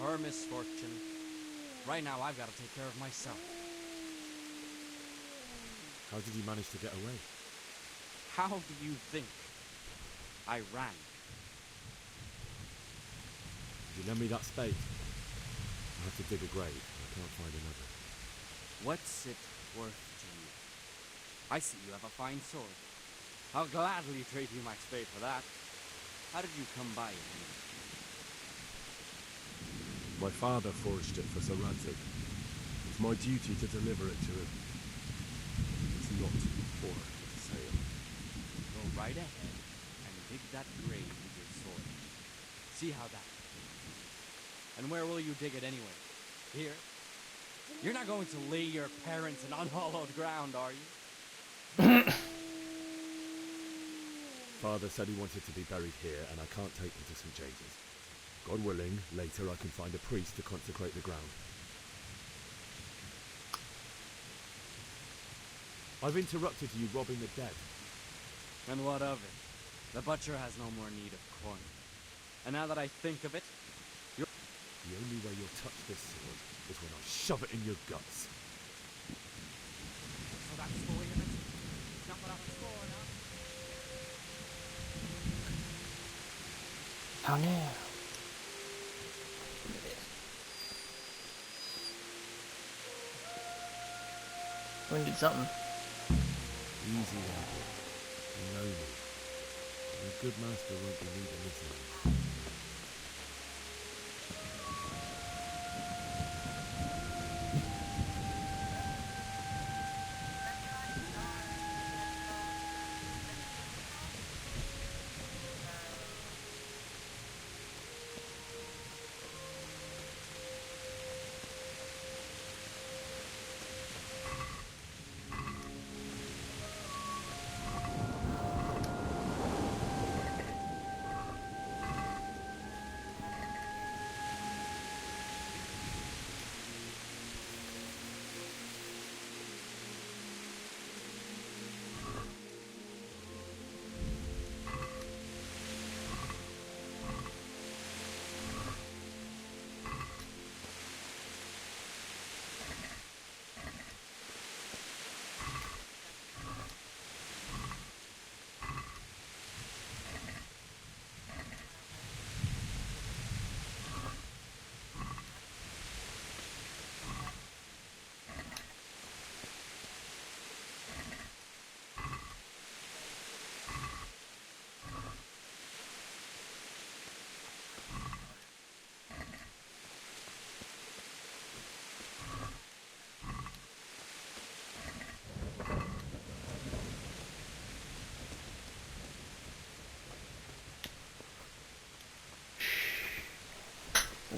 Her misfortune. Right now, I've got to take care of myself. How did you manage to get away? How do you think? I ran. Did you lend me that spade? I have to dig a grave. I can't find another. What's it worth to you? I see you have a fine sword. I'll gladly trade you my spade for that. How did you come by it? My father forged it for Sir Radzig. It's my duty to deliver it to him. It's not for sale. Go right ahead and dig that grave with your sword. See how that goes. And where will you dig it anyway? Here? You're not going to lay your parents in unhallowed ground, are you? Father said he wanted to be buried here, and I can't take him to St. James's. God willing, later I can find a priest to consecrate the ground. I've interrupted you robbing the dead. And what of it? The butcher has no more need of corn. And now that I think of it, the only way you'll touch this sword is when I shove it in your guts. So that's the way of it. Jumping up a score now. Oh no. We did something. Easy now. You know me. Your good master won't be leaving this long.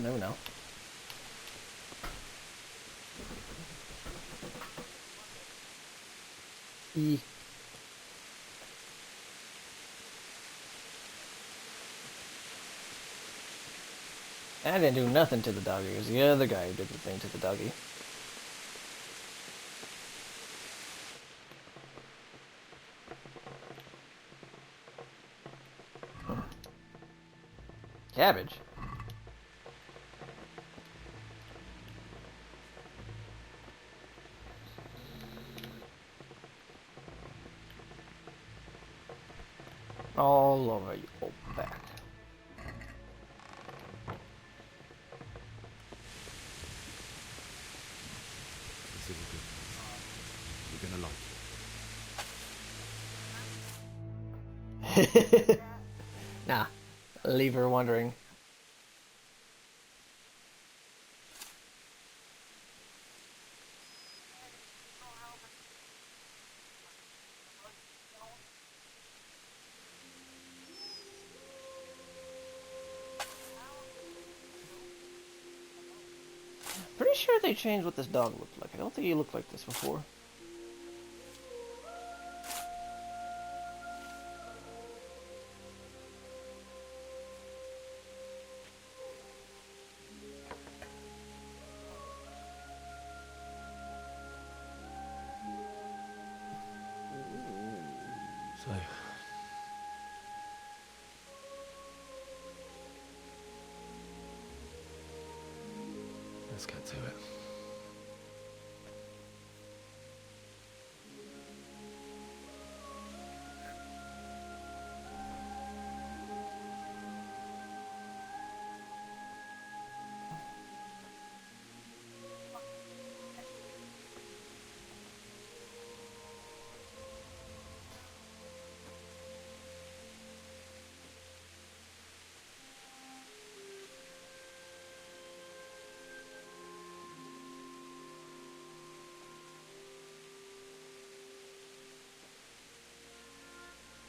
No. I didn't do nothing to the doggy. It was the other guy who did the thing to the doggy. Cabbage? All over your back. This is a good place. You're gonna like it. Nah, leave her wondering. Pretty sure they changed what this dog looked like. I don't think he looked like this before. So, Let's get to it.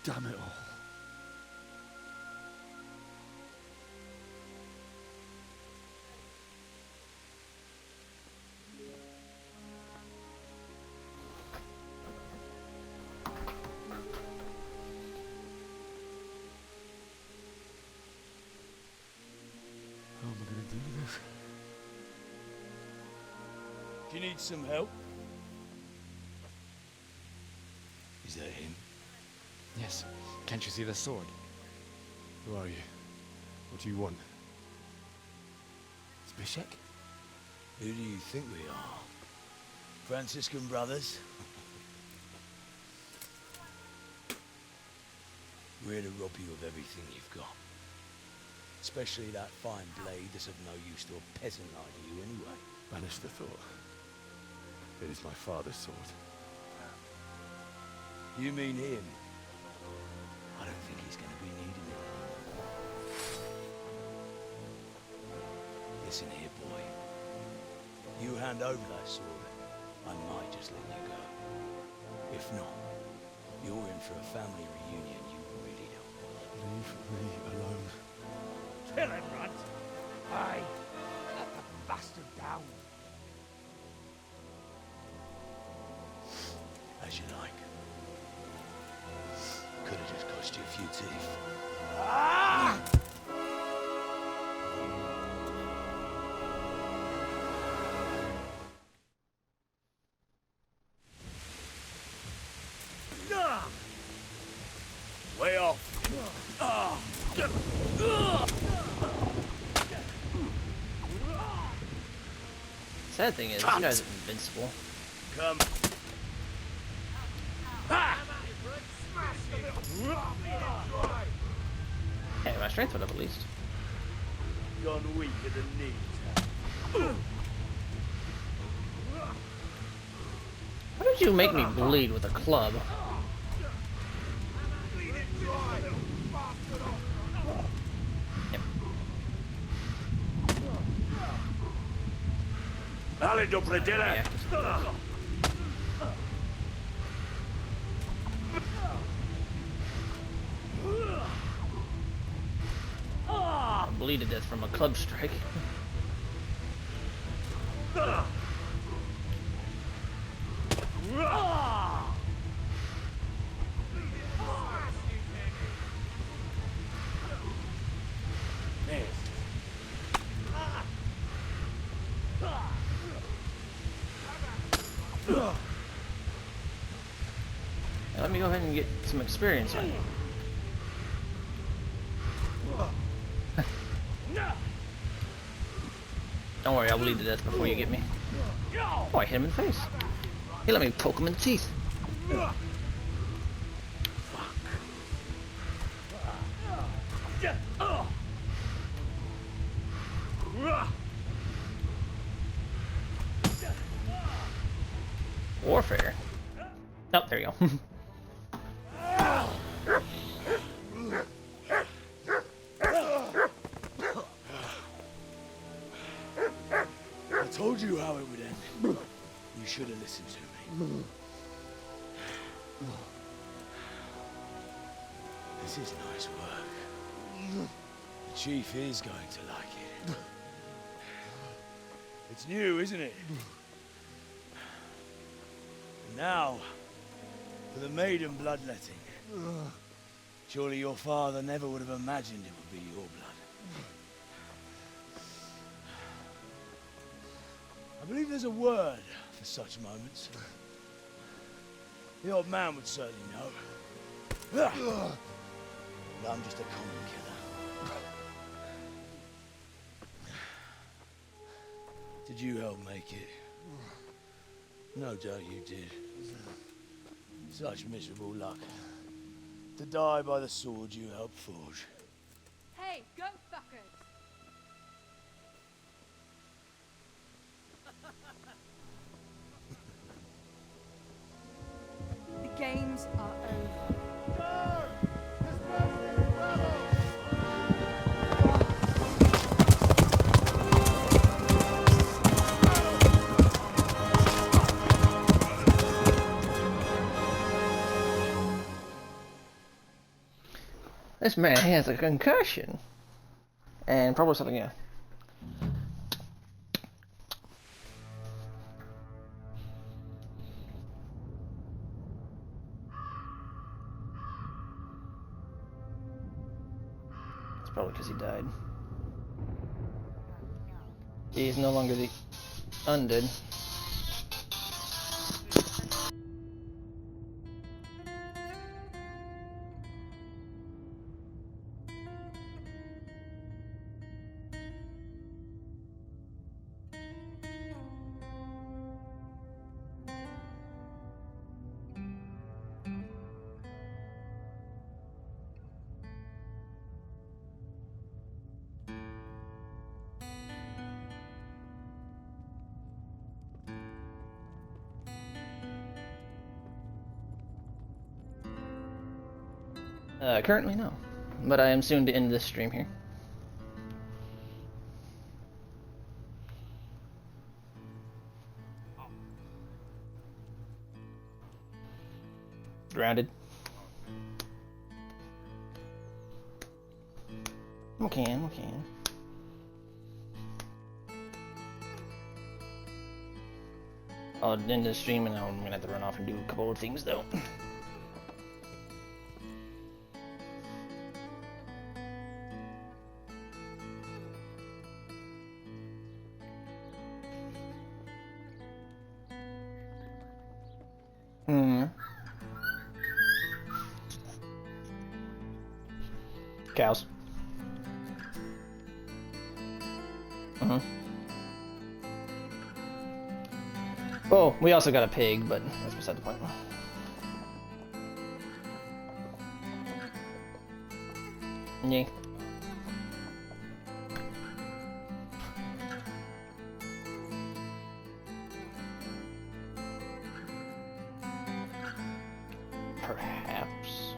Damn it all. How am I gonna do this? Do you need some help? Is that him? Yes. Can't you see the sword? Who are you? What do you want? It's Bishek? Who do you think we are? Franciscan brothers? We're here to rob you of everything you've got. Especially that fine blade that's of no use to a peasant like you anyway. Banish the thought. It is my father's sword. You mean him? I don't think he's going to be needing it. Listen here, boy. You hand over that sword, I might just let you go. If not, you're in for a family reunion you really don't want. Leave me alone. Kill him, Runt! Aye, let the bastard down. As you like. Could have just cost you a few teeth. Ah! Way off. Sad thing is, you guys are invincible. Come. Hey, my strength went up at least. Gone weak at the knees. Why did you make me bleed with a club? Yeah. I bleed to death from a club strike. Now, let me go ahead and get some experience on you. Don't worry, I'll bleed to death before you get me. Oh, I hit him in the face. He let me poke him in the teeth. Warfare. Oh, there you go. I told you how it would end. You should have listened to me. This is nice work. The chief is going to like it. It's new, isn't it? And now, for the maiden bloodletting. Surely your father never would have imagined it would be your blood. I believe there's a word for such moments. The old man would certainly know. But I'm just a common killer. Did you help make it? No doubt you did. Such miserable luck. To die by the sword you helped forge. Hey, go fuckers! The games are over. This man has a concussion. And probably something, yeah. It's probably because he died. He's no longer the undead. Currently, no. But I am soon to end this stream here. Grounded. We can. I'll end the stream and I'm gonna have to run off and do a couple of things though. Cows. Oh, we also got a pig, but that's beside the point. Yeah. Perhaps.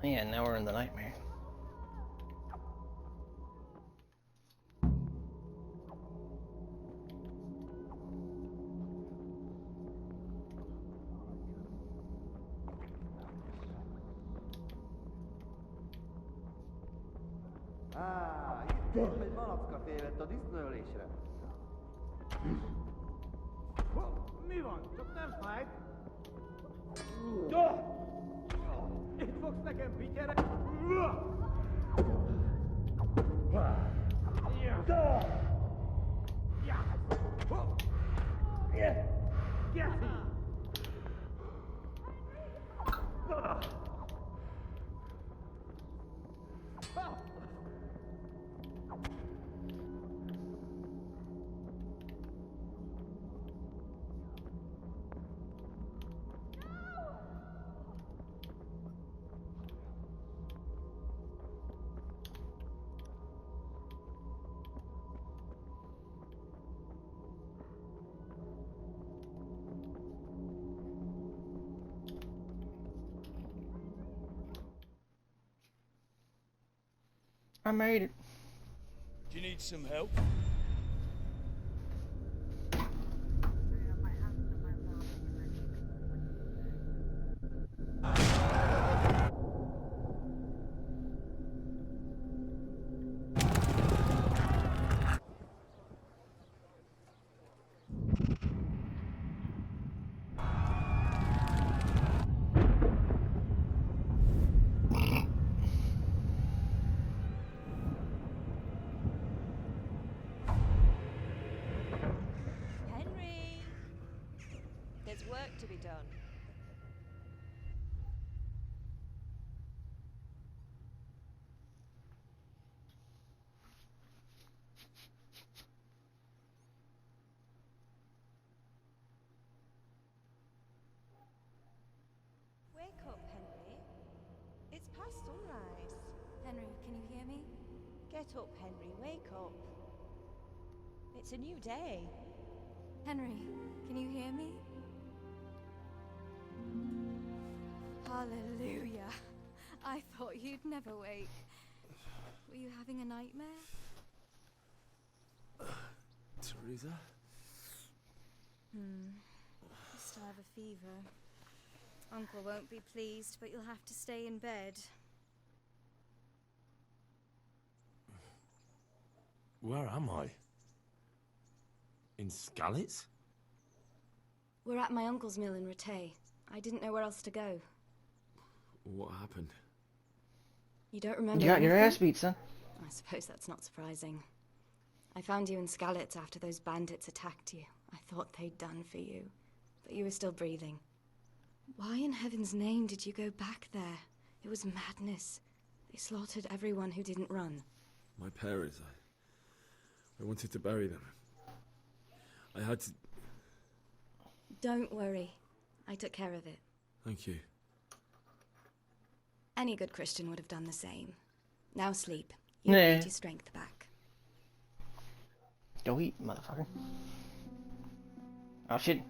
Yeah, now we're in the nightmare. Itt egy malacka tévedt a disznőlésre. Mi van? Csak nem fájt? Itt fogsz nekem pityere? I made it. Do you need some help? can you hear me? Get up, Henry, wake up. It's a new day. Henry, can you hear me? Hallelujah. I thought you'd never wake. Were you having a nightmare? Teresa? You still have a fever. Uncle won't be pleased, but you'll have to stay in bed. Where am I? In Skalitz? We're at my uncle's mill in Rattay. I didn't know where else to go. What happened? You don't remember You got your anything? ass beat, son. I suppose that's not surprising. I found you in Skalitz after those bandits attacked you. I thought they'd done for you, but you were still breathing. Why in heaven's name did you go back there? It was madness. They slaughtered everyone who didn't run. My parents, I wanted to bury them. I had to... Don't worry. I took care of it. Thank you. Any good Christian would have done the same. Now sleep. You Nah. need your strength back. Go eat, motherfucker. Oh shit.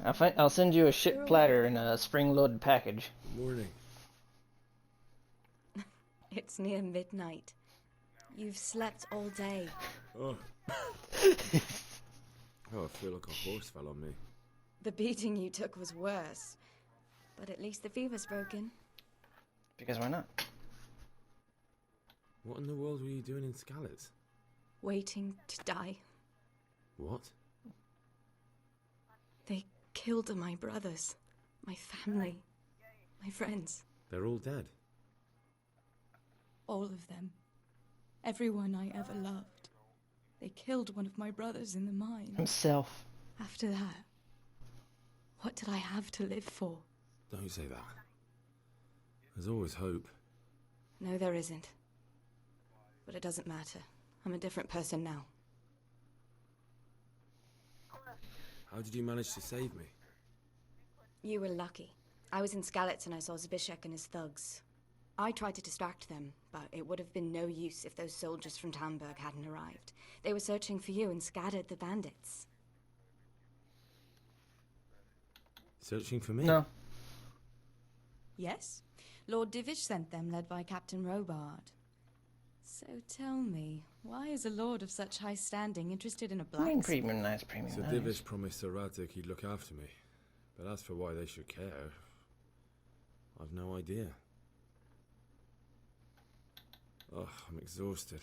I'll send you a shit platter in a spring-loaded package. Good morning. It's near midnight. You've slept all day. Oh. Oh, I feel like a horse fell on me. The beating you took was worse. But at least the fever's broken. Because why not? What in the world were you doing in Skalitz? Waiting to die. What? They killed my brothers, my family, my friends. They're all dead. All of them. Everyone I ever loved. They killed one of my brothers in the mine. Himself. After that, what did I have to live for? Don't say that. There's always hope. No, there isn't. But it doesn't matter. I'm a different person now. How did you manage to save me? You were lucky. I was in Skalitz and I saw Zbyszek and his thugs. I tried to distract them, but it would have been no use if those soldiers from Tamburg hadn't arrived. They were searching for you and scattered the bandits. Searching for me? No. Yes. Lord Divish sent them, led by Captain Robard. So tell me, why is a lord of such high standing interested in a blacksmith? Premium nice, premium So nice. Divish promised Sir Radzik he'd look after me. But as for why they should care, I've no idea. Oh, I'm exhausted.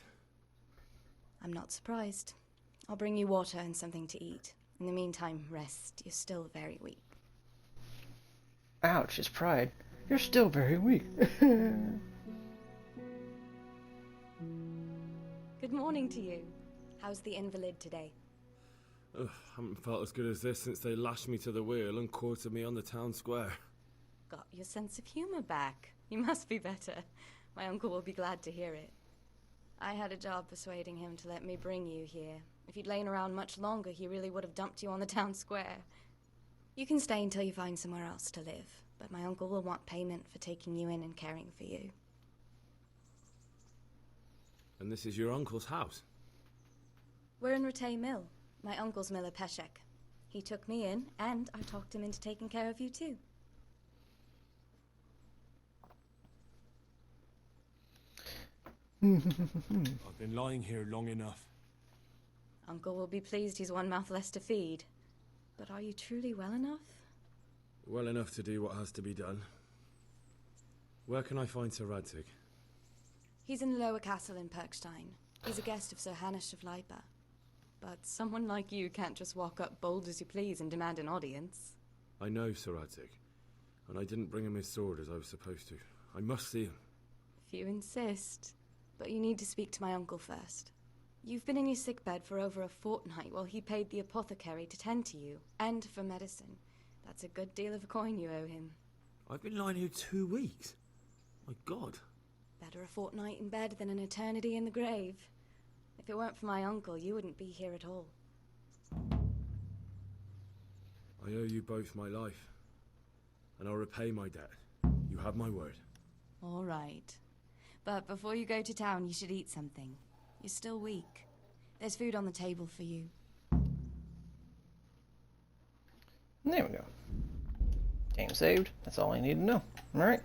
I'm not surprised. I'll bring you water and something to eat. In the meantime, rest. You're still very weak. Ouch, his pride. You're still very weak. Good morning to you. How's the invalid today? Ugh, haven't felt as good as this since they lashed me to the wheel and quartered me on the town square. Got your sense of humor back. You must be better. My uncle will be glad to hear it. I had a job persuading him to let me bring you here. If you'd lain around much longer, he really would have dumped you on the town square. You can stay until you find somewhere else to live, but my uncle will want payment for taking you in and caring for you. And this is your uncle's house? We're in Rattay Mill, my uncle's mill at Peshek. He took me in, and I talked him into taking care of you too. I've been lying here long enough. Uncle will be pleased he's one mouth less to feed. But are you truly well enough? Well enough to do what has to be done. Where can I find Sir Radzik? He's in the lower castle in Perkstein. He's a guest of Sir Hanush of Leipa. But someone like you can't just walk up bold as you please and demand an audience. I know Sir Radzik, and I didn't bring him his sword as I was supposed to. I must see him. If you insist. But you need to speak to my uncle first. You've been in your sickbed for over a fortnight while he paid the apothecary to tend to you, and for medicine. That's a good deal of coin you owe him. I've been lying here 2 weeks. My God. Better a fortnight in bed than an eternity in the grave. If it weren't for my uncle, you wouldn't be here at all. I owe you both my life, and I'll repay my debt. You have my word. All right. But before you go to town, you should eat something. You're still weak. There's food on the table for you. There we go. Game saved. That's all I need to know. Alright.